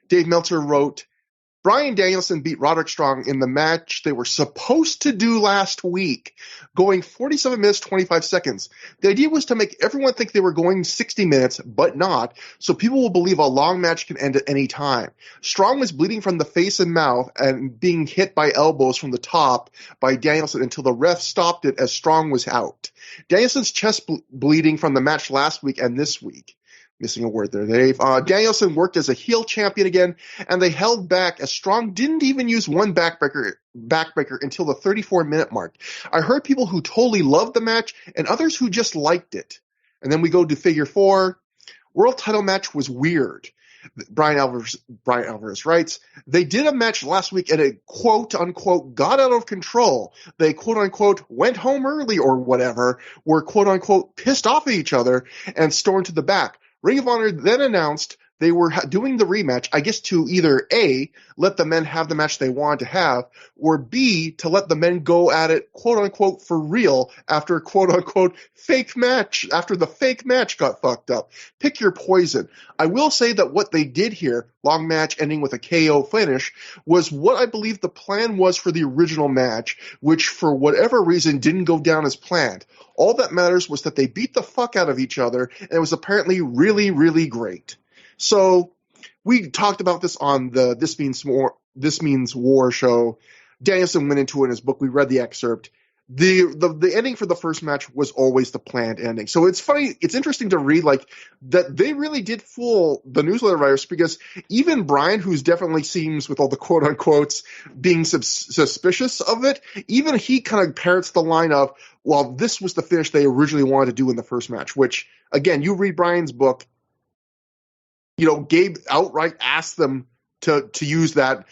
Dave Meltzer wrote, "Bryan Danielson beat Roderick Strong in the match they were supposed to do last week, going 47 minutes, 25 seconds. The idea was to make everyone think they were going 60 minutes, but not, so people will believe a long match can end at any time. Strong was bleeding from the face and mouth and being hit by elbows from the top by Danielson until the ref stopped it as Strong was out. Danielson's chest bleeding from the match last week and this week. Missing a word there, Dave. Danielson worked as a heel champion again, and they held back as Strong didn't even use one backbreaker until the 34-minute mark. I heard people who totally loved the match and others who just liked it. And then we go to figure 4. World title match was weird. Brian Alvarez writes, they did a match last week and it quote-unquote got out of control. They quote-unquote went home early or whatever, were quote-unquote pissed off at each other, and stormed to the back. Ring of Honor then announced they were doing the rematch, I guess to either A, let the men have the match they wanted to have, or B, to let the men go at it, quote-unquote, for real after quote-unquote fake match, after the fake match got fucked up. Pick your poison. I will say that what they did here, long match ending with a KO finish, was what I believe the plan was for the original match, which for whatever reason didn't go down as planned. All that matters was that they beat the fuck out of each other, and it was apparently really, really great. So we talked about this on the This Means War show. Danielson went into it in his book. We read the excerpt. The ending for the first match was always the planned ending. So it's funny. It's interesting to read like that they really did fool the newsletter writers, because even Brian, who's definitely seems with all the quote unquotes being suspicious of it, even he kind of parrots the line of, well, this was the finish they originally wanted to do in the first match, which again, you read Brian's book, you know, Gabe outright asked them to use that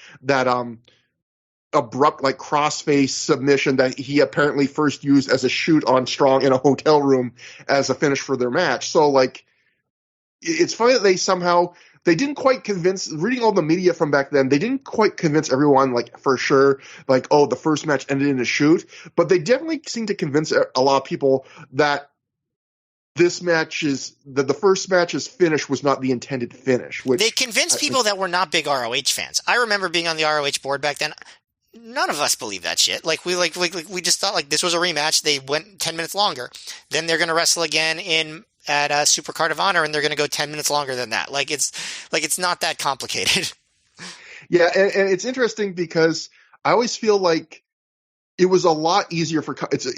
abrupt, like, crossface submission that he apparently first used as a shoot on Strong in a hotel room as a finish for their match. So, like, it's funny that they didn't quite convince, reading all the media from back then, they didn't quite convince everyone, like, for sure, like, oh, the first match ended in a shoot. But they definitely seemed to convince a lot of people that the first match's finish was not the intended finish. Which they convinced people that were not big ROH fans. I remember being on the ROH board back then. None of us believed that shit. We just thought like this was a rematch. They went 10 minutes longer. Then they're going to wrestle again at Supercard of Honor, and they're going to go 10 minutes longer than that. It's not that complicated. Yeah, and it's interesting because I always feel like it was a lot easier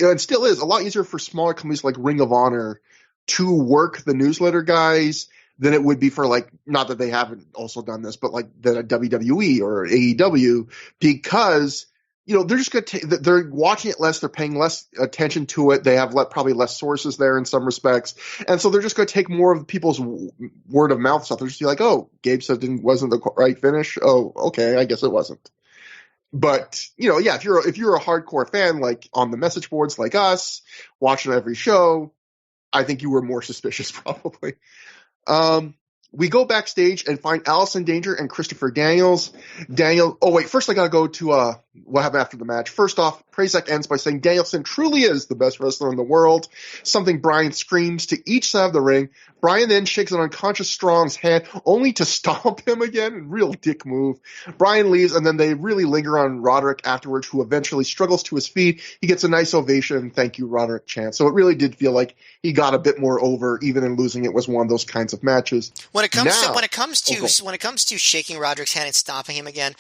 and still is a lot easier for smaller companies like Ring of Honor to work the newsletter guys than it would be for, like, not that they haven't also done this, but like the WWE or AEW, because, you know, they're just going to they're watching it less, they're paying less attention to it, they have probably less sources there in some respects, and so they're just going to take more of people's word of mouth stuff. They're just like, oh, Gabe said it wasn't the right finish. Oh, okay, I guess it wasn't. But, you know, yeah, if you're a hardcore fan, like on the message boards like us, watching every show, I think you were more suspicious probably. We go backstage and find Allison Danger and Christopher Daniels. First I gotta go to what happened after the match. First off, Prazak ends by saying Danielson truly is the best wrestler in the world, something Brian screams to each side of the ring. Brian then shakes an unconscious Strong's hand, only to stomp him again. Real dick move. Brian leaves, and then they really linger on Roderick afterwards, who eventually struggles to his feet. He gets a nice ovation, thank you, Roderick chant. So it really did feel like he got a bit more over, even in losing. It was one of those kinds of matches. When it comes to shaking Roderick's hand and stomping him again,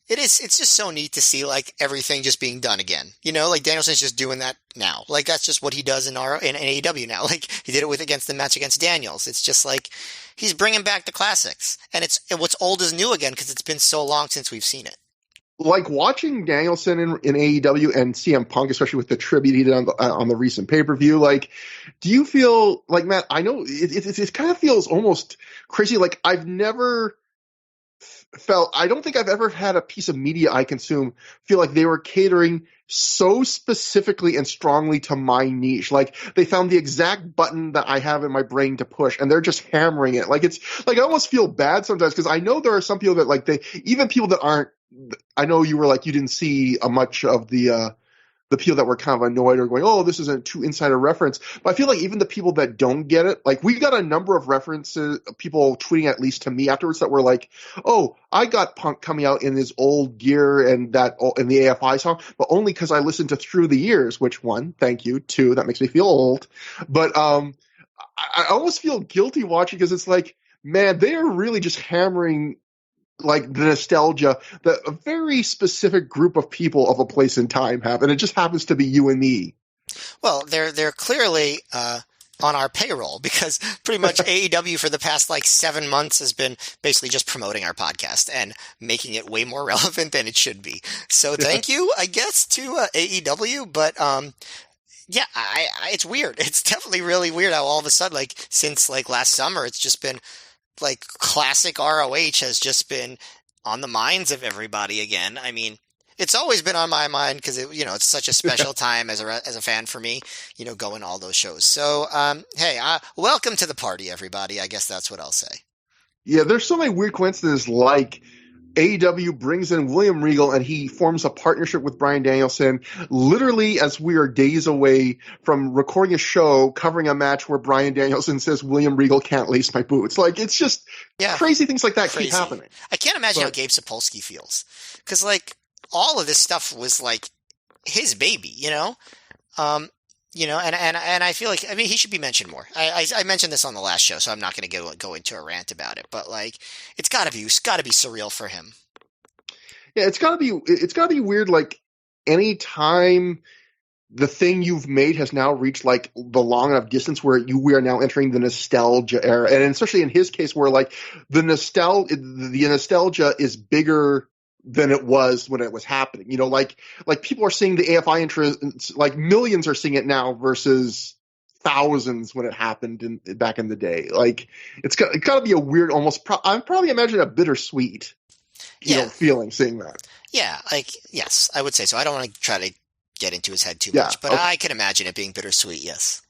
it's just so neat to see like everything just being done again. You know, like Danielson's just doing that now. Like that's just what he does in AEW now. Like he did it against the match against Daniels. It's just like he's bringing back the classics, and what's old is new again because it's been so long since we've seen it. Like watching Danielson in AEW and CM Punk, especially with the tribute he did on the recent pay-per-view, like, do you feel like, Matt, I know it kind of feels almost crazy. Like I don't think I've ever had a piece of media I consume feel like they were catering so specifically and strongly to my niche. Like they found the exact button that I have in my brain to push, and they're just hammering it. Like it's like I almost feel bad sometimes because I know there are some people that like even people that aren't. I know you were like you didn't see much of the people that were kind of annoyed or going, oh, this isn't too insider reference. But I feel like even the people that don't get it, like we got a number of references, people tweeting at least to me afterwards that were like, oh, I got Punk coming out in his old gear and in the AFI song, but only because I listened to Through the Years, which one, thank you, two, that makes me feel old. But I almost feel guilty watching because it's like, man, they are really just hammering like the nostalgia that a very specific group of people of a place and time have, and it just happens to be you and me. Well, they're clearly on our payroll because pretty much AEW for the past like 7 months has been basically just promoting our podcast and making it way more relevant than it should be. So thank you, I guess, to AEW. But yeah, it's weird. It's definitely really weird how all of a sudden, like since like last summer, it's just been like classic ROH has just been on the minds of everybody again. I mean, it's always been on my mind because it's such a special time as a fan for me, going to all those shows. So, hey, welcome to the party, everybody. I guess that's what I'll say. Yeah, there's so many weird coincidences, like AEW brings in William Regal and he forms a partnership with Bryan Danielson literally as we are days away from recording a show covering a match where Bryan Danielson says William Regal can't lace my boots. Like, it's just crazy things like that keep happening. I can't imagine how Gabe Sapolsky feels because, like, all of this stuff was like his baby, and I feel like, I mean, he should be mentioned more. I mentioned this on the last show, so I'm not going to go into a rant about it, but like, it's gotta be surreal for him. Yeah, it's gotta be weird. Like, any time the thing you've made has now reached like the long enough distance where we are now entering the nostalgia era. And especially in his case where like the nostalgia is bigger than it was when it was happening. Like people are seeing the AFI interest, like millions are seeing it now versus thousands when it happened back in the day. Like it's got to be a weird, almost I'm probably imagine a bittersweet, feeling seeing that. Yeah, like yes, I would say so. I don't want to try to get into his head too much, but okay. I can imagine it being bittersweet. Yes.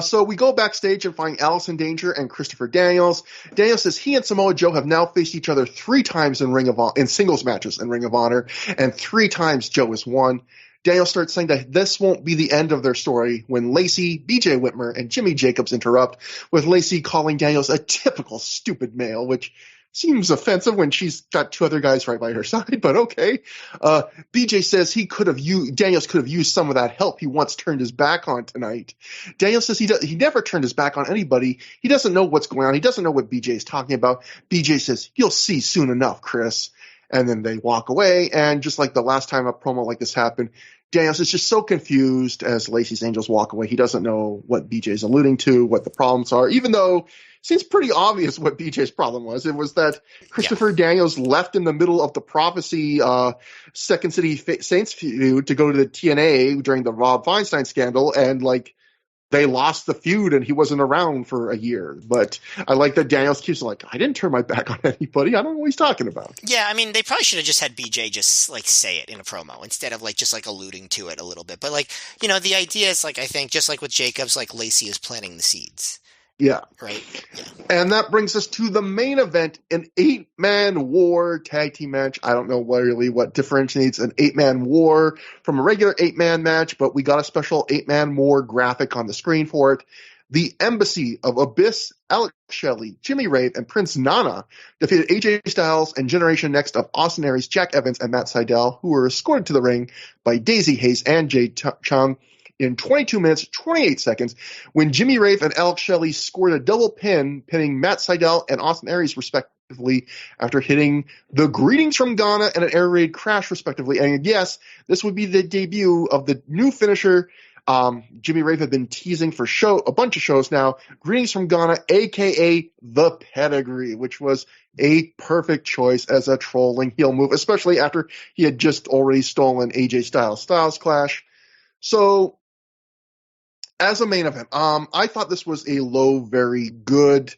So we go backstage and find Allison Danger and Christopher Daniels. Daniels says he and Samoa Joe have now faced each other 3 times in singles matches in Ring of Honor, and 3 times Joe has won. Daniels starts saying that this won't be the end of their story when Lacey, BJ Whitmer, and Jimmy Jacobs interrupt, with Lacey calling Daniels a typical stupid male, which seems offensive when she's got 2 other guys right by her side, but okay. BJ says Daniels could have used some of that help he once turned his back on tonight. Daniels says he never turned his back on anybody. He doesn't know what's going on. He doesn't know what BJ is talking about. BJ says, "You'll see soon enough, Chris." And then they walk away, and just like the last time a promo like this happened, Daniels is just so confused as Lacey's Angels walk away. He doesn't know what BJ's alluding to, what the problems are, even though it seems pretty obvious what BJ's problem was. It was that Christopher Daniels left in the middle of the Prophecy Second City Saints feud to go to the TNA during the Rob Feinstein scandal, and like they lost the feud and he wasn't around for a year. But I like that Daniels keeps like, I didn't turn my back on anybody. I don't know what he's talking about. Yeah, I mean, they probably should have just had BJ just like say it in a promo instead of like just like alluding to it a little bit. But like, the idea is like, I think just like with Jacobs, like Lacey is planting the seeds. Yeah. Right. Yeah. And that brings us to the main event, an 8-man war tag team match. I don't know really what differentiates an 8-man war from a regular 8-man match, but we got a special 8-man war graphic on the screen for it. The Embassy of Abyss, Alex Shelley, Jimmy Rave, and Prince Nana defeated AJ Styles and Generation Next of Austin Aries, Jack Evans, and Matt Sydal, who were escorted to the ring by Daisy Hayes and Jay Chung in 22 minutes, 28 seconds, when Jimmy Rave and Alex Shelley scored a double pinning Matt Sydal and Austin Aries, respectively, after hitting the Greetings from Ghana and an air raid crash, respectively. And yes, this would be the debut of the new finisher Jimmy Rave had been teasing for a bunch of shows now. Greetings from Ghana, a.k.a. The Pedigree, which was a perfect choice as a trolling heel move, especially after he had just already stolen AJ Styles Clash. So, as a main event, I thought this was a low, very good,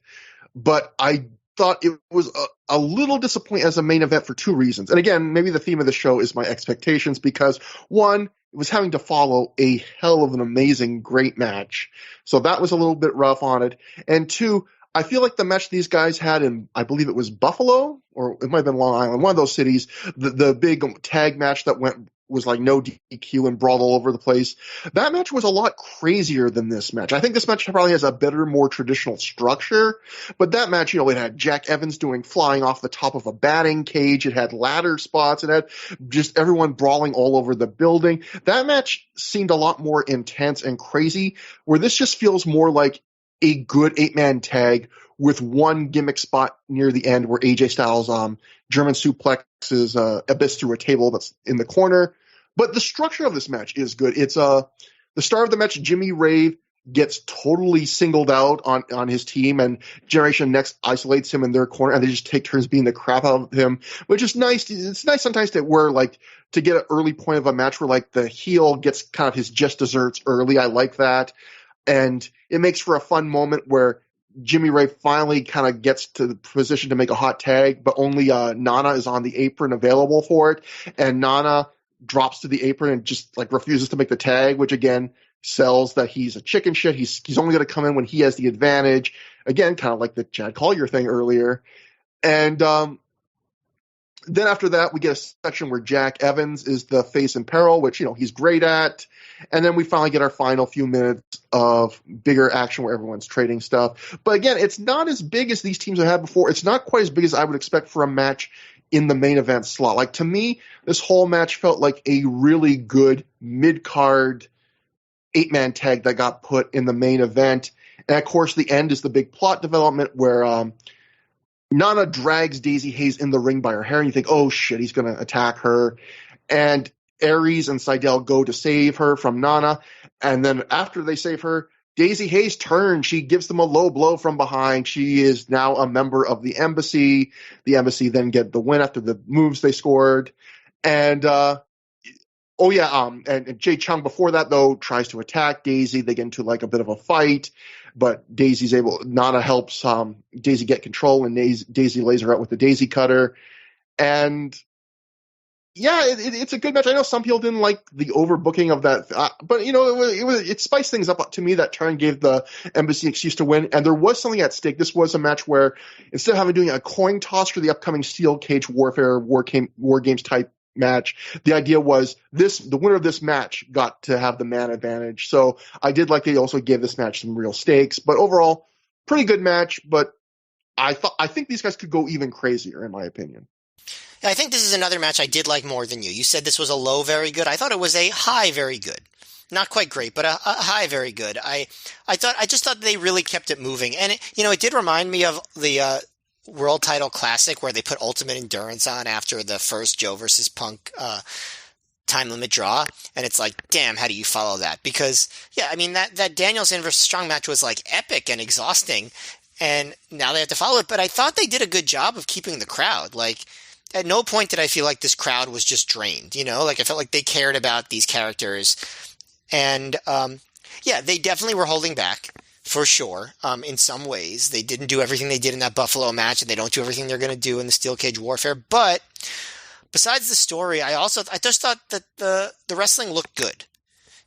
but I thought it was a little disappointing as a main event for 2 reasons. And again, maybe the theme of the show is my expectations because, 1, it was having to follow a hell of an amazing, great match. So that was a little bit rough on it. And 2, I feel like the match these guys had in, I believe it was Buffalo, or it might have been Long Island, one of those cities, the big tag match that was like no DQ and brawled all over the place. That match was a lot crazier than this match. I think this match probably has a better, more traditional structure, but that match, it had Jack Evans flying off the top of a batting cage. It had ladder spots. It had just everyone brawling all over the building. That match seemed a lot more intense and crazy, where this just feels more like a good 8-man tag with one gimmick spot near the end where AJ Styles German suplexes Abyss through a table that's in the corner. But the structure of this match is good. It's the start of the match, Jimmy Rave gets totally singled out on his team, and Generation Next isolates him in their corner, and they just take turns beating the crap out of him, which is nice. It's nice sometimes to get an early point of a match where like the heel gets kind of his just desserts early. I like that. And it makes for a fun moment where Jimmy Ray finally kind of gets to the position to make a hot tag, but only Nana is on the apron available for it. And Nana drops to the apron and just like refuses to make the tag, which again sells that he's a chicken shit. He's only going to come in when he has the advantage. Again, kind of like the Chad Collier thing earlier. And then after that, we get a section where Jack Evans is the face in peril, which, he's great at. And then we finally get our final few minutes of bigger action where everyone's trading stuff. But again, it's not as big as these teams have had before. It's not quite as big as I would expect for a match in the main event slot. Like, to me, this whole match felt like a really good mid-card 8-man tag that got put in the main event. And of course, the end is the big plot development where Nana drags Daisy Hayes in the ring by her hair, and you think, oh shit, he's going to attack her. And Aries and Seidel go to save her from Nana. And then after they save her, Daisy Hayes turns. She gives them a low blow from behind. She is now a member of the Embassy. The Embassy then get the win after the moves they scored. And and Jay Chung before that, though, tries to attack Daisy. They get into like a bit of a fight, but Nana helps Daisy get control, and Daisy lays her out with the Daisy Cutter. And yeah, it's a good match. I know some people didn't like the overbooking of that, but it spiced things up. To me, that turn gave the Embassy an excuse to win, and there was something at stake. This was a match where instead of doing a coin toss for the upcoming Steel Cage Warfare War Games type match, the idea was the winner of this match got to have the man advantage. So I did like they also gave this match some real stakes, but overall, pretty good match. But I think these guys could go even crazier, in my opinion. I think this is another match I did like more than you. You said this was a low very good. I thought it was a high very good. Not quite great, but a high very good. I just thought they really kept it moving. And it did remind me of the World Title Classic where they put Ultimate Endurance on after the first Joe versus Punk time limit draw. And it's like, damn, how do you follow that? Because, that Danielson versus Strong match was like epic and exhausting. And now they have to follow it. But I thought they did a good job of keeping the crowd. Like, at no point did I feel like this crowd was just drained, Like, I felt like they cared about these characters. And, they definitely were holding back, for sure, in some ways. They didn't do everything they did in that Buffalo match, and they don't do everything they're going to do in the Steel Cage Warfare. But besides the story, I just thought that the wrestling looked good.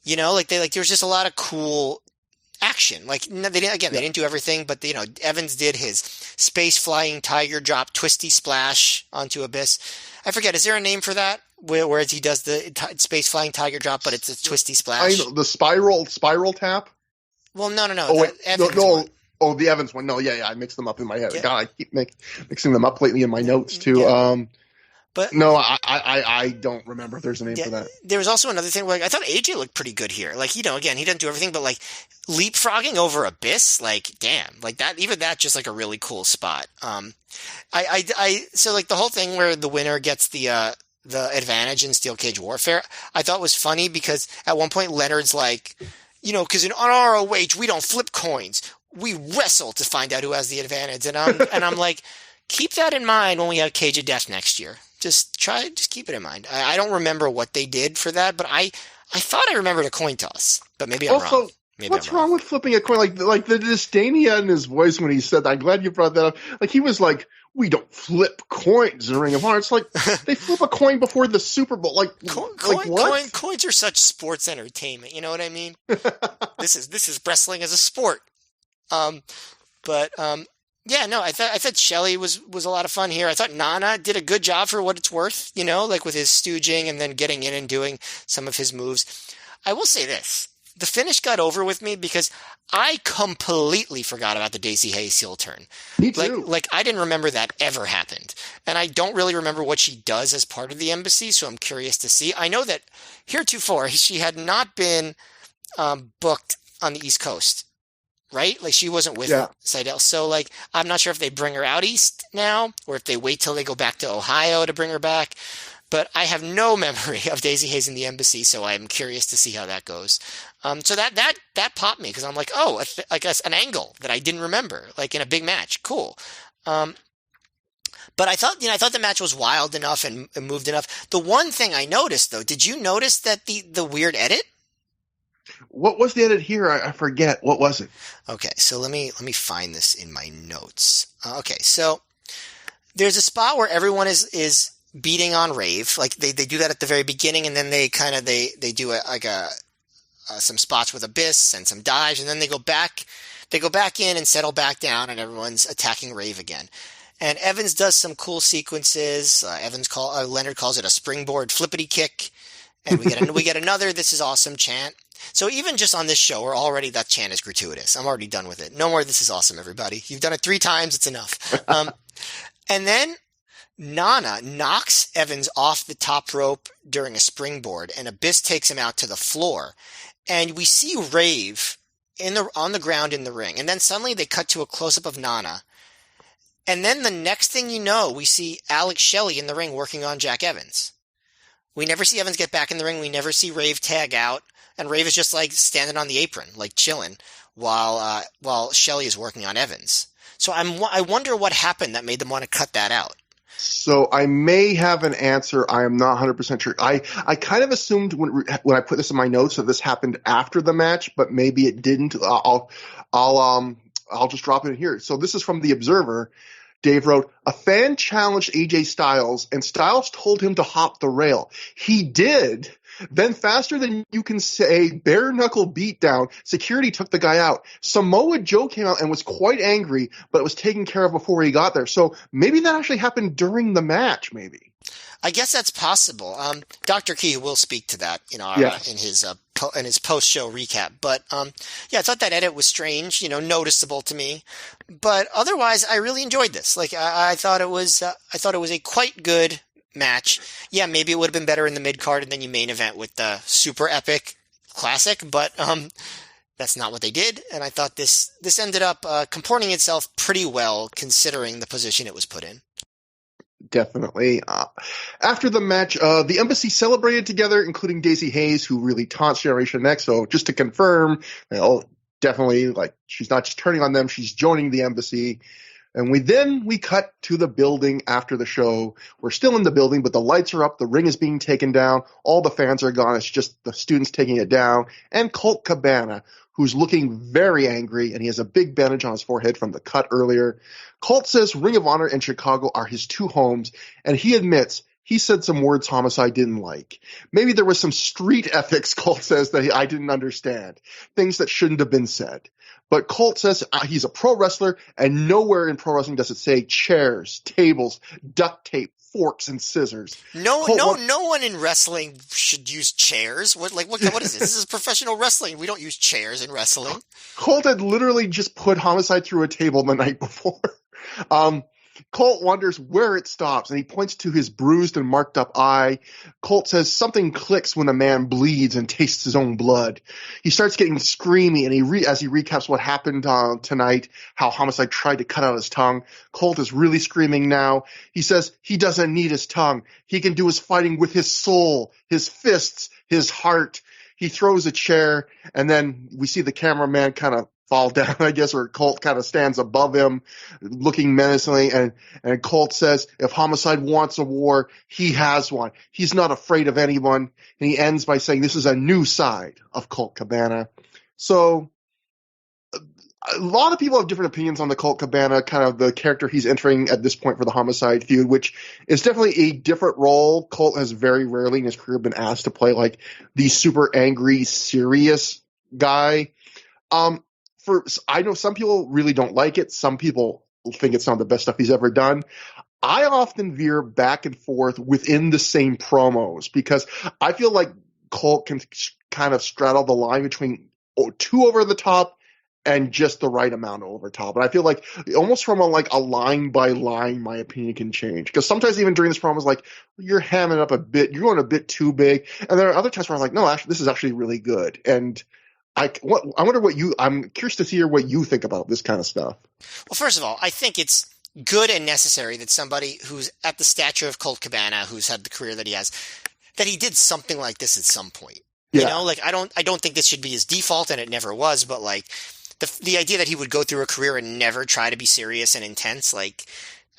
There was just a lot of cool action. Like, they didn't do everything, but Evans did his space flying tiger drop, twisty splash onto Abyss. I forget, is there a name for that? Where he does the space flying tiger drop, but it's a twisty splash. The spiral tap. Well, no. Oh, wait, no. Oh, the Evans one. No, yeah. I mixed them up in my head. Yeah. God, I keep mixing them up lately in my notes too. Yeah. But no, I don't remember if there's a name for that. There was also another thing where I thought AJ looked pretty good here. Like, again, he doesn't do everything, but like leapfrogging over Abyss, like, damn, like that, even that just like a really cool spot. So like the whole thing where the winner gets the advantage in Steel Cage Warfare, I thought was funny because at one point Leonard's like, because in ROH we don't flip coins, we wrestle to find out who has the advantage, and I'm like, keep that in mind when we have Cage of Death next year. Just keep it in mind. I don't remember what they did for that, but I thought I remembered a coin toss, but maybe I'm wrong. What's wrong with flipping a coin? Like the disdainia in his voice when he said that. I'm glad you brought that up. Like, he was like, we don't flip coins in Ring of Honor. It's like they flip a coin before the Super Bowl. Like, what? Coins are such sports entertainment. You know what I mean? This is wrestling as a sport. I thought Shelley was a lot of fun here. I thought Nana did a good job for what it's worth, like with his stooging and then getting in and doing some of his moves. I will say this. The finish got over with me because I completely forgot about the Daisy Hayes heel turn. Me too. Like I didn't remember that ever happened. And I don't really remember what she does as part of the Embassy, so I'm curious to see. I know that heretofore she had not been booked on the East Coast. Right? Like, she wasn't with Seidel. So, like, I'm not sure if they bring her out east now or if they wait till they go back to Ohio to bring her back. But I have no memory of Daisy Hayes in the embassy, so I'm curious to see how that goes. So that popped me because I'm like, oh, I guess an angle that I didn't remember, like in a big match. Cool. Um, but I thought the match was wild enough and moved enough. The one thing I noticed though, did you notice that the weird edit? What was the edit here? I forget. What was it? Okay, so let me find this in my notes. Okay, so there's a spot where everyone is beating on Rave. Like they do that at the very beginning, and then they do some spots with Abyss and some dives, and then they go back in and settle back down, and everyone's attacking Rave again. And Evans does some cool sequences. Leonard calls it a springboard flippity kick, and we get another "This is awesome" chant. So even just on this show, that chant is gratuitous. I'm already done with it. No more "This is awesome," everybody. You've done it 3 times. It's enough. And then Nana knocks Evans off the top rope during a springboard, and Abyss takes him out to the floor. And we see Rave on the ground in the ring. And then suddenly they cut to a close-up of Nana. And then the next thing you know, we see Alex Shelley in the ring working on Jack Evans. We never see Evans get back in the ring. We never see Rave tag out. And Rave is just like standing on the apron, like chilling, while Shelley is working on Evans. So I wonder what happened that made them want to cut that out. So I may have an answer. I am not 100% sure. I kind of assumed when I put this in my notes that this happened after the match, but maybe it didn't. I'll just drop it in here. So this is from The Observer. Dave wrote, a fan challenged AJ Styles, and Styles told him to hop the rail. He did. Then faster than you can say, bare knuckle beatdown, security took the guy out. Samoa Joe came out and was quite angry, but it was taken care of before he got there. So maybe that actually happened during the match, maybe. I guess that's possible. Dr.Keith will speak to that in his post-show recap. But I thought that edit was strange, noticeable to me. But otherwise, I really enjoyed this. Like I thought it was a quite good match. Yeah, maybe it would have been better in the mid card and then you main event with the super epic classic. But that's not what they did. And I thought this ended up comporting itself pretty well considering the position it was put in. Definitely. After the match, the embassy celebrated together, including Daisy Hayes, who really taunts Generation X. So just to confirm, definitely, like, she's not just turning on them, she's joining the embassy. And we cut to the building after the show. We're still in the building, but the lights are up, the ring is being taken down, all the fans are gone, it's just the students taking it down, and Colt Cabana, who's looking very angry, and he has a big bandage on his forehead from the cut earlier. Colt says Ring of Honor and Chicago are his 2 homes, and he admits he said some words Homicide didn't like. Maybe there was some street ethics, Colt says, that I didn't understand. Things that shouldn't have been said. But Colt says he's a pro wrestler, and nowhere in pro wrestling does it say chairs, tables, duct tape, forks, and scissors. No one in wrestling should use chairs. What is this? This is professional wrestling. We don't use chairs in wrestling. Colt had literally just put Homicide through a table the night before. Colt wonders where it stops, and he points to his bruised and marked up eye. Colt says something clicks when a man bleeds and tastes his own blood. He starts getting screamy, and as he recaps what happened tonight, how Homicide tried to cut out his tongue. Colt is really screaming now. He says he doesn't need his tongue. He can do his fighting with his soul, his fists, his heart. He throws a chair, and then we see the cameraman kind of fall down, I guess, or Colt kind of stands above him, looking menacingly, and Colt says, if Homicide wants a war, he has one. He's not afraid of anyone. And he ends by saying this is a new side of Colt Cabana. So a lot of people have different opinions on the Colt Cabana, kind of the character he's entering at this point for the Homicide feud, which is definitely a different role. Colt has very rarely in his career been asked to play like the super angry, serious guy. I know some people really don't like it. Some people think it's some of the best stuff he's ever done. I often veer back and forth within the same promos because I feel like Colt can kind of straddle the line between too over the top and just the right amount of over top. And I feel like almost from a line by line, my opinion can change. Because sometimes even during this promo, it's like, you're hamming up a bit, you're going a bit too big. And there are other times where I'm like, no, actually, this is actually really good. And I'm curious to hear what you think about this kind of stuff. Well, first of all, I think it's good and necessary that somebody who's at the stature of Colt Cabana, who's had the career that he has, that he did something like this at some point. You Yeah. know, like I don't think this should be his default, and it never was. But like the idea that he would go through a career and never try to be serious and intense, like,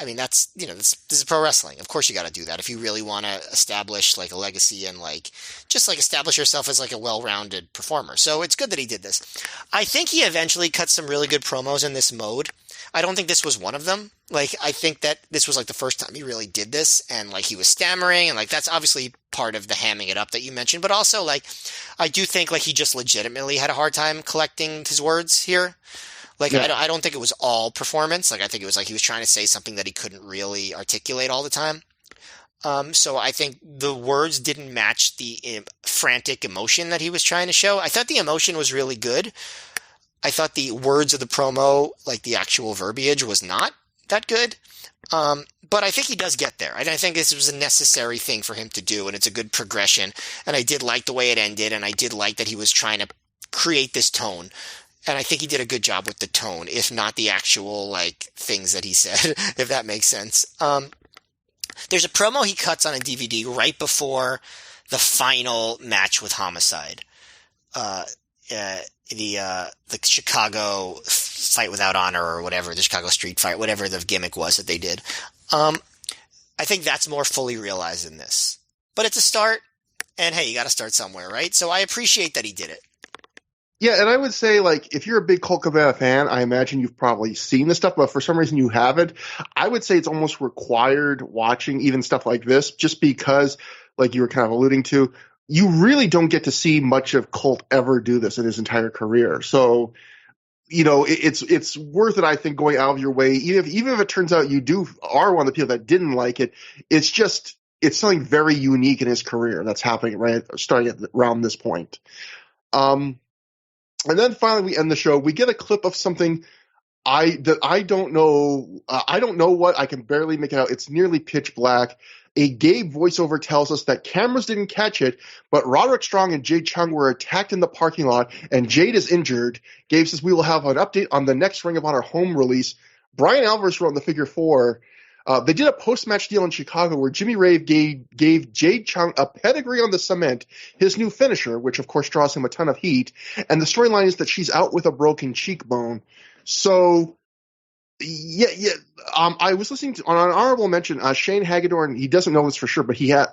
I mean, that's, you know, this is pro wrestling. Of course, you got to do that if you really want to establish like a legacy and like just like establish yourself as like a well-rounded performer. So it's good that he did this. I think he eventually cut some really good promos in this mode. I don't think this was one of them. Like, I think that this was like the first time he really did this, and like he was stammering, and like that's obviously part of the hamming it up that you mentioned, but also like I do think like he just legitimately had a hard time collecting his words here. Like, Yeah. I don't think it was all performance. Like, I think it was like he was trying to say something that he couldn't really articulate all the time. So I think the words didn't match the frantic emotion that he was trying to show. I thought the emotion was really good. I thought the words of the promo, like the actual verbiage, was not that good. But I think he does get there. I think this was a necessary thing for him to do, and it's a good progression. And I did like the way it ended, and I did like that he was trying to create this tone. And I think he did a good job with the tone, if not the actual, like, things that he said, if that makes sense. There's a promo he cuts on a DVD right before the final match with Homicide. The Chicago Fight Without Honor or whatever, the Chicago Street Fight, whatever the gimmick was that they did. I think that's more fully realized in this. But it's a start, and hey, you got to start somewhere, right? So I appreciate that he did it. Yeah, and I would say, like, if you're a big Colt Cabana fan, I imagine you've probably seen this stuff, but for some reason you haven't. I would say it's almost required watching even stuff like this, just because, like you were kind of alluding to, you really don't get to see much of Colt ever do this in his entire career. So, you know, it's worth it, I think, going out of your way, even if it turns out you are one of the people that didn't like it. It's something very unique in his career that's happening starting at around this point. And then finally we end the show. We get a clip of something I don't know. I don't know what. I can barely make it out. It's nearly pitch black. A Gabe voiceover tells us that cameras didn't catch it, but Roderick Strong and Jade Chung were attacked in the parking lot, and Jade is injured. Gabe says we will have an update on the next Ring of Honor home release. Brian Alvarez wrote in the Figure 4. They did a post-match deal in Chicago where Jimmy Rave gave Jade Chung a pedigree on the cement, his new finisher, which of course draws him a ton of heat. And the storyline is that she's out with a broken cheekbone. So, yeah. I was listening to, on an honorable mention, Shane Hagedorn, he doesn't know this for sure, but he had,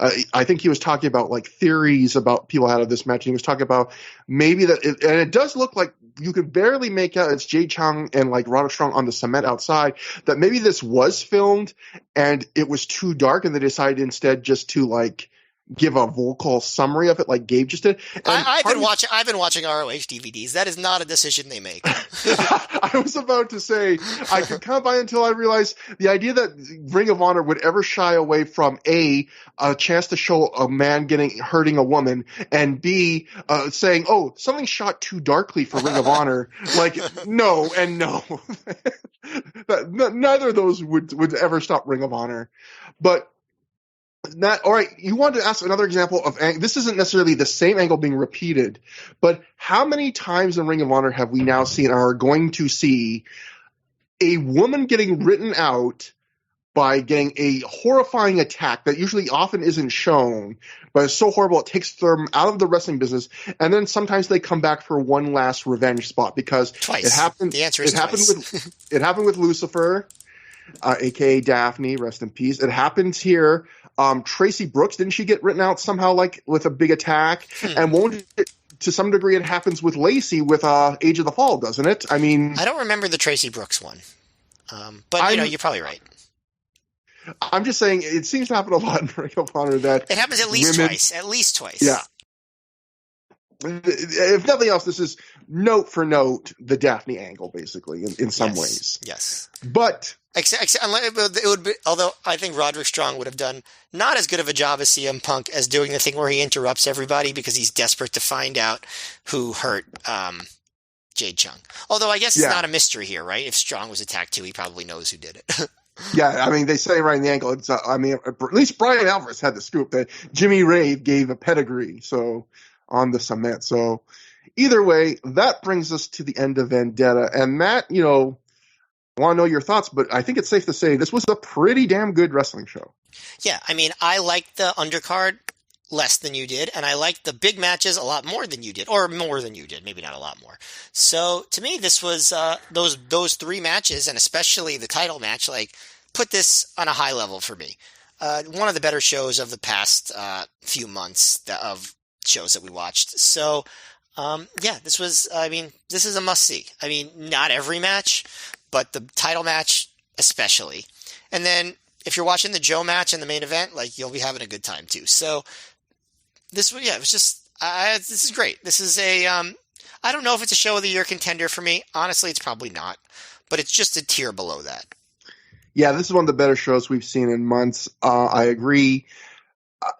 I think he was talking about like theories about people out of this match. And he was talking about maybe and it does look like you can barely make out it's Jade Chung and like Roderick Strong on the cement outside, that maybe this was filmed and it was too dark and they decided instead just to like give a vocal summary of it like Gabe just did. And I've been watching ROH DVDs. That is not a decision they make. I was about to say, I could come by until I realized the idea that Ring of Honor would ever shy away from a chance to show a man hurting a woman, and B, saying, oh, something shot too darkly for Ring of Honor. Like, no and no. Neither of those would ever stop Ring of Honor. But all right, you wanted to ask another example of this isn't necessarily the same angle being repeated, but how many times in Ring of Honor have we now seen or are going to see a woman getting written out by getting a horrifying attack that usually often isn't shown, but it's so horrible it takes them out of the wrestling business, and then sometimes they come back for one last revenge spot because Twice. It happened. The answer is twice. It happened with Lucifer, aka Daphne, rest in peace. It happens here. Tracy Brooks, didn't she get written out somehow, like with a big attack? And won't it, to some degree, it happens with Lacey with Age of the Fall, doesn't it? I mean, I don't remember the Tracy Brooks one, but you're probably right. I'm just saying it seems to happen a lot in Ring of Honor that it happens at least twice. At least twice. Yeah. If nothing else, this is note for note the Daphne angle, basically, in some ways. Yes. But Except it would be, although I think Roderick Strong would have done not as good of a job as CM Punk as doing the thing where he interrupts everybody because he's desperate to find out who hurt Jade Chung. Although I guess it's not a mystery here, right? If Strong was attacked too, he probably knows who did it. Yeah, I mean, they say right in the angle. It's, I mean, at least Brian Alvarez had the scoop that Jimmy Rave gave a pedigree, so on the cement. So either way, that brings us to the end of Vendetta, and Matt, you know, want to know your thoughts, but I think it's safe to say this was a pretty damn good wrestling show. Yeah, I mean, I liked the undercard less than you did, and I liked the big matches a lot more than you did, or more than you did, maybe not a lot more. So to me, this was those three matches, and especially the title match, like put this on a high level for me. One of the better shows of the past few months of shows that we watched. So yeah, this was. I mean, this is a must see. I mean, not every match, but the title match especially, and then. If you're watching the Joe match in the main event, like you'll be having a good time too. So this, yeah, it was just, this is great. This is I don't know if it's a show of the year contender for me. Honestly, it's probably not, but it's just a tier below that. Yeah, this is one of the better shows we've seen in months. I agree.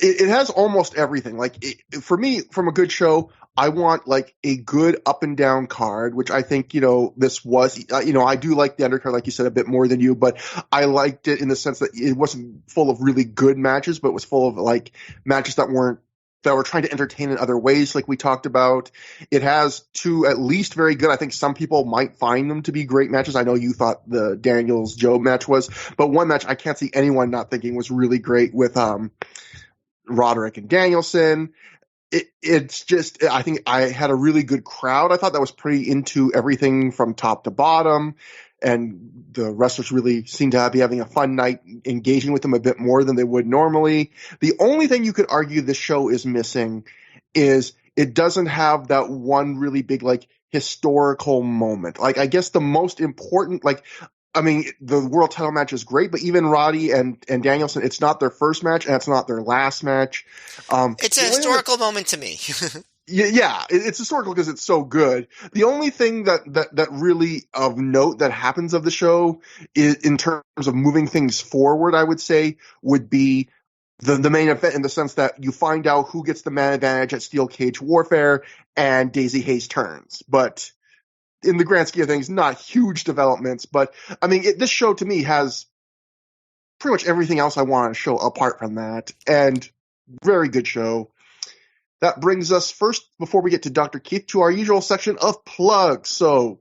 It has almost everything. Like for me, from a good show, I want like a good up and down card, which I think, this was, I do like the undercard, like you said, a bit more than you, but I liked it in the sense that it wasn't full of really good matches, but it was full of like matches that were trying to entertain in other ways, like we talked about. It has two at least very good. I think some people might find them to be great matches. I know you thought the Daniels Joe match was, but one match I can't see anyone not thinking was really great with Roderick and Danielson. It's just, I think I had a really good crowd. I thought that was pretty into everything from top to bottom, and the wrestlers really seemed to be having a fun night, engaging with them a bit more than they would normally. The only thing you could argue this show is missing is it doesn't have that one really big, like, historical moment. Like, I guess the most important, like, I mean, the world title match is great, but even Roddy and Danielson, it's not their first match and it's not their last match. It's a historical moment to me. Yeah, it's historical because it's so good. The only thing that really of note that happens of the show is, in terms of moving things forward, I would say, would be the main event, in the sense that you find out who gets the man advantage at Steel Cage Warfare and Daisy Hayes turns. But in the grand scheme of things, not huge developments. But I mean, this show to me has pretty much everything else I want to show apart from that, and very good show. That brings us first, before we get to Dr. Keith, to our usual section of plugs. So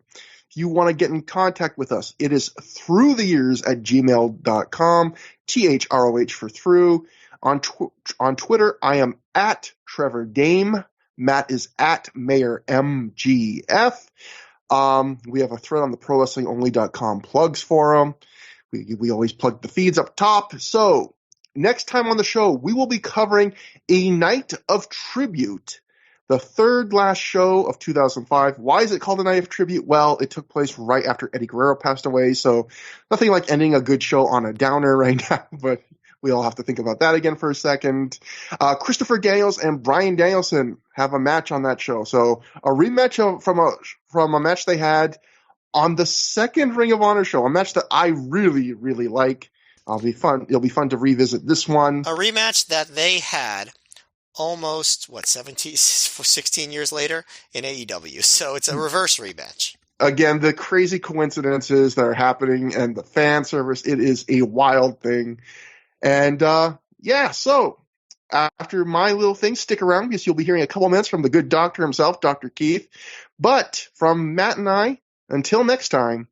if you want to get in contact with us, it is through@gmail.com, THROH for through. On Twitter, I am at Trevor Dame. Matt is at Mayor MGF. We have a thread on the ProWrestlingOnly.com plugs forum. We always plug the feeds up top. So next time on the show, we will be covering A Night of Tribute, the third last show of 2005. Why is it called A Night of Tribute? Well, it took place right after Eddie Guerrero passed away, so nothing like ending a good show on a downer right now, but we all have to think about that again for a second. Christopher Daniels and Bryan Danielson have a match on that show. So a rematch from a match they had on the second Ring of Honor show, a match that I really, really like. It'll be fun to revisit this one. A rematch that they had almost, 16 years later in AEW. So it's a reverse rematch. Again, the crazy coincidences that are happening and the fan service, it is a wild thing. And so after my little thing, stick around because you'll be hearing a couple minutes from the good doctor himself, Dr. Keith. But from Matt and I, until next time,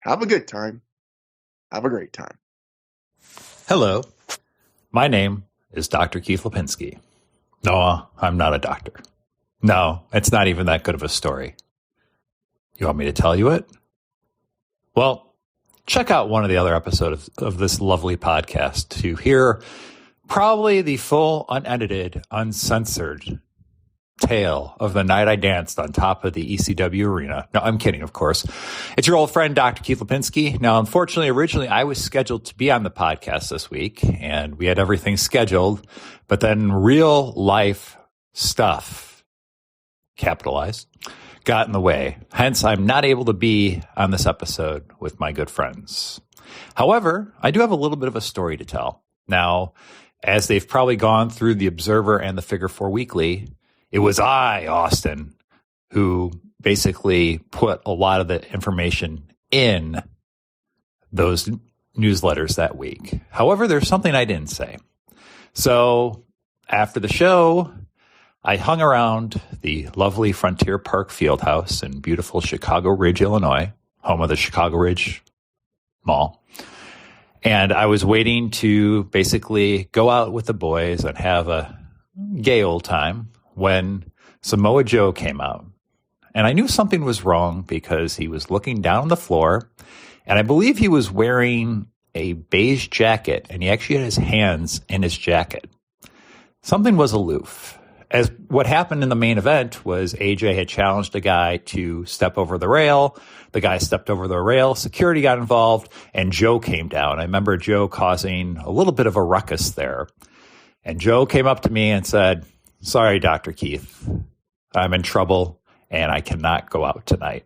have a good time. Have a great time. Hello, my name is Dr. Keith Lipinski. No, I'm not a doctor. No, it's not even that good of a story. You want me to tell you it? Well, check out one of the other episodes of this lovely podcast to hear probably the full, unedited, uncensored tale of the night I danced on top of the ECW arena. No, I'm kidding, of course. It's your old friend, Dr. Keith Lipinski. Now, unfortunately, originally I was scheduled to be on the podcast this week, and we had everything scheduled, but then real life stuff, capitalized, got in the way. Hence, I'm not able to be on this episode with my good friends. However, I do have a little bit of a story to tell. Now, as they've probably gone through the Observer and the Figure 4 Weekly, it was I, Austin, who basically put a lot of the information in those newsletters that week. However, there's something I didn't say. So after the show, I hung around the lovely Frontier Park Fieldhouse in beautiful Chicago Ridge, Illinois, home of the Chicago Ridge mall. And I was waiting to basically go out with the boys and have a gay old time when Samoa Joe came out. And I knew something was wrong because he was looking down on the floor, and I believe he was wearing a beige jacket, and he actually had his hands in his jacket. Something was aloof. As what happened in the main event was AJ had challenged a guy to step over the rail. The guy stepped over the rail, security got involved, and Joe came down. I remember Joe causing a little bit of a ruckus there. And Joe came up to me and said, "Sorry, Dr. Keith, I'm in trouble and I cannot go out tonight."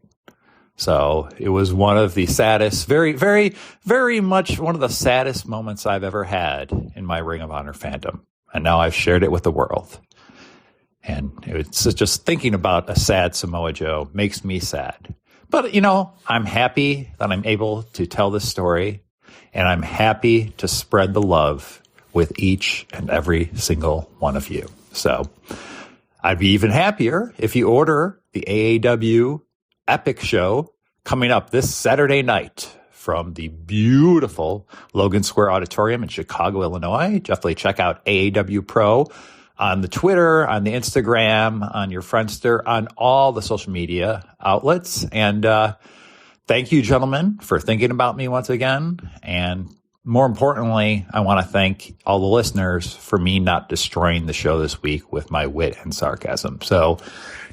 So it was one of the saddest, very, very, very much one of the saddest moments I've ever had in my Ring of Honor fandom. And now I've shared it with the world. And it's just thinking about a sad Samoa Joe makes me sad. But, I'm happy that I'm able to tell this story, and I'm happy to spread the love with each and every single one of you. So I'd be even happier if you order the AAW Epic Show coming up this Saturday night from the beautiful Logan Square Auditorium in Chicago, Illinois. Definitely check out AAW Pro on the Twitter, on the Instagram, on your Friendster, on all the social media outlets. And thank you, gentlemen, for thinking about me once again. And more importantly, I want to thank all the listeners for me not destroying the show this week with my wit and sarcasm. So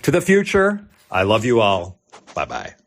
to the future, I love you all. Bye-bye.